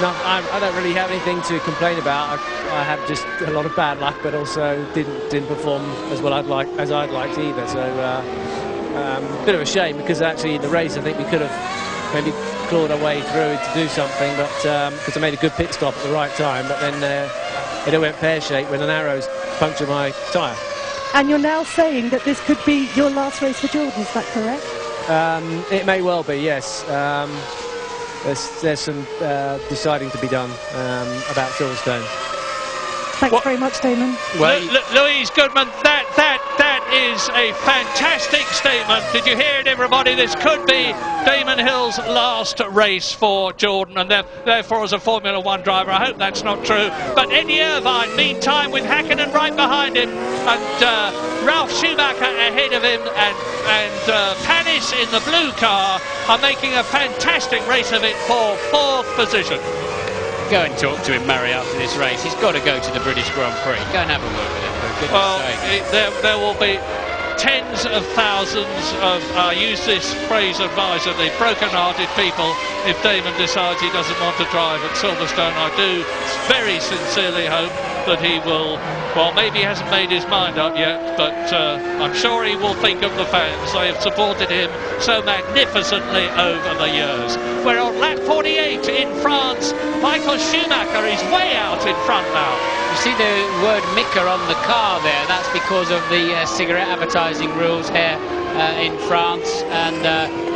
No, I don't really have anything to complain about. I have just a lot of bad luck, but also didn't perform as well as I'd liked either. So bit of a shame, because actually in the race I think we could have maybe clawed our way through to do something, but because I made a good pit stop at the right time, but then it went pear-shaped when an arrow's punctured my tyre. And you're now saying that this could be your last race for Jordan, is that correct? It may well be, yes. There's some deciding to be done about Silverstone. Thanks very much, Damon. Well, Louise Goodman, that is a fantastic statement. Did you hear it, everybody? This could be Damon Hill's last race for Jordan, and therefore as a Formula 1 driver, I hope that's not true. But Eddie Irvine, meantime, with Häkkinen right behind him, and Ralf Schumacher ahead of him, and Panis in the blue car are making a fantastic race of it for 4th position. Go and talk to him, Murray, after this race. He's got to go to the British Grand Prix. Go and have a word with him, for goodness sake. There will be tens of thousands of, I use this phrase advisedly, broken-hearted people if Damon decides he doesn't want to drive at Silverstone. I do very sincerely hope that he will, well, maybe he hasn't made his mind up yet, but I'm sure he will think of the fans. They have supported him so magnificently over the years. We're on lap 48 in France. Michael Schumacher is way out in front now. You see the word Mika on the car there. That's because of the cigarette advertising rules here in France, and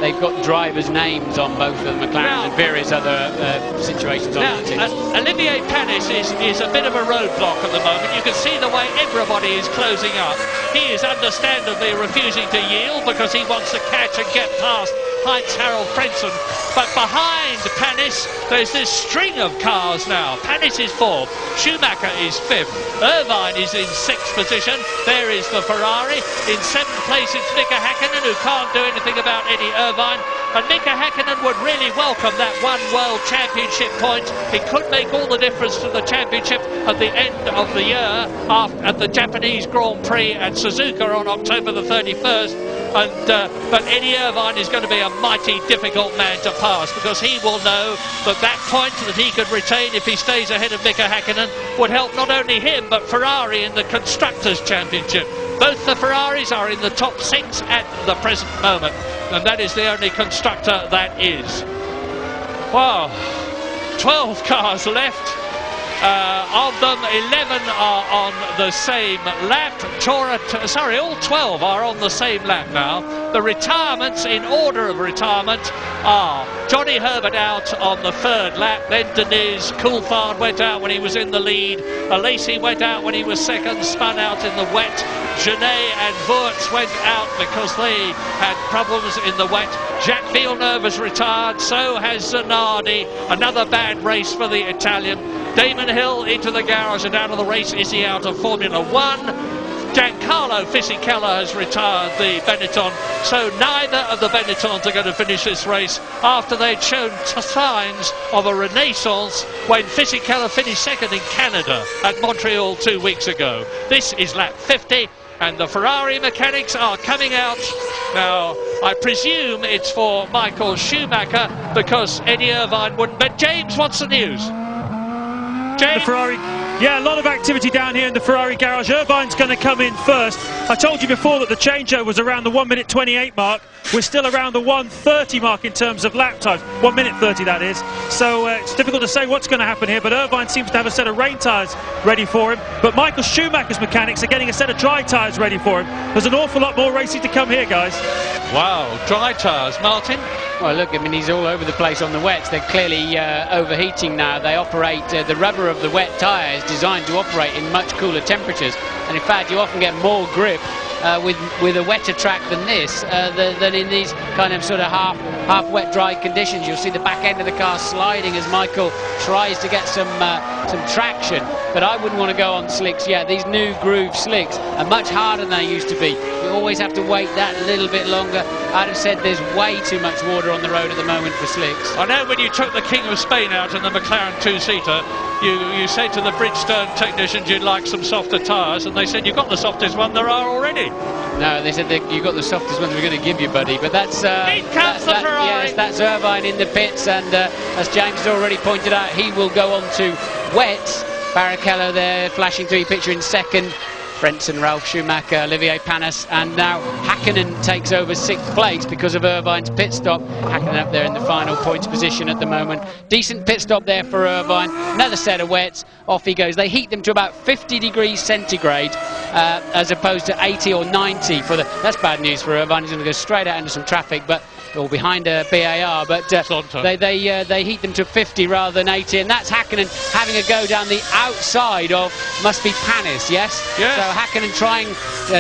they've got drivers' names on both of the McLaren and various other situations on the teams. Olivier Panis is a bit of a roadblock at the moment. You can see the way everybody is closing up. He is understandably refusing to yield because he wants to catch and get past Heinz-Harald Frentzen. But behind Panis, there's this string of cars now. Panis is 4th, Schumacher is 5th, Irvine is in 6th position. There is the Ferrari. In 7th place, it's Mika Häkkinen, who can't do anything about Eddie Irvine. And Mika Häkkinen would really welcome that 1 World Championship point. It could make all the difference to the championship at the end of the year, at the Japanese Grand Prix at Suzuka on October the 31st. But Eddie Irvine is going to be a mighty difficult man to pass, because he will know that point that he could retain if he stays ahead of Mika Häkkinen would help not only him but Ferrari in the Constructors' Championship. Both the Ferraris are in the top 6 at the present moment, and that is the only constructor that is. Wow, 12 cars left. Of them, 11 are on the same lap. All 12 are on the same lap now. The retirements, in order of retirement, are Johnny Herbert out on the 3rd lap, then Deniz. Coulthard went out when he was in the lead. Alesi went out when he was 2nd, spun out in the wet. Genet and Wurz went out because they had problems in the wet. Jacques Villeneuve has retired, so has Zanardi. Another bad race for the Italian. Damon Hill into the garage and out of the race. Is he out of Formula 1? Giancarlo Fisichella has retired the Benetton, so neither of the Benettons are going to finish this race after they'd shown signs of a renaissance when Fisichella finished 2nd in Canada at Montreal 2 weeks ago. This is lap 50. And the Ferrari mechanics are coming out. Now, I presume it's for Michael Schumacher because Eddie Irvine wouldn't. But James, what's the news? James? The Ferrari, yeah, a lot of activity down here in the Ferrari garage. Irvine's going to come in first. I told you before that the changeover was around the 1 minute 28 mark. We're still around the 1:30 mark in terms of lap times. 1 minute 30, that is. So it's difficult to say what's going to happen here, but Irvine seems to have a set of rain tyres ready for him. But Michael Schumacher's mechanics are getting a set of dry tyres ready for him. There's an awful lot more racing to come here, guys. Wow, dry tyres. Martin? Well, look, I mean, he's all over the place on the wets. They're clearly overheating now. They operate, the rubber of the wet tyre is designed to operate in much cooler temperatures. And in fact, you often get more grip with a wetter track than this, than in these kind of sort of half wet, dry conditions. You'll see the back end of the car sliding as Michael tries to get some traction. But I wouldn't want to go on slicks yet. These new groove slicks are much harder than they used to be. You always have to wait that little bit longer. I'd have said there's way too much water on the road at the moment for slicks. I know when you took the King of Spain out in the McLaren two-seater, you said to the Bridgestone technicians you'd like some softer tyres, and they said you've got the softest one there are already. No, they said you've got the softest one we're going to give you, buddy. But that's in comes the Ferrari. Yes, that's Irvine in the pits, and as James has already pointed out, he will go on to wets. Barrichello there flashing through your picture in second. Frentzen, Ralf Schumacher, Olivier Panis, and now Hakkinen takes over 6th place because of Irvine's pit stop. Hakkinen up there in the final points position at the moment. Decent pit stop there for Irvine. Another set of wets. Off he goes. They heat them to about 50 degrees centigrade as opposed to 80 or 90 for the... That's bad news for Irvine. He's going to go straight out into some traffic, but or behind a BAR, but they heat them to 50 rather than 80, and that's Hakkinen having a go down the outside of, must be Panis, yes? Yes. So Hakkinen trying,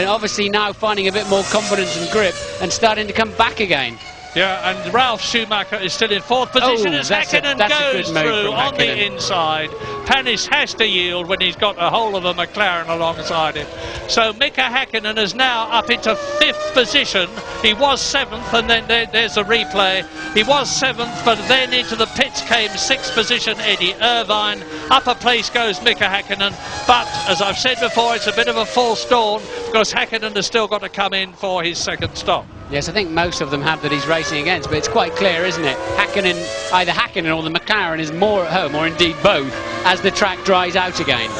obviously now finding a bit more confidence and grip and starting to come back again. Yeah, and Ralf Schumacher is still in 4th position as Hakkinen goes through on the inside. Panis has to yield when he's got a whole of a McLaren alongside him. So Mika Hakkinen is now up into 5th position. He was 7th, and then there's a replay. He was 7th, but then into the pits came 6th position Eddie Irvine. Upper place goes Mika Hakkinen, but as I've said before, it's a bit of a false dawn because Hakkinen has still got to come in for his second stop. Yes, I think most of them have that he's racing against, but it's quite clear, isn't it? Hakkinen, either Hakkinen or the McLaren is more at home, or indeed both, as the track dries out again.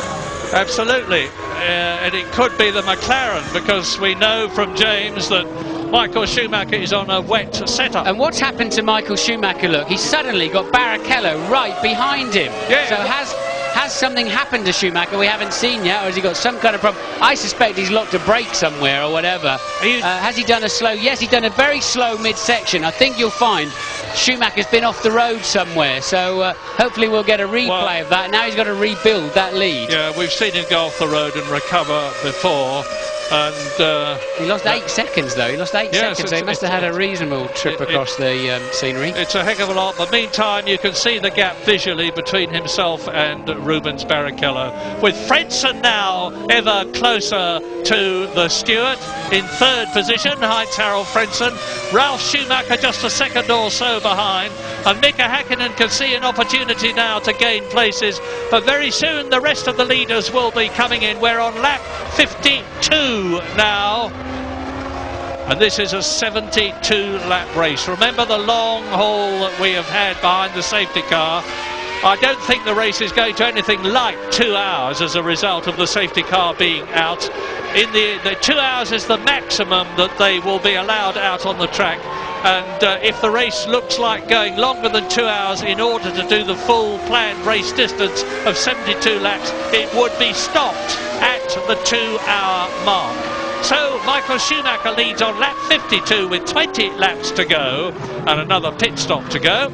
Absolutely, and it could be the McLaren, because we know from James that Michael Schumacher is on a wet setup. And what's happened to Michael Schumacher, look, he's suddenly got Barrichello right behind him. Yeah. So has something happened to Schumacher we haven't seen yet, or has he got some kind of problem? I suspect he's locked a brake somewhere or whatever. Has he done a slow? Yes, he's done a very slow midsection. I think you'll find Schumacher's been off the road somewhere, so hopefully we'll get a replay of that. Now he's got to rebuild that lead. Yeah, we've seen him go off the road and recover before. And he lost 8 seconds though. He lost 8 seconds, so he must have had a reasonable trip across the scenery. It's a heck of a lot, but meantime you can see the gap visually between himself and Rubens Barrichello, with Frentzen now ever closer to the Stewart. In 3rd position, Heinz-Harald Frentzen. Ralf Schumacher just a second or so behind, and Mika Hakkinen can see an opportunity now to gain places, but very soon the rest of the leaders will be coming in. We're on lap 52 now, and this is a 72 lap race. Remember the long haul that we have had behind the safety car. I don't think the race is going to anything like 2 hours as a result of the safety car being out. In the 2 hours is the maximum that they will be allowed out on the track, and if the race looks like going longer than 2 hours in order to do the full planned race distance of 72 laps, it would be stopped at the 2-hour mark. So Michael Schumacher leads on lap 52 with 20 laps to go and another pit stop to go.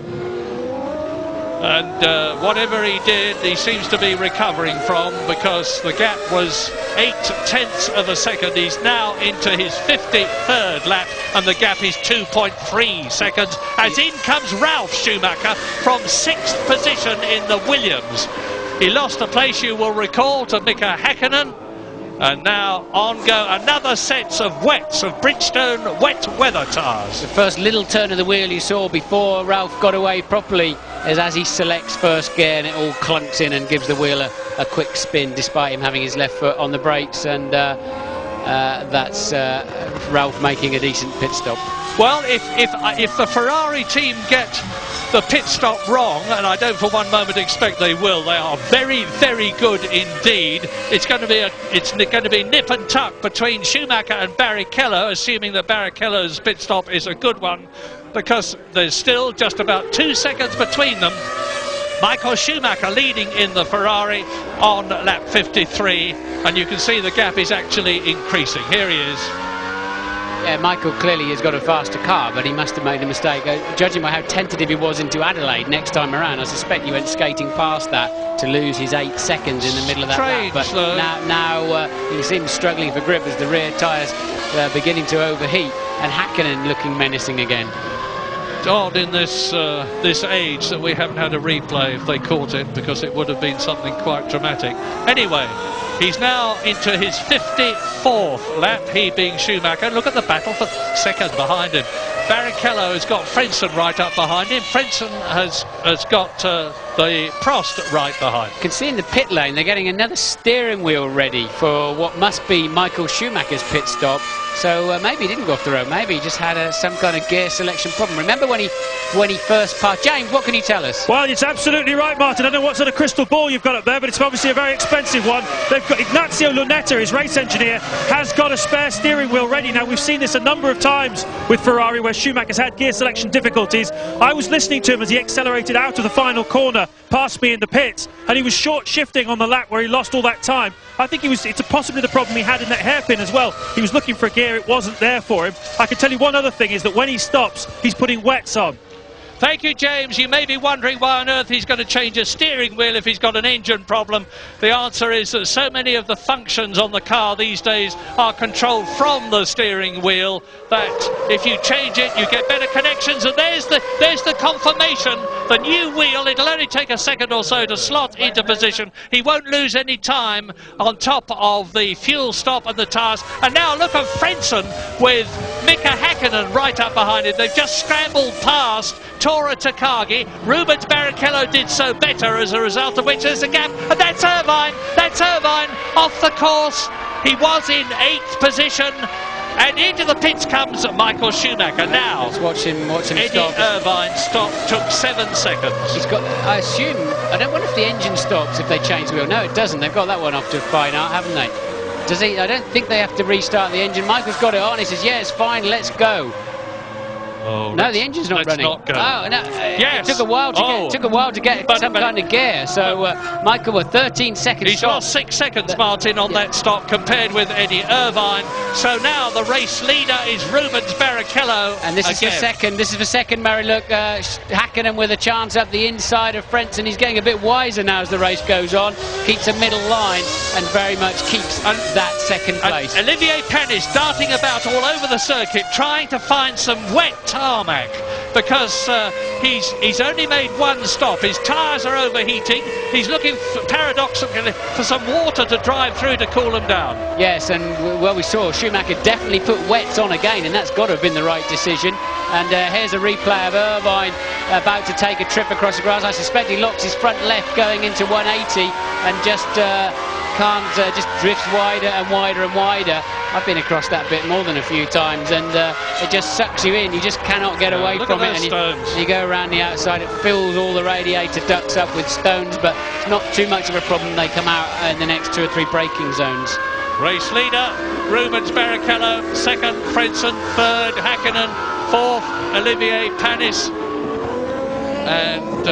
And whatever he did, he seems to be recovering from, because the gap was 0.8 of a second. He's now into his 53rd lap, and the gap is 2.3 seconds. As in comes Ralf Schumacher from 6th position in the Williams. He lost a place, you will recall, to Mika Hakkinen. And now on go another set of wets, of Bridgestone wet weather tyres. The first little turn of the wheel you saw before Ralf got away properly is as he selects first gear, and it all clunks in and gives the wheel a quick spin despite him having his left foot on the brakes, and that's Ralf making a decent pit stop. Well, if the Ferrari team get the pit stop wrong, and I don't for one moment expect they will, they are very, very good indeed. It's going to be nip and tuck between Schumacher and Barrichello, assuming that Barrichello's pit stop is a good one, because there's still just about 2 seconds between them. Michael Schumacher leading in the Ferrari on lap 53, and you can see the gap is actually increasing. Here he is. Yeah, Michael clearly has got a faster car, but he must have made a mistake. Judging by how tentative he was into Adelaide next time around, I suspect he went skating past that to lose his 8 seconds in the middle of that lap. But now you see him struggling for grip as the rear tyres beginning to overheat, and Häkkinen looking menacing again. It's odd in this age that we haven't had a replay if they caught it, because it would have been something quite dramatic. Anyway, he's now into his 54th lap, he being Schumacher. Look at the battle for second behind him. Barrichello has got Frentzen right up behind him. Frentzen has got the Prost right behind. You can see in the pit lane they're getting another steering wheel ready for what must be Michael Schumacher's pit stop. So maybe he didn't go off the road, maybe he just had some kind of gear selection problem. Remember when he first passed? James, what can you tell us? Well, it's absolutely right, Martin. I don't know what sort of crystal ball you've got up there, but it's obviously a very expensive one. They've got Ignazio Lunetta, his race engineer, has got a spare steering wheel ready. Now, we've seen this a number of times with Ferrari where Schumacher's had gear selection difficulties. I was listening to him as he accelerated out of the final corner past me in the pits, and he was short shifting on the lap where he lost all that time. I think it's possibly the problem he had in that hairpin as well. He was looking for a gear, it wasn't there for him. I can tell you one other thing is that when he stops, he's putting wets on. Thank you, James. You may be wondering why on earth he's going to change a steering wheel if he's got an engine problem. The answer is that so many of the functions on the car these days are controlled from the steering wheel that if you change it, you get better connections. And there's the confirmation. The new wheel, it'll only take a second or so to slot into position. He won't lose any time on top of the fuel stop and the tyres. And now look at Frentzen with Mika Häkkinen right up behind him. They've just scrambled past Tora Takagi. Rubens Barrichello did so better, as a result of which there's a gap. And that's Irvine. That's Irvine off the course. He was in 8th position. And into the pits comes Michael Schumacher. Now, let's watch him Eddie stop. Irvine took 7 seconds. He's got, I assume, I don't wonder if the engine stops if they change the wheel. No, it doesn't. They've got that one off to a fine art, haven't they? Does he? I don't think they have to restart the engine. Michael's got it on. He says, yeah, it's fine, let's go. Oh, no, the engine's not running. Not go. Oh, no, yes. It took a while to get, some kind of gear. So Michael with 13 seconds. He's lost 6 seconds, Martin, on that stop compared with Eddie Irvine. So now the race leader is Rubens Barrichello. And this is for second. This is for second, Murray. Look, Häkkinen with a chance up the inside of Frentzen. He's getting a bit wiser now as the race goes on. Keeps a middle line and very much keeps that second place. Olivier Panis darting about all over the circuit, trying to find some wet tarmac, because he's only made one stop. His tyres are overheating. He's looking paradoxically for some water to drive through to cool them down. Yes, and well, we saw Schumacher definitely put wets on again, and that's got to have been the right decision. And here's a replay of Irvine about to take a trip across the grass. I suspect he locks his front left going into 180 and just just drifts wider and wider and wider. I've been across that bit more than a few times, and it just sucks you in. You just cannot get away from it. And you go around the outside, it fills all the radiator ducts up with stones, but it's not too much of a problem. They come out in the next 2 or 3 braking zones. Race leader, Rubens Barrichello. Second, Frentzen. Third, Häkkinen. Fourth, Olivier Panis. And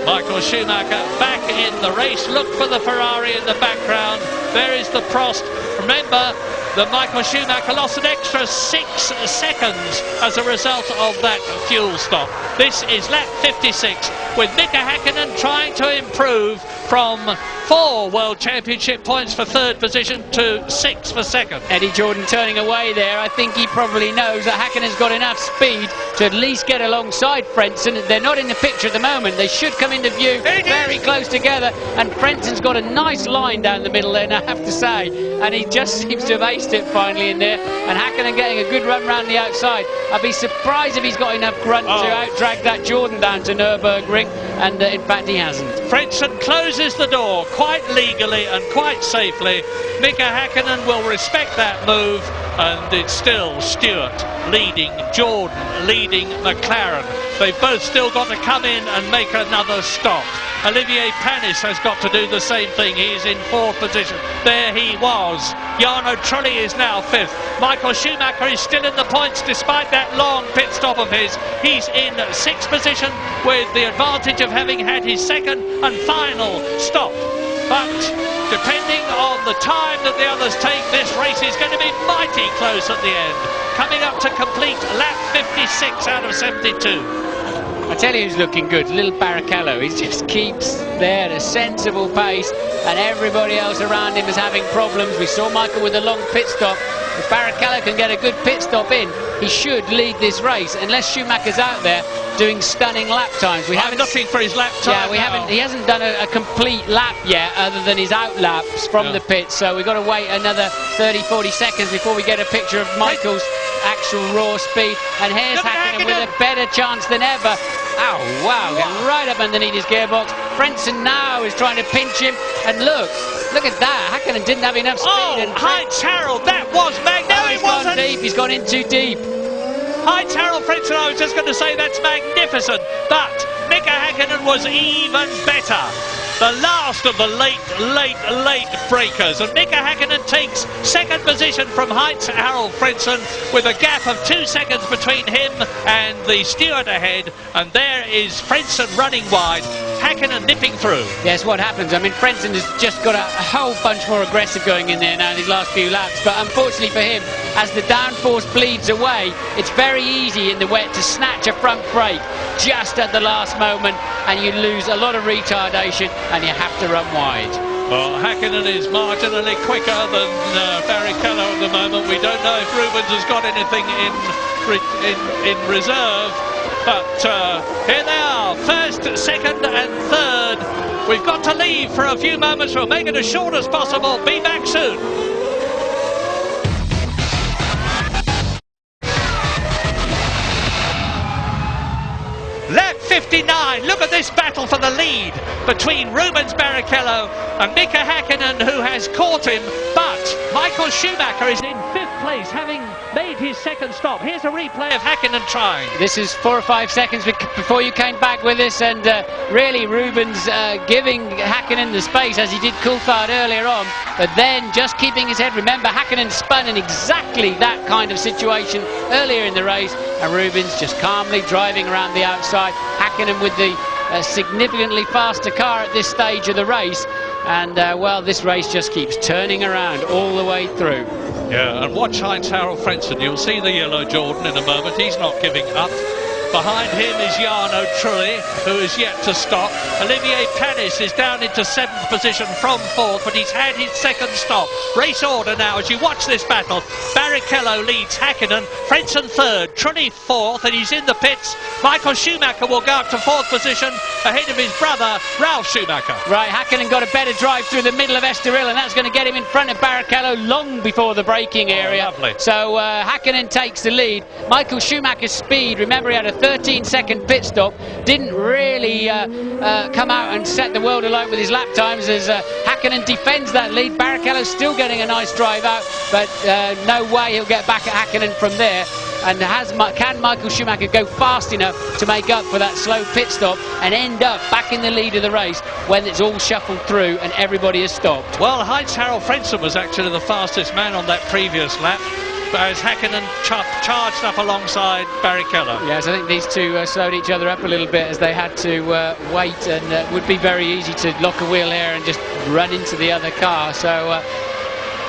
Michael Schumacher back in the race. Look for the Ferrari in the background. There is the Prost. Remember that Michael Schumacher lost an extra 6 seconds as a result of that fuel stop. This is lap 56 with Mika Häkkinen trying to improve from 4 World Championship points for third position to 6 for second. Eddie Jordan turning away there. I think he probably knows that Häkkinen's got enough speed to at least get alongside Frentzen. They're not in the picture at the moment. They should come into view very close together, and Frentzen's got a nice line down the middle there, I have to say, and he just seems to have aced it finally in there, and Häkkinen getting a good run round the outside. I'd be surprised if he's got enough grunt to out-drag that Jordan down to Nürburgring, and in fact he hasn't. Frentzen closes the door quite legally and quite safely. Mika Häkkinen will respect that move and it's still Stewart leading Jordan, leading McLaren. They've both still got to come in and make another stop. Olivier Panis has got to do the same thing. He is in 4th position. There he was. Jarno Trulli is now 5th. Michael Schumacher is still in the points despite that long pit stop of his. He's in 6th position with the advantage of having had his second and final stop. But depending on the time that the others take, this race is going to be mighty close at the end. Coming up to complete lap 56 out of 72. I tell you who's looking good, little Barrichello. He just keeps there at a sensible pace, and everybody else around him is having problems. We saw Michael with a long pit stop. If Barrichello can get a good pit stop in, he should lead this race, unless Schumacher's out there doing stunning lap times. I'm looking for his lap time. Yeah, he hasn't done a complete lap yet, other than his out laps from the pit. So we've got to wait another 30-40 seconds before we get a picture of Michael's actual raw speed. And here's Hakkinen with a better chance than ever. Oh wow, getting right up underneath his gearbox. Frentzen now is trying to pinch him, and look at that. Hakkinen didn't have enough speed. And Heinz Harald, that was magnificent. He's gone deep. He's gone in too deep. Heinz Harald Frentzen, I was just going to say that's magnificent, but Mika Hakkinen was even better. The last of the late breakers, and Mika Hakkinen takes 2nd position from Heinz Harald Frentzen with a gap of 2 seconds between him and the Stewart ahead, and there is Frentzen running wide, Hakkinen nipping through. Yes, what happens? I mean, Frentzen has just got a whole bunch more aggressive going in there now in his last few laps, but unfortunately for him, as the downforce bleeds away, it's very easy in the wet to snatch a front brake just at the last moment, and you lose a lot of retardation, and you have to run wide. Well, Hakkinen is marginally quicker than Barrichello at the moment. We don't know if Rubens has got anything in reserve, but here they are, 1st, 2nd and 3rd. We've got to leave for a few moments. We'll make it as short as possible. Be back soon. Lap 59, look at this battle for the lead between Rubens Barrichello and Mika Hakkinen, who has caught him, but Michael Schumacher is in 5th place, having made his 2nd stop. Here's a replay of Hakkinen trying. This is 4 or 5 seconds before you came back with this, and really Rubens giving Hakkinen the space, as he did Coulthard earlier on, but then just keeping his head. Remember, Hakkinen spun in exactly that kind of situation earlier in the race, and Rubens just calmly driving around the outside. Hakkinen with the significantly faster car at this stage of the race, and well, this race just keeps turning around all the way through. Yeah, and watch Heinz Harald Frentzen. You'll see the yellow Jordan in a moment. He's not giving up. Behind him is Jarno Trulli, who is yet to stop. Olivier Panis is down into 7th position from 4th, but he's had his 2nd stop. Race order now as you watch this battle. Barrichello leads Hakkinen, Frentzen 3rd, Trulli 4th, and he's in the pits. Michael Schumacher will go up to 4th position ahead of his brother, Ralf Schumacher. Right, Hakkinen got a better drive through the middle of Estoril, and that's going to get him in front of Barrichello long before the braking area. Lovely. So Hakkinen takes the lead. Michael Schumacher's speed, remember he had a 13-second pit stop, didn't really come out and set the world alight with his lap times as Hakkinen defends that lead. Barrichello's still getting a nice drive out, but no way he'll get back at Hakkinen from there. And can Michael Schumacher go fast enough to make up for that slow pit stop and end up back in the lead of the race when it's all shuffled through and everybody has stopped? Well, Heinz Harald Frentzen was actually the fastest man on that previous lap, as Hakkinen charged up alongside Barrichello. Yes, I think these two slowed each other up a little bit as they had to wait, and it would be very easy to lock a wheel here and just run into the other car. So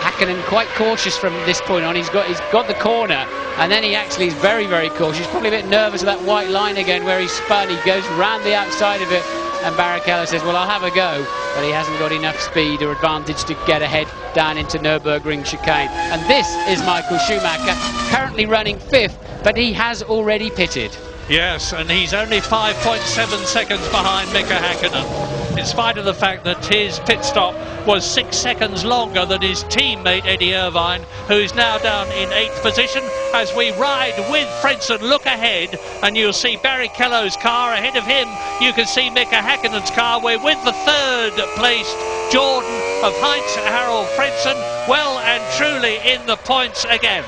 Hakkinen quite cautious from this point on. He's got the corner, and then he actually is very, very cautious. He's probably a bit nervous of that white line again where he spun. He goes round the outside of it, and Barrichello says, well, I'll have a go, but he hasn't got enough speed or advantage to get ahead down into Nürburgring chicane. And this is Michael Schumacher, currently running 5th, but he has already pitted. Yes, and he's only 5.7 seconds behind Mika Hakkinen, in spite of the fact that his pit stop was 6 seconds longer than his teammate Eddie Irvine, who is now down in 8th position. As we ride with Frentzen, look ahead, and you'll see Barrichello's car ahead of him. You can see Mika Hakkinen's car. We're with the 3rd placed Jordan of Heinz-Harald Frentzen, well and truly in the points again.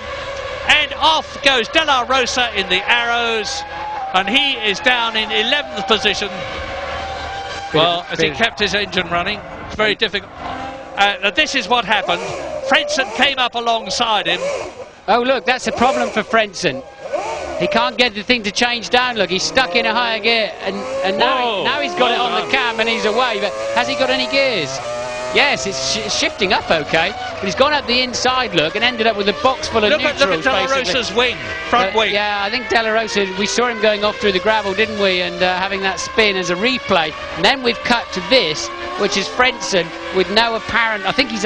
And off goes De La Rosa in the arrows, and he is down in 11th position. Well, as he kept his engine running, it's very difficult. This is what happened. Frentzen came up alongside him. Oh, look, that's a problem for Frentzen. He can't get the thing to change down. Look, he's stuck in a higher gear, and now he's got it on the cam and he's away. But has he got any gears? Yes, it's shifting up okay, but he's gone up the inside, look, and ended up with a box full of neutrals. Look at De La Rosa's wing, front wing. Yeah, I think De La Rosa, we saw him going off through the gravel, didn't we, and having that spin as a replay. And then we've cut to this, which is Frentzen with no apparent, I think he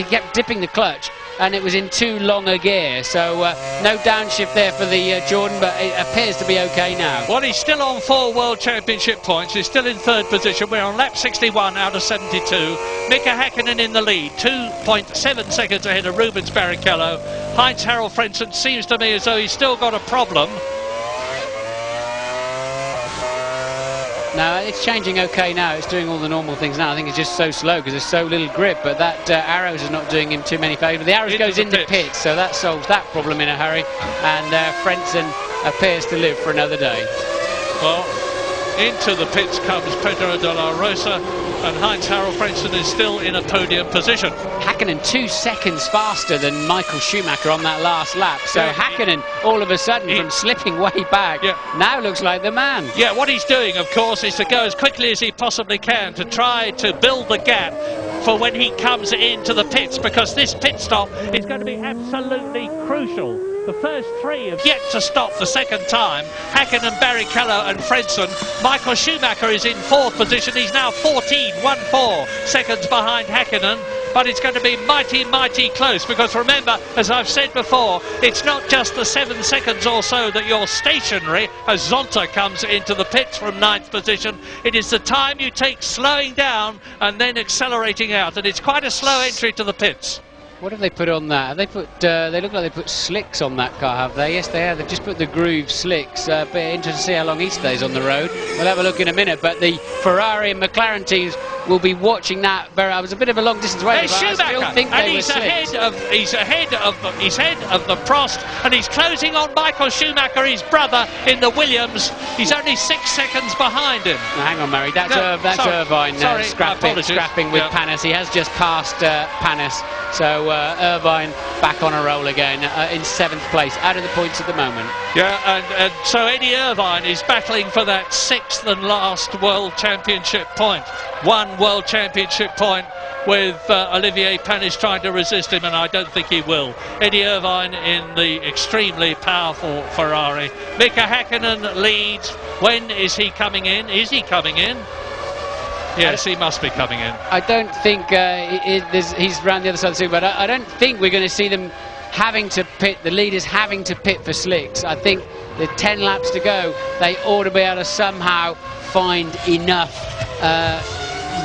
kept dipping the clutch, and it was in too long a gear, so no downshift there for the Jordan, but it appears to be okay now. Well, he's still on 4 World Championship points. He's still in 3rd position. We're on lap 61 out of 72. Mika Häkkinen in the lead, 2.7 seconds ahead of Rubens Barrichello. Heinz-Harald Frentzen seems to me as though he's still got a problem. No, it's changing okay now. It's doing all the normal things now. I think it's just so slow because there's so little grip, but that arrows is not doing him too many favours. The arrows goes in the pit, so that solves that problem in a hurry, and Frentzen appears to live for another day. Well, into the pits comes Pedro de la Rosa, and Heinz-Harald Frentzen is still in a podium position. Häkkinen 2 seconds faster than Michael Schumacher on that last lap, so yeah, Häkkinen all of a sudden from slipping way back now looks like the man. Yeah, what he's doing of course is to go as quickly as he possibly can to try to build the gap for when he comes into the pits, because this pit stop is going to be absolutely crucial. The first 3 have yet to stop the second time. Häkkinen, Barrichello and Frentzen. Michael Schumacher is in 4th position. He's now 14 seconds behind Häkkinen. But it's going to be mighty, mighty close, because remember, as I've said before, it's not just the 7 seconds or so that you're stationary as Zonta comes into the pits from 9th position. It is the time you take slowing down and then accelerating out, and it's quite a slow entry to the pits. What have they put on that? Have they put? They look like they put slicks on that car, have they? Yes, they have. They've just put the groove slicks. But interesting to see how long he stays on the road. We'll have a look in a minute. But the Ferrari and McLaren teams will be watching that. I was a bit of a long distance away, but I still think they were slicks. He's ahead of the Prost, and he's closing on Michael Schumacher, his brother, in the Williams. He's only 6 seconds behind him. Now, hang on, Murray. That's Irvine scrapping with Panis. He has just passed Panis. So Irvine back on a roll again in 7th place, out of the points at the moment. Yeah, and so Eddie Irvine is battling for that 6th and last World Championship point. 1 World Championship point with Olivier Panis trying to resist him, and I don't think he will. Eddie Irvine in the extremely powerful Ferrari. Mika Häkkinen leads. When is he coming in? Is he coming in? Yes, he must be coming in. I don't think he's round the other side of the circuit, but I don't think we're going to see them having to pit, the leaders having to pit for slicks. I think the 10 laps to go, they ought to be able to somehow find enough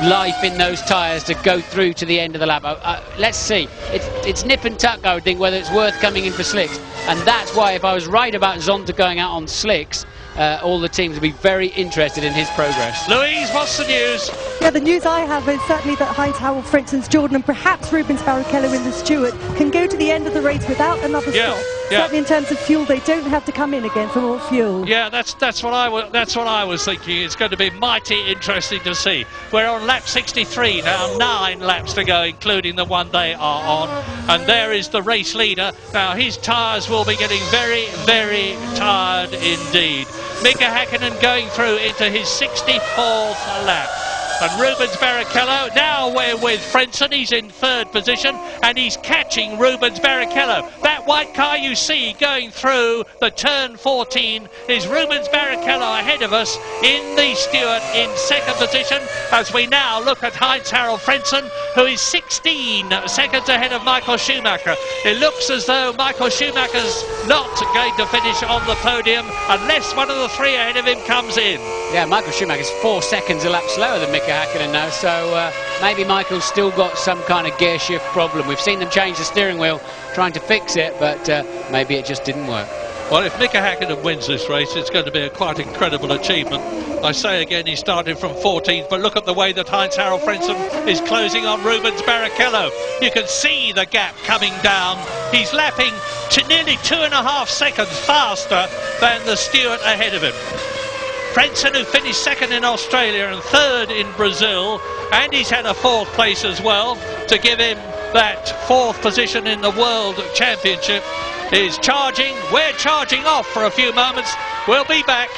life in those tyres to go through to the end of the lap. Let's see. It's nip and tuck, I would think, whether it's worth coming in for slicks. And that's why, if I was right about Zonta going out on slicks, all the teams will be very interested in his progress. Louise, what's the news? Yeah, the news I have is certainly that Heinz-Harald Frentzen's Jordan and perhaps Rubens Barrichello in the Stewart can go to the end of the race without another stop. Certainly in terms of fuel, they don't have to come in again for more fuel. Yeah, that's what I was thinking. It's going to be mighty interesting to see. We're on lap 63 now, 9 laps to go, including the one they are on. And there is the race leader. Now his tyres will be getting very, very tired indeed. Mika Häkkinen going through into his 64th lap. And Rubens Barrichello, now we're with Frentzen, he's in 3rd position, and he's catching Rubens Barrichello. That white car you see going through the turn 14 is Rubens Barrichello ahead of us in the Stewart in 2nd position, as we now look at Heinz-Harald Frentzen, who is 16 seconds ahead of Michael Schumacher. It looks as though Michael Schumacher's not going to finish on the podium unless one of the 3 ahead of him comes in. Yeah, Michael Schumacher's 4 seconds a lap slower than Mika Häkkinen now, so maybe Michael's still got some kind of gear shift problem. We've seen them change the steering wheel trying to fix it, but maybe it just didn't work. Well, if Mika Häkkinen wins this race, it's going to be a quite incredible achievement. I say again, he started from 14th, but look at the way that Heinz-Harald Frentzen is closing on Rubens Barrichello. You can see the gap coming down. He's lapping to nearly 2.5 seconds faster than the Stewart ahead of him. Frentzen, who finished second in Australia and third in Brazil, and he's had a 4th place as well to give him that 4th position in the World Championship, is charging. We're charging off for a few moments. We'll be back.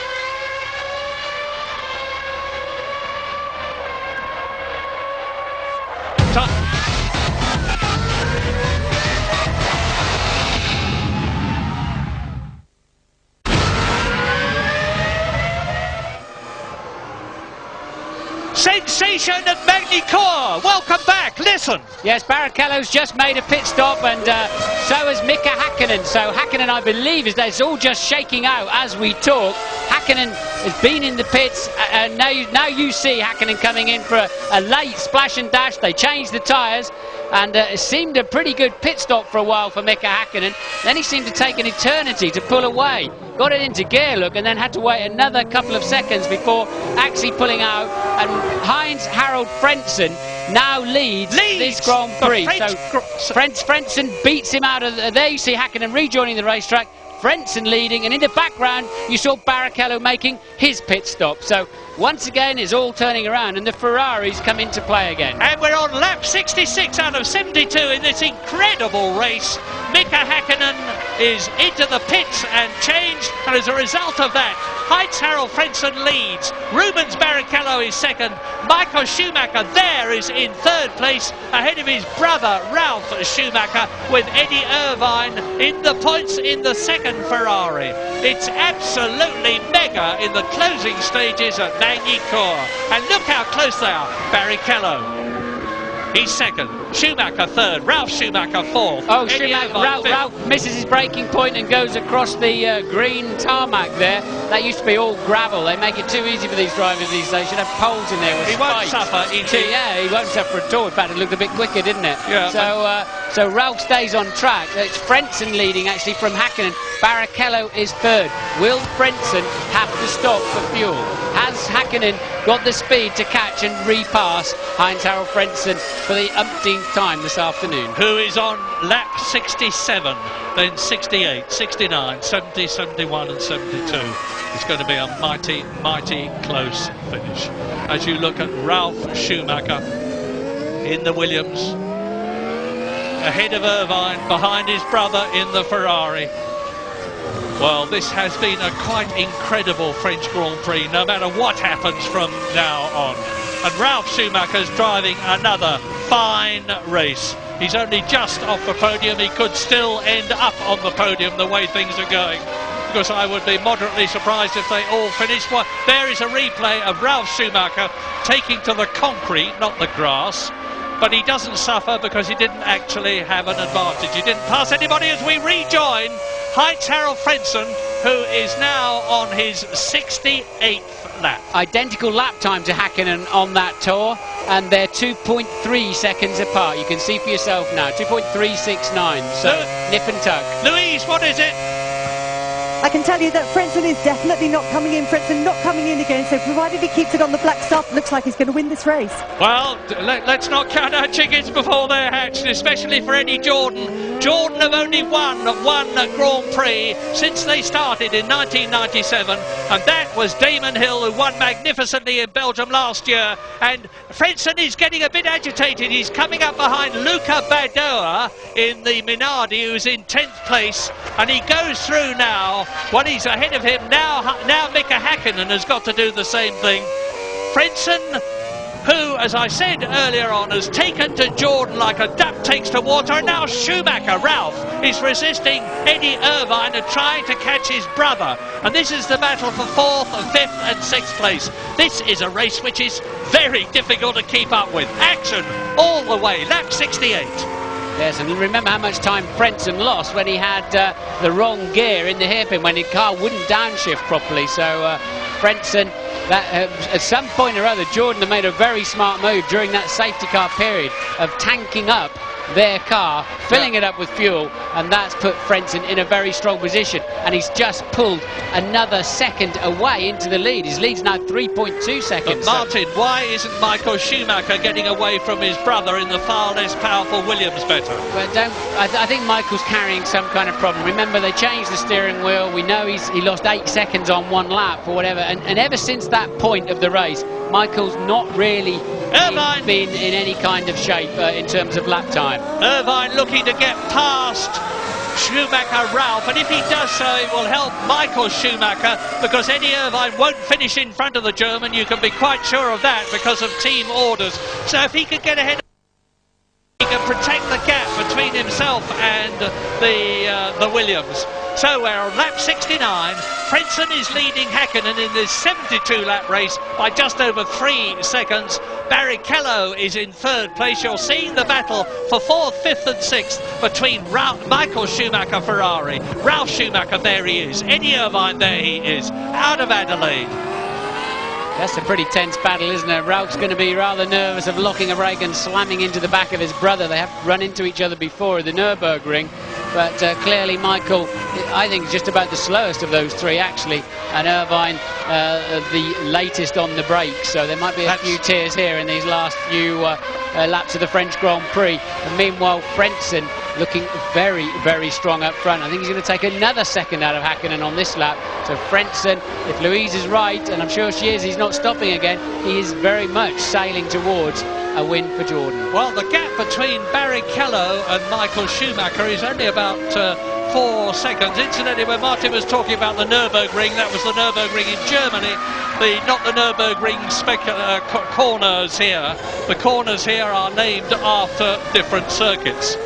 Sensation at Magny-Cours. Welcome back. Listen. Yes, Barrichello's just made a pit stop, and so has Mika Häkkinen. So Häkkinen, I believe, it's all just shaking out as we talk. Häkkinen has been in the pits, and now you see Häkkinen coming in for a late splash and dash. They changed the tyres, and it seemed a pretty good pit stop for a while for Mika Häkkinen. Then he seemed to take an eternity to pull away. Got it into gear, look, and then had to wait another couple of seconds before actually pulling out. And Heinz-Harald Frentzen now leads this Grand Prix. So Frentzen beats him out of there. You see Häkkinen rejoining the racetrack. Frentzen leading, and in the background you saw Barrichello making his pit stop. So once again it's all turning around, and the Ferraris come into play again. And we're on lap 66 out of 72 in this incredible race. Mika Häkkinen is into the pits and changed, and as a result of that, Heinz-Harald Frentzen leads. Rubens Barrichello is second. Michael Schumacher there is in 3rd place, ahead of his brother Ralf Schumacher, with Eddie Irvine in the points in the 2nd Ferrari. It's absolutely mega in the closing stages at Magny-Cours. And look how close they are. Barrichello, he's second. Schumacher third. Ralf Schumacher 4th. Oh, Ralf misses his braking point and goes across the green tarmac there. That used to be all gravel. They make it too easy for these drivers these days. You should have poles in there with He spikes. won't suffer. Yeah, he won't suffer at all. In fact, it looked a bit quicker, didn't it? Yeah. So Ralf stays on track. It's Frentzen leading actually from Häkkinen. Barrichello is third. Will Frentzen have to stop for fuel? Has Häkkinen got the speed to catch and repass Heinz-Harald Frentzen for the umpteenth time this afternoon? Who is on lap 67, then 68, 69, 70, 71 and 72. It's going to be a mighty, mighty close finish. As you look at Ralf Schumacher in the Williams, ahead of Irvine, behind his brother in the Ferrari. Well, this has been a quite incredible French Grand Prix, no matter what happens from now on. And Ralf Schumacher's driving another fine race. He's only just off the podium. He could still end up on the podium the way things are going, because I would be moderately surprised if they all finished. Well, there is a replay of Ralf Schumacher taking to the concrete, not the grass. But he doesn't suffer because he didn't actually have an advantage. He didn't pass anybody as we rejoin Heinz-Harald Frentzen, who is now on his 68th lap. Identical lap time to Häkkinen on that tour, and they're 2.3 seconds apart. You can see for yourself now, 2.369, so nip and tuck. Louise, what is it? I can tell you that Frentzen is definitely not coming in. Frentzen not coming in again, so provided he keeps it on the black stuff, looks like he's going to win this race. Well, let's not count our chickens before they're hatched, especially for Eddie Jordan. Jordan have only won one Grand Prix since they started in 1997, and that was Damon Hill, who won magnificently in Belgium last year. And Frentzen is getting a bit agitated. He's coming up behind Luca Badoa in the Minardi, who's in 10th place, and he goes through now. Well, he's ahead of him now. Now Mika Häkkinen has got to do the same thing. Frentzen, who, as I said earlier on, has taken to Jordan like a duck takes to water, and now Schumacher, Ralf, is resisting Eddie Irvine and trying to catch his brother. And this is the battle for 4th, 5th and 6th place. This is a race which is very difficult to keep up with. Action all the way, lap 68. Yes, and remember how much time Frentzen lost when he had the wrong gear in the hairpin, when the car wouldn't downshift properly. So Frentzen, at some point or other, Jordan had made a very smart move during that safety car period of tanking up their car, filling it up with fuel, and that's put Frentzen in a very strong position, and he's just pulled another second away into the lead. His lead's now 3.2 seconds. But Martin, why isn't Michael Schumacher getting away from his brother in the far less powerful Williams better? Well, I think Michael's carrying some kind of problem. Remember, they changed the steering wheel. We know he lost 8 seconds on one lap or whatever, and ever since that point of the race, Michael's not really been in any kind of shape in terms of lap time. Irvine looking to get past Schumacher Ralph, and if he does so, it will help Michael Schumacher, because Eddie Irvine won't finish in front of the German. You can be quite sure of that because of team orders. So if he could get ahead, he can protect the gap between himself and the Williams. So we're on lap 69. Frentzen is leading Häkkinen in this 72-lap race by just over 3 seconds. Barrichello is in 3rd place. You're seeing the battle for 4th, 5th and 6th between Michael Schumacher Ferrari, Ralf Schumacher, there he is, Eddie Irvine, there he is, out of Adelaide. That's a pretty tense battle, isn't it? Ralph's going to be rather nervous of locking a brake and slamming into the back of his brother. They have run into each other before at the Nürburgring, but clearly Michael, I think, is just about the slowest of those three, actually, and Irvine the latest on the brakes, so there might be a few tears here in these last few laps of the French Grand Prix. And meanwhile, Frentzen looking very, very strong up front. I think he's going to take another second out of Häkkinen on this lap. So Frentzen, if Louise is right, and I'm sure she is, he's not stopping again, he is very much sailing towards a win for Jordan. Well, the gap between Barrichello and Michael Schumacher is only about 4 seconds. Incidentally, when Martin was talking about the Nürburgring, that was the Nürburgring in Germany, not the Nürburgring corners here. The corners here are named after different circuits.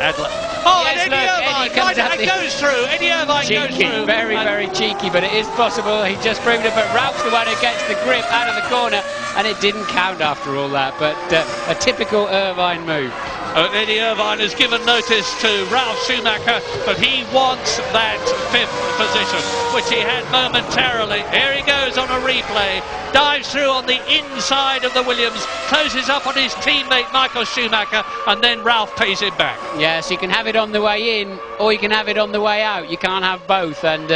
Oh, yes, and Eddie Irvine goes through. Eddie Irvine goes through. Very, very cheeky, but it is possible. He just proved it. But Ralph's the one who gets the grip out of the corner, and it didn't count after all that. But a typical Irvine move. Eddie Irvine has given notice to Ralf Schumacher, but he wants that 5th position, which he had momentarily. Here he goes on a replay, dives through on the inside of the Williams, closes up on his teammate Michael Schumacher, and then Ralf pays him back. Yes, you can have it on the way in, or you can have it on the way out. You can't have both. And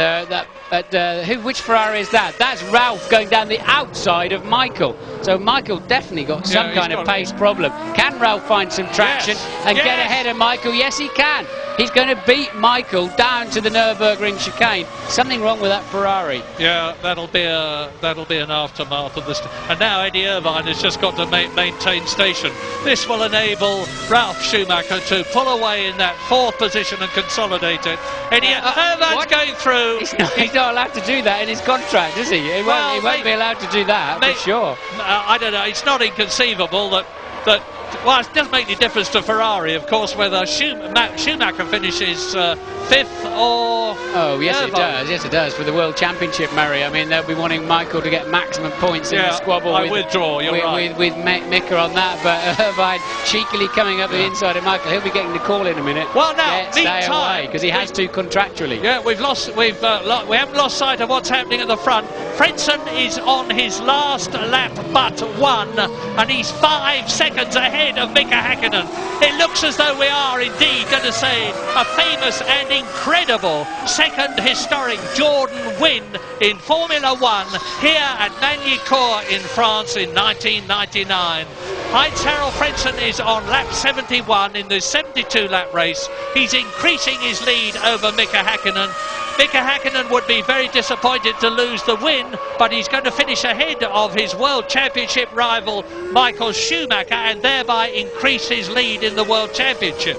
which Ferrari is that? That's Ralf going down the outside of Michael. So Michael definitely got some kind of pace problem. Can Ralf find some traction and get ahead of Michael? Yes, he can. He's going to beat Michael down to the Nürburgring chicane. Something wrong with that Ferrari. Yeah, that'll be an aftermath of this. And now Eddie Irvine has just got to maintain station. This will enable Ralf Schumacher to pull away in that 4th position and consolidate it. Eddie Irvine's going through. He's not allowed to do that in his contract, is he? He won't be allowed to do that, for sure. I don't know. It's not inconceivable that well, it doesn't make any difference to Ferrari, of course, whether Schumacher finishes 5th or... Oh, yes, Irvine. It does. Yes, it does. For the World Championship, Murray. I mean, they'll be wanting Michael to get maximum points in the squabble. I withdraw, you're right. With Mika on that, but Irvine cheekily coming up the inside of Michael. He'll be getting the call in a minute. Well, now, stay away, because he has to contractually. Yeah, we haven't lost sight of what's happening at the front. Frentzen is on his last lap but one, and he's 5 seconds ahead of Mika Häkkinen. It looks as though we are indeed going to see a famous and incredible second historic Jordan win in Formula 1 here at Magny-Cours in France in 1999. Heinz-Harald Frentzen is on lap 71 in the 72-lap race. He's increasing his lead over Mika Häkkinen. Mika Häkkinen would be very disappointed to lose the win, but he's going to finish ahead of his World Championship rival Michael Schumacher and thereby increase his lead in the World Championship.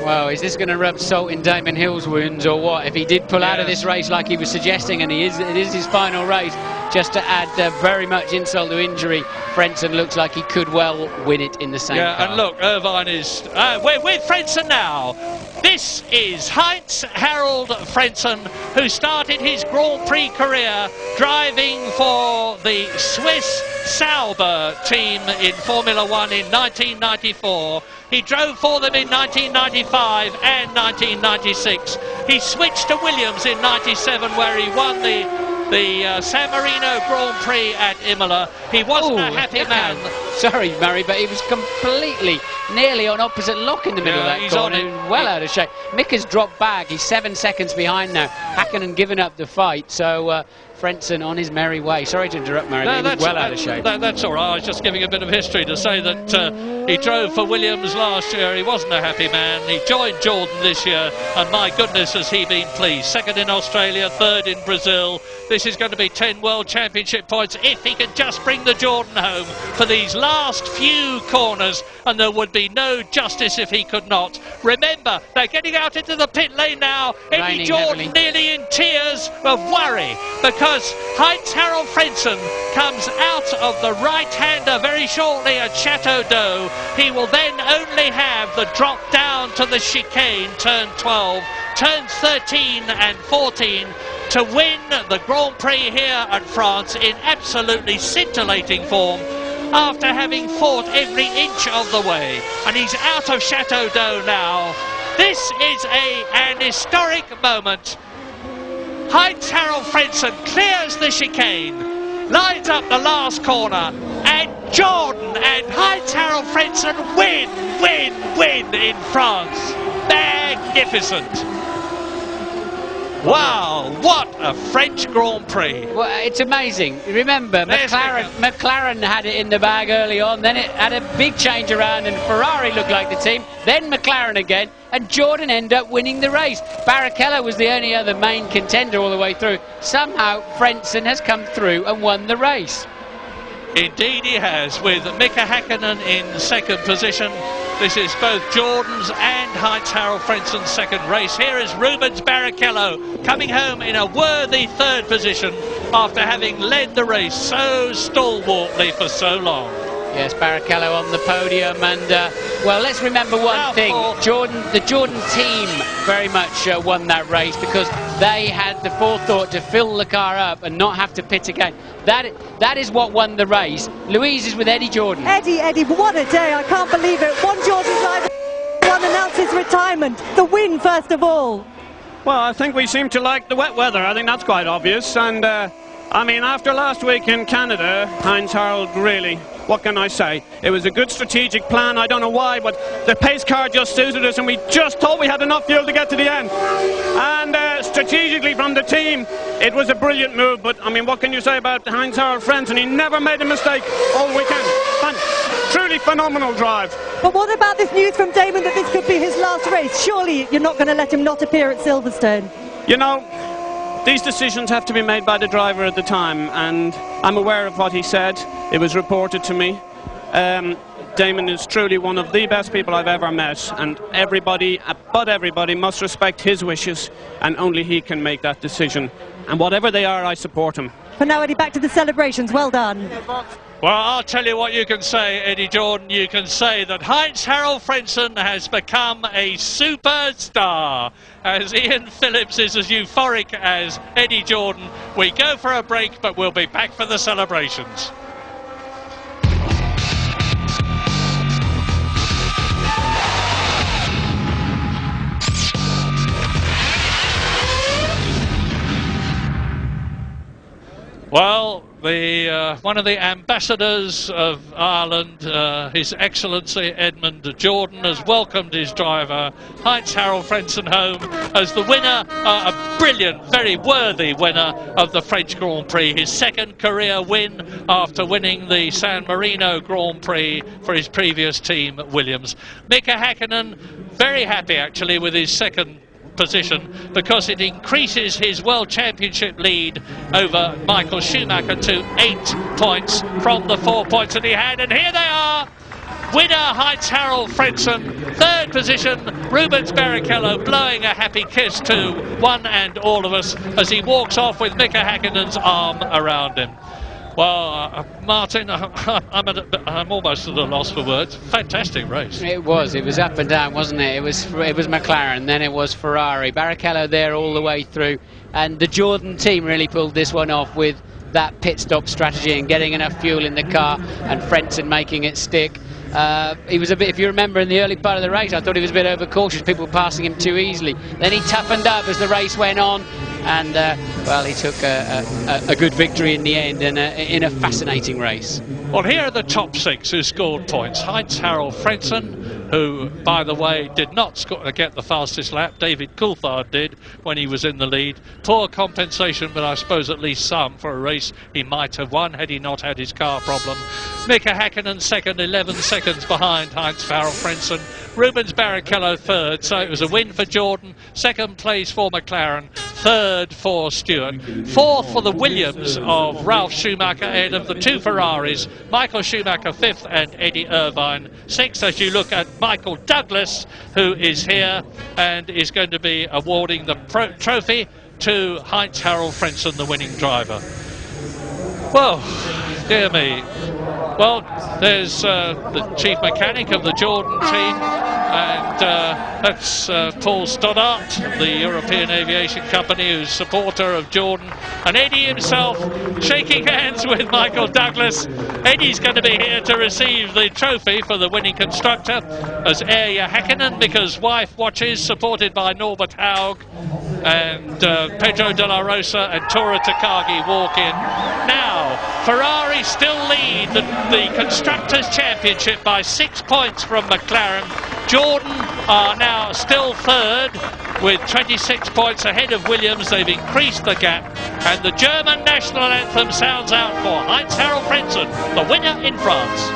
Well, is this going to rub salt in Damon Hill's wounds or what? If he did pull out of this race like he was suggesting, and it is his final race, just to add very much insult to injury, Frentzen looks like he could well win it in the same car. And look, Irvine is... we're with Frentzen now. This is Heinz-Harald Frentzen, who started his Grand Prix career driving for the Swiss Sauber team in Formula 1 in 1994. He drove for them in 1995 and 1996. He switched to Williams in 97, where he won the San Marino Grand Prix at Imola. He wasn't a happy man sorry, Murray, but he was completely, nearly on opposite lock in the middle of that corner, and well out of shape. Mick has dropped back. He's 7 seconds behind now. Hakkinen given up the fight, so Frentzen on his merry way. Sorry to interrupt, Murray, but he was well out of shape. That's all right. I was just giving a bit of history to say that he drove for Williams last year. He wasn't a happy man. He joined Jordan this year, and my goodness has he been pleased. Second in Australia, third in Brazil. This is going to be 10 World Championship points if he can just bring the Jordan home for these last few corners, and there would be no justice if he could not. Remember, they're getting out into the pit lane now. Eddie Jordan nearly in tears of worry because Heinz Harald Frentzen comes out of the right-hander very shortly at Chateau d'Eau. He will then only have the drop down to the chicane, turn 12, turns 13 and 14, to win the Grand Prix here at France in absolutely scintillating form after having fought every inch of the way. And he's out of Chateau d'Eau now. This is an historic moment. Heinz Harald Frentzen clears the chicane, lines up the last corner, and Jordan and Heinz Harald Frentzen win in France. Magnificent. Wow, what a French Grand Prix. Well, it's amazing. Remember, McLaren had it in the bag early on, then it had a big change around and Ferrari looked like the team, then McLaren again, and Jordan ended up winning the race. Barrichello was the only other main contender all the way through. Somehow, Frentzen has come through and won the race. Indeed he has, with Mika Hakkinen in second position. This is both Jordan's and Heinz Harald Frentzen's second race. Here is Rubens Barrichello coming home in a worthy third position after having led the race so stalwartly for so long. Yes, Barrichello on the podium, and well, let's remember one thing. The Jordan team very much won that race because they had the forethought to fill the car up and not have to pit again. That is what won the race. Louise is with Eddie Jordan. Eddie, what a day. I can't believe it. One Jordan driver, one announces retirement. The win, first of all. Well, I think we seem to like the wet weather. I think that's quite obvious. And, I mean, after last week in Canada, Heinz Harald really, what can I say? It was a good strategic plan. I don't know why, but the pace car just suited us and we just thought we had enough fuel to get to the end. And strategically from the team, it was a brilliant move. But, I mean, what can you say about Heinz Harald Frentzen? He never made a mistake all weekend. Truly phenomenal drive. But what about this news from Damon that this could be his last race? Surely you're not going to let him not appear at Silverstone. You know, these decisions have to be made by the driver at the time, and I'm aware of what he said. It was reported to me. Damon is truly one of the best people I've ever met, and everybody must respect his wishes, and only he can make that decision. And whatever they are, I support him. For now, Eddie, back to the celebrations. Well done. Well, I'll tell you what you can say, Eddie Jordan. You can say that Heinz Harald Frentzen has become a superstar. As Ian Phillips is as euphoric as Eddie Jordan. We go for a break, but we'll be back for the celebrations. Well, one of the ambassadors of Ireland, His Excellency Edmund Jordan, has welcomed his driver, Heinz Harald Frentzen, home as the winner, a brilliant, very worthy winner of the French Grand Prix. His second career win after winning the San Marino Grand Prix for his previous team, Williams. Mika Hakkinen, very happy actually with his second position because it increases his World Championship lead over Michael Schumacher to 8 points from the 4 points that he had. And here they are. Winner Heinz Harald Frentzen, third position Rubens Barrichello blowing a happy kiss to one and all of us as he walks off with Mika Hakkinen's arm around him. Well, Martin, I'm almost at a loss for words. Fantastic race. It was up and down, wasn't it? It was McLaren, then it was Ferrari. Barrichello there all the way through, and the Jordan team really pulled this one off with that pit stop strategy and getting enough fuel in the car, and Frentzen making it stick. He was a bit, if you remember in the early part of the race, I thought he was a bit overcautious, people were passing him too easily. Then he toughened up as the race went on, and well, he took a good victory in the end and in a fascinating race. Well, here are the top 6 who scored points. Heinz-Harald Frentzen, who, by the way, did not get the fastest lap. David Coulthard did when he was in the lead. Poor compensation, but I suppose at least some for a race he might have won had he not had his car problem. Mika Häkkinen second, 11 seconds behind Heinz-Harald Frentzen. Rubens Barrichello third, so it was a win for Jordan. Second place for McLaren. Third for Stewart. Fourth for the Williams of Ralf Schumacher ahead of the 2 Ferraris. Michael Schumacher fifth and Eddie Irvine sixth, as you look at Michael Douglas, who is here and is going to be awarding the trophy to Heinz-Harald Frentzen, the winning driver. Well, dear me. Well, there's the chief mechanic of the Jordan team, and that's Paul Stoddart, the European Aviation Company, who's supporter of Jordan, and Eddie himself shaking hands with Michael Douglas. Eddie's going to be here to receive the trophy for the winning constructor as Erja Häkkinen, because wife watches, supported by Norbert Haug, and Pedro de la Rosa and Tora Takagi walk in. Now, Ferrari still lead the Constructors' Championship by 6 points from McLaren. Jordan are now still third with 26 points ahead of Williams. They've increased the gap, and the German national anthem sounds out for Heinz-Harald Frentzen, the winner in France.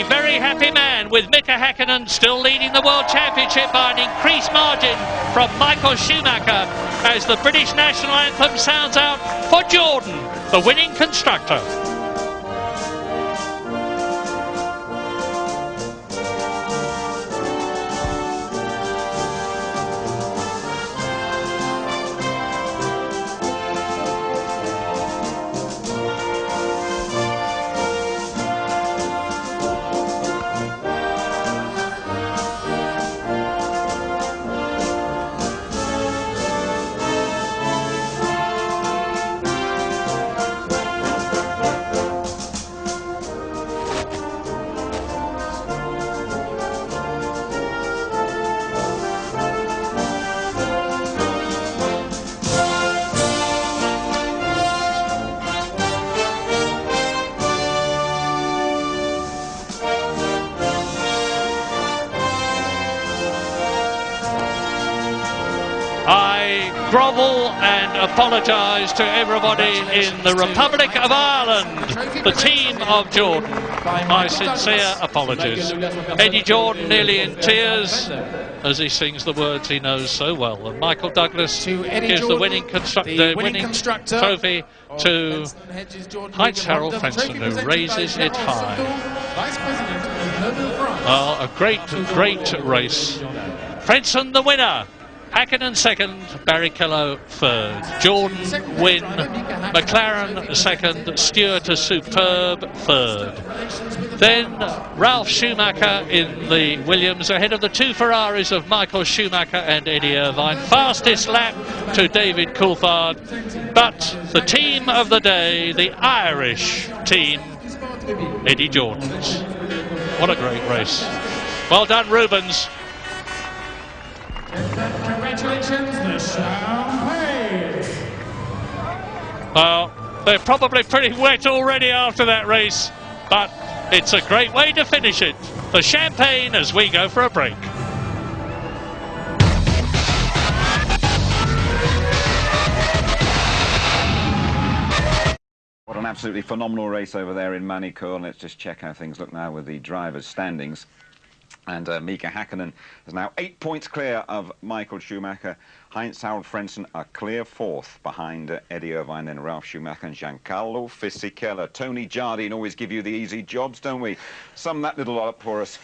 Very happy man, with Mika Häkkinen still leading the World Championship by an increased margin from Michael Schumacher as the British national anthem sounds out for Jordan, the winning constructor. Grovel and apologise to everybody in the Republic of Ireland, the team of Jordan. My sincere apologies. Eddie Jordan nearly in tears as he sings the words he knows so well. And Michael Douglas gives the winning constructor trophy to Heinz-Harald Frentzen, who raises it high. Well, a great race. Frentzen the winner. Häkkinen second, Barrichello third. Jordan win, McLaren second, Stewart a superb third. Then Ralf Schumacher in the Williams ahead of the 2 Ferraris of Michael Schumacher and Eddie Irvine. Fastest lap to David Coulthard, but the team of the day, the Irish team, Eddie Jordan's. What a great race. Well done, Rubens. Congratulations, the champagne. Well, they're probably pretty wet already after that race, but it's a great way to finish it. The champagne as we go for a break. What an absolutely phenomenal race over there in Manicourt. Let's just check how things look now with the drivers' standings. And Mika Häkkinen is now 8 points clear of Michael Schumacher. Heinz-Harald Frentzen a clear fourth behind Eddie Irvine, then Ralf Schumacher and Giancarlo Fisichella. Tony Jardine always give you the easy jobs, don't we? Sum that little up for us.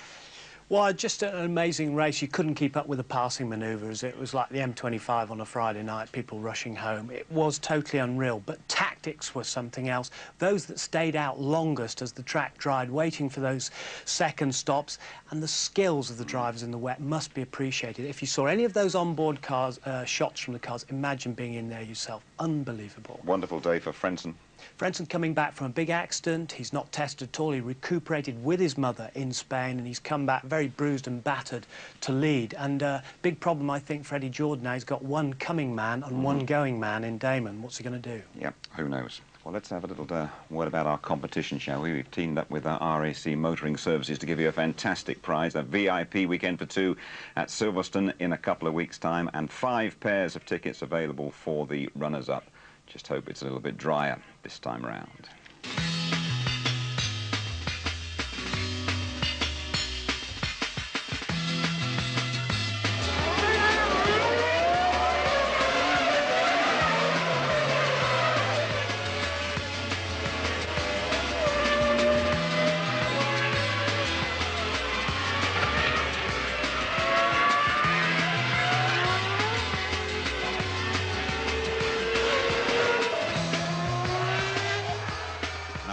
Well, just an amazing race. You couldn't keep up with the passing manoeuvres. It was like the M25 on a Friday night, people rushing home. It was totally unreal, but tactics were something else. Those that stayed out longest as the track dried, waiting for those second stops, and the skills of the drivers in the wet must be appreciated. If you saw any of those onboard cars, shots from the cars, imagine being in there yourself. Unbelievable. Wonderful day for Frentzen. Frentzen coming back from a big accident. He's not tested at all. He recuperated with his mother in Spain, and he's come back very bruised and battered to lead. And big problem, I think, for Eddie Jordan now. He's got one coming man and one going man in Damon. What's he going to do? Yeah, who knows? Well, let's have a little word about our competition, shall we? We've teamed up with our RAC Motoring Services to give you a fantastic prize, a VIP weekend for two at Silverstone in a couple of weeks' time, and 5 pairs of tickets available for the runners-up. Just hope it's a little bit drier this time around.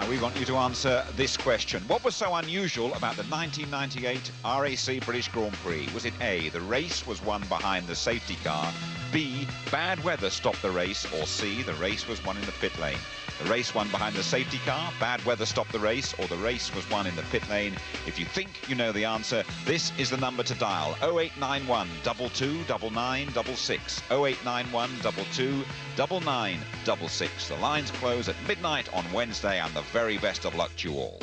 We want you to answer this question. What was so unusual about the 1998 RAC British Grand Prix? Was it A, the race was won behind the safety car, B, bad weather stopped the race, or C, the race was won in the pit lane? The race won behind the safety car, bad weather stopped the race, or the race was won in the pit lane? If you think you know the answer, this is the number to dial: 0891 22 9966. 0891 22 9966. The lines close at midnight on Wednesday, and the very best of luck to you all.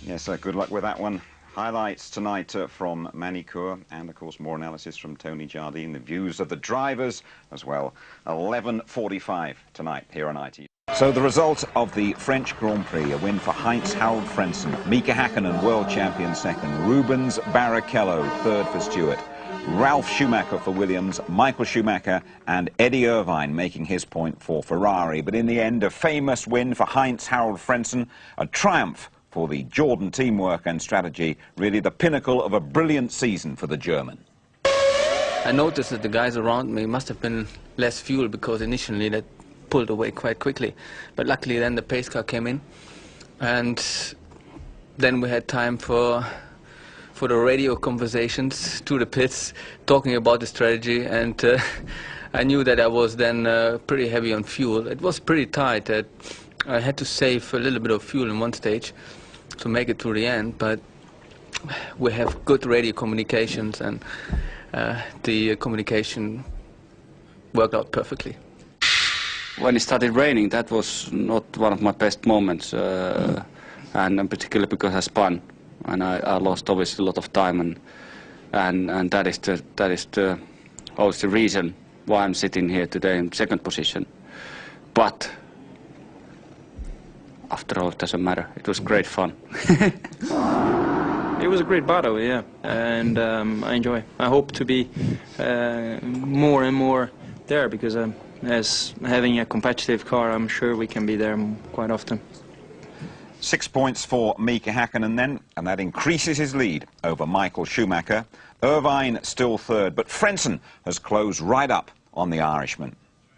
Yes, good luck with that one. Highlights tonight from Manicourt, and of course more analysis from Tony Jardine, the views of the drivers as well. 11:45 tonight here on ITV. So the result of the French Grand Prix: a win for Heinz-Harald Frentzen, Mika Häkkinen world champion second, Rubens Barrichello third for Stewart, Ralf Schumacher for Williams, Michael Schumacher and Eddie Irvine making his point for Ferrari. But in the end, a famous win for Heinz-Harald Frentzen, a triumph for the Jordan teamwork and strategy, really the pinnacle of a brilliant season for the German. I noticed that the guys around me must have been less fuel, because initially they pulled away quite quickly. But luckily then the pace car came in, and then we had time for the radio conversations to the pits, talking about the strategy, and I knew that I was then pretty heavy on fuel. It was pretty tight. I had to save a little bit of fuel in one stage to make it to the end, but we have good radio communications, and the communication worked out perfectly. When it started raining, that was not one of my best moments, and particularly because I spun, and I lost obviously a lot of time, and that is the obviously reason why I'm sitting here today in second position. But after all, it doesn't matter. It was great fun. It was a great battle, yeah, and I enjoy. I hope to be more and more there, because as having a competitive car, I'm sure we can be there quite often. 6 points for Mika Häkkinen then, and that increases his lead over Michael Schumacher. Irvine still third, but Frentzen has closed right up on the Irishman.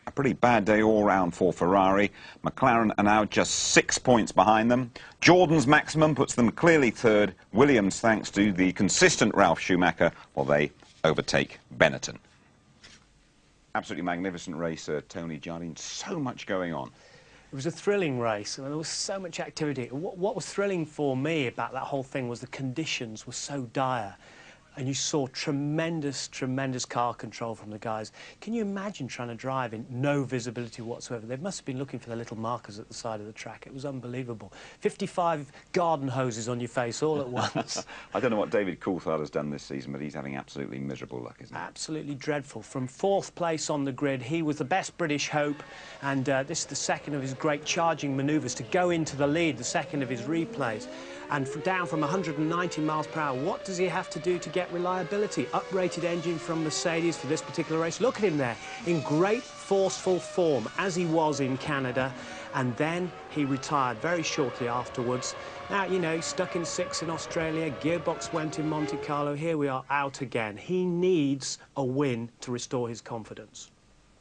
A pretty bad day all round for Ferrari. McLaren are now just 6 points behind them. Jordan's maximum puts them clearly third. Williams, thanks to the consistent Ralf Schumacher, well, they overtake Benetton. Absolutely magnificent race, Tony Jardine. So much going on. It was a thrilling race, and there was so much activity. What was thrilling for me about that whole thing was the conditions were so dire. and you saw tremendous car control from the guys. Can you imagine trying to drive in no visibility whatsoever? They must have been looking for the little markers at the side of the track. It was unbelievable. 55 garden hoses on your face all at once. I don't know what David Coulthard has done this season, but he's having absolutely miserable luck, isn't he? Absolutely dreadful. From 4th place on the grid, he was the best British hope, and this is the second of his great charging manoeuvres to go into the lead, the second of his replays. And down from 190 miles per hour, what does he have to do to get reliability? Uprated engine from Mercedes for this particular race. Look at him there, in great forceful form, as he was in Canada. And then he retired very shortly afterwards. Now, you know, he's stuck in 6th in Australia, gearbox went in Monte Carlo, here we are out again. He needs a win to restore his confidence.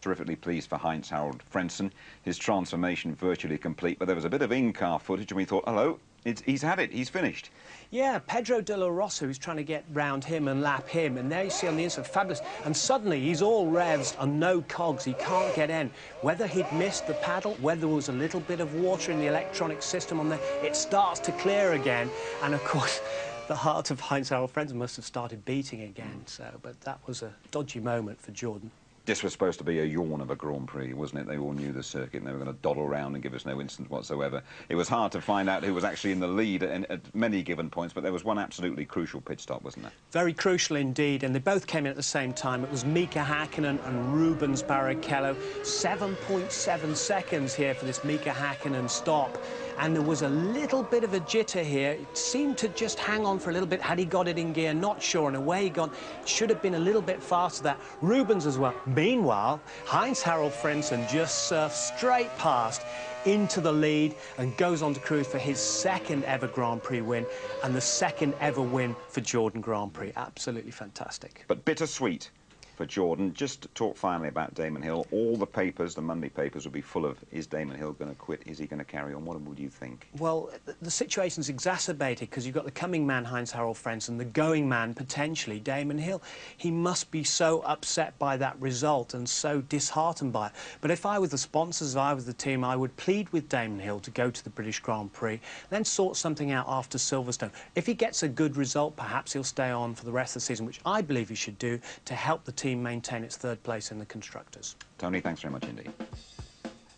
Terrifically pleased for Heinz-Harald Frentzen. His transformation virtually complete, but there was a bit of in-car footage and we thought, hello, he's had it, he's finished. Yeah, Pedro de la Rosa was trying to get round him and lap him, and there you see on the inside, fabulous. And suddenly he's all revs and no cogs, he can't get in. Whether he'd missed the paddle, whether there was a little bit of water in the electronic system on there, it starts to clear again. And of course, the heart of Heinz-Harald Frentzen must have started beating again. But that was a dodgy moment for Jordan. This was supposed to be a yawn of a Grand Prix, wasn't it? They all knew the circuit and they were going to dawdle around and give us no instant whatsoever. It was hard to find out who was actually in the lead at many given points, but there was one absolutely crucial pit stop, wasn't there? Very crucial indeed, and they both came in at the same time. It was Mika Hakkinen and Rubens Barrichello. 7.7 seconds here for this Mika Hakkinen stop. And there was a little bit of a jitter here. It seemed to just hang on for a little bit. Had he got it in gear? Not sure. And away he gone. Should have been a little bit faster that. Rubens as well. Meanwhile, Heinz-Harald Frentzen just surfed straight past into the lead and goes on to cruise for his 2nd ever Grand Prix win and the 2nd ever win for Jordan Grand Prix. Absolutely fantastic. But bittersweet for Jordan. Just to talk finally about Damon Hill, all the papers, the Monday papers, will be full of, is Damon Hill going to quit? Is he going to carry on? What would you think? Well, the situation's exacerbated because you've got the coming man, Heinz-Harald Frentzen, the going man, potentially, Damon Hill. He must be so upset by that result and so disheartened by it. But if I was the sponsors, if I was the team, I would plead with Damon Hill to go to the British Grand Prix, then sort something out after Silverstone. If he gets a good result, perhaps he'll stay on for the rest of the season, which I believe he should do to help the team maintain its 3rd place in the Constructors. Tony, thanks very much indeed.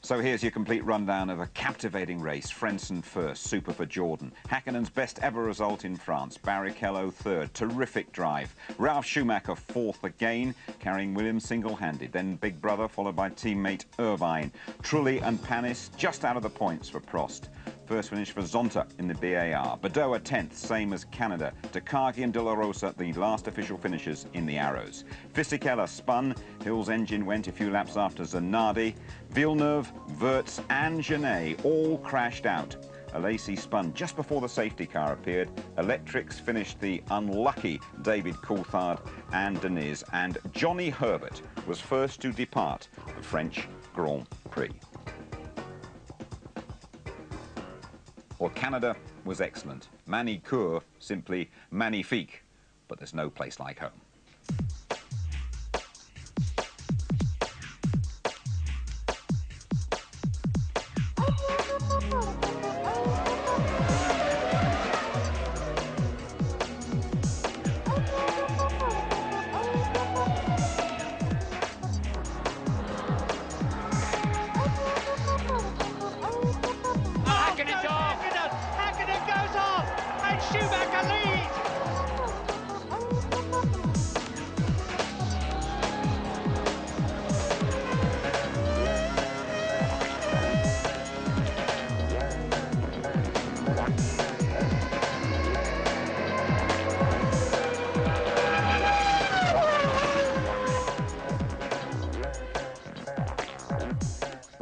So here's your complete rundown of a captivating race. Frentzen first, super for Jordan. Hakkinen's best ever result in France. Barrichello 3rd, terrific drive. Ralf Schumacher 4th again, carrying Williams single-handed. Then Big Brother, followed by teammate Irvine. Trulli and Panis just out of the points for Prost. First finish for Zonta in the BAR. Badoa 10th, same as Canada. Takagi and De La Rosa, the last official finishers in the Arrows. Fisichella spun. Hill's engine went a few laps after Zanardi. Villeneuve, Wirtz and Genet all crashed out. Alesi spun just before the safety car appeared. Electrics finished the unlucky David Coulthard and Deniz. And Johnny Herbert was first to depart the French Grand Prix. Well, Canada was excellent. Manicourt, simply magnifique. But there's no place like home. Schumacher leads!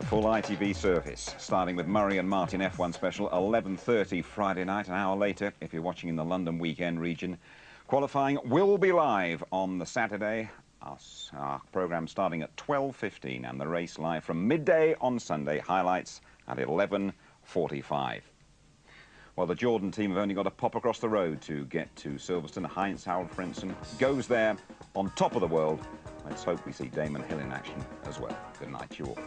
Full ITV service, starting with Murray and Martin F1 special, 11:30 Friday night. An hour later, if you're watching in the London weekend region, qualifying will be live on the Saturday. Our programme starting at 12:15 and the race live from midday on Sunday. Highlights at 11:45. Well, the Jordan team have only got to pop across the road to get to Silverstone. Heinz-Harald Frentzen goes there on top of the world. Let's hope we see Damon Hill in action as well. Good night to you all.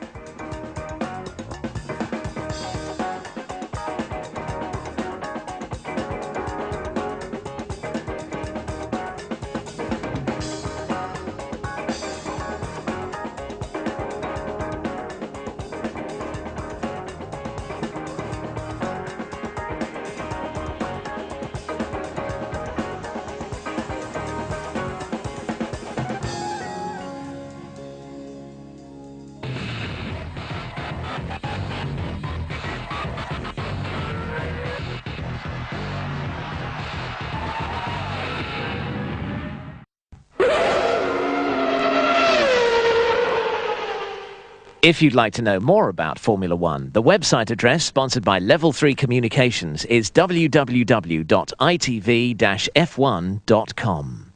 If you'd like to know more about Formula One, the website address sponsored by Level 3 Communications is www.itv-f1.com.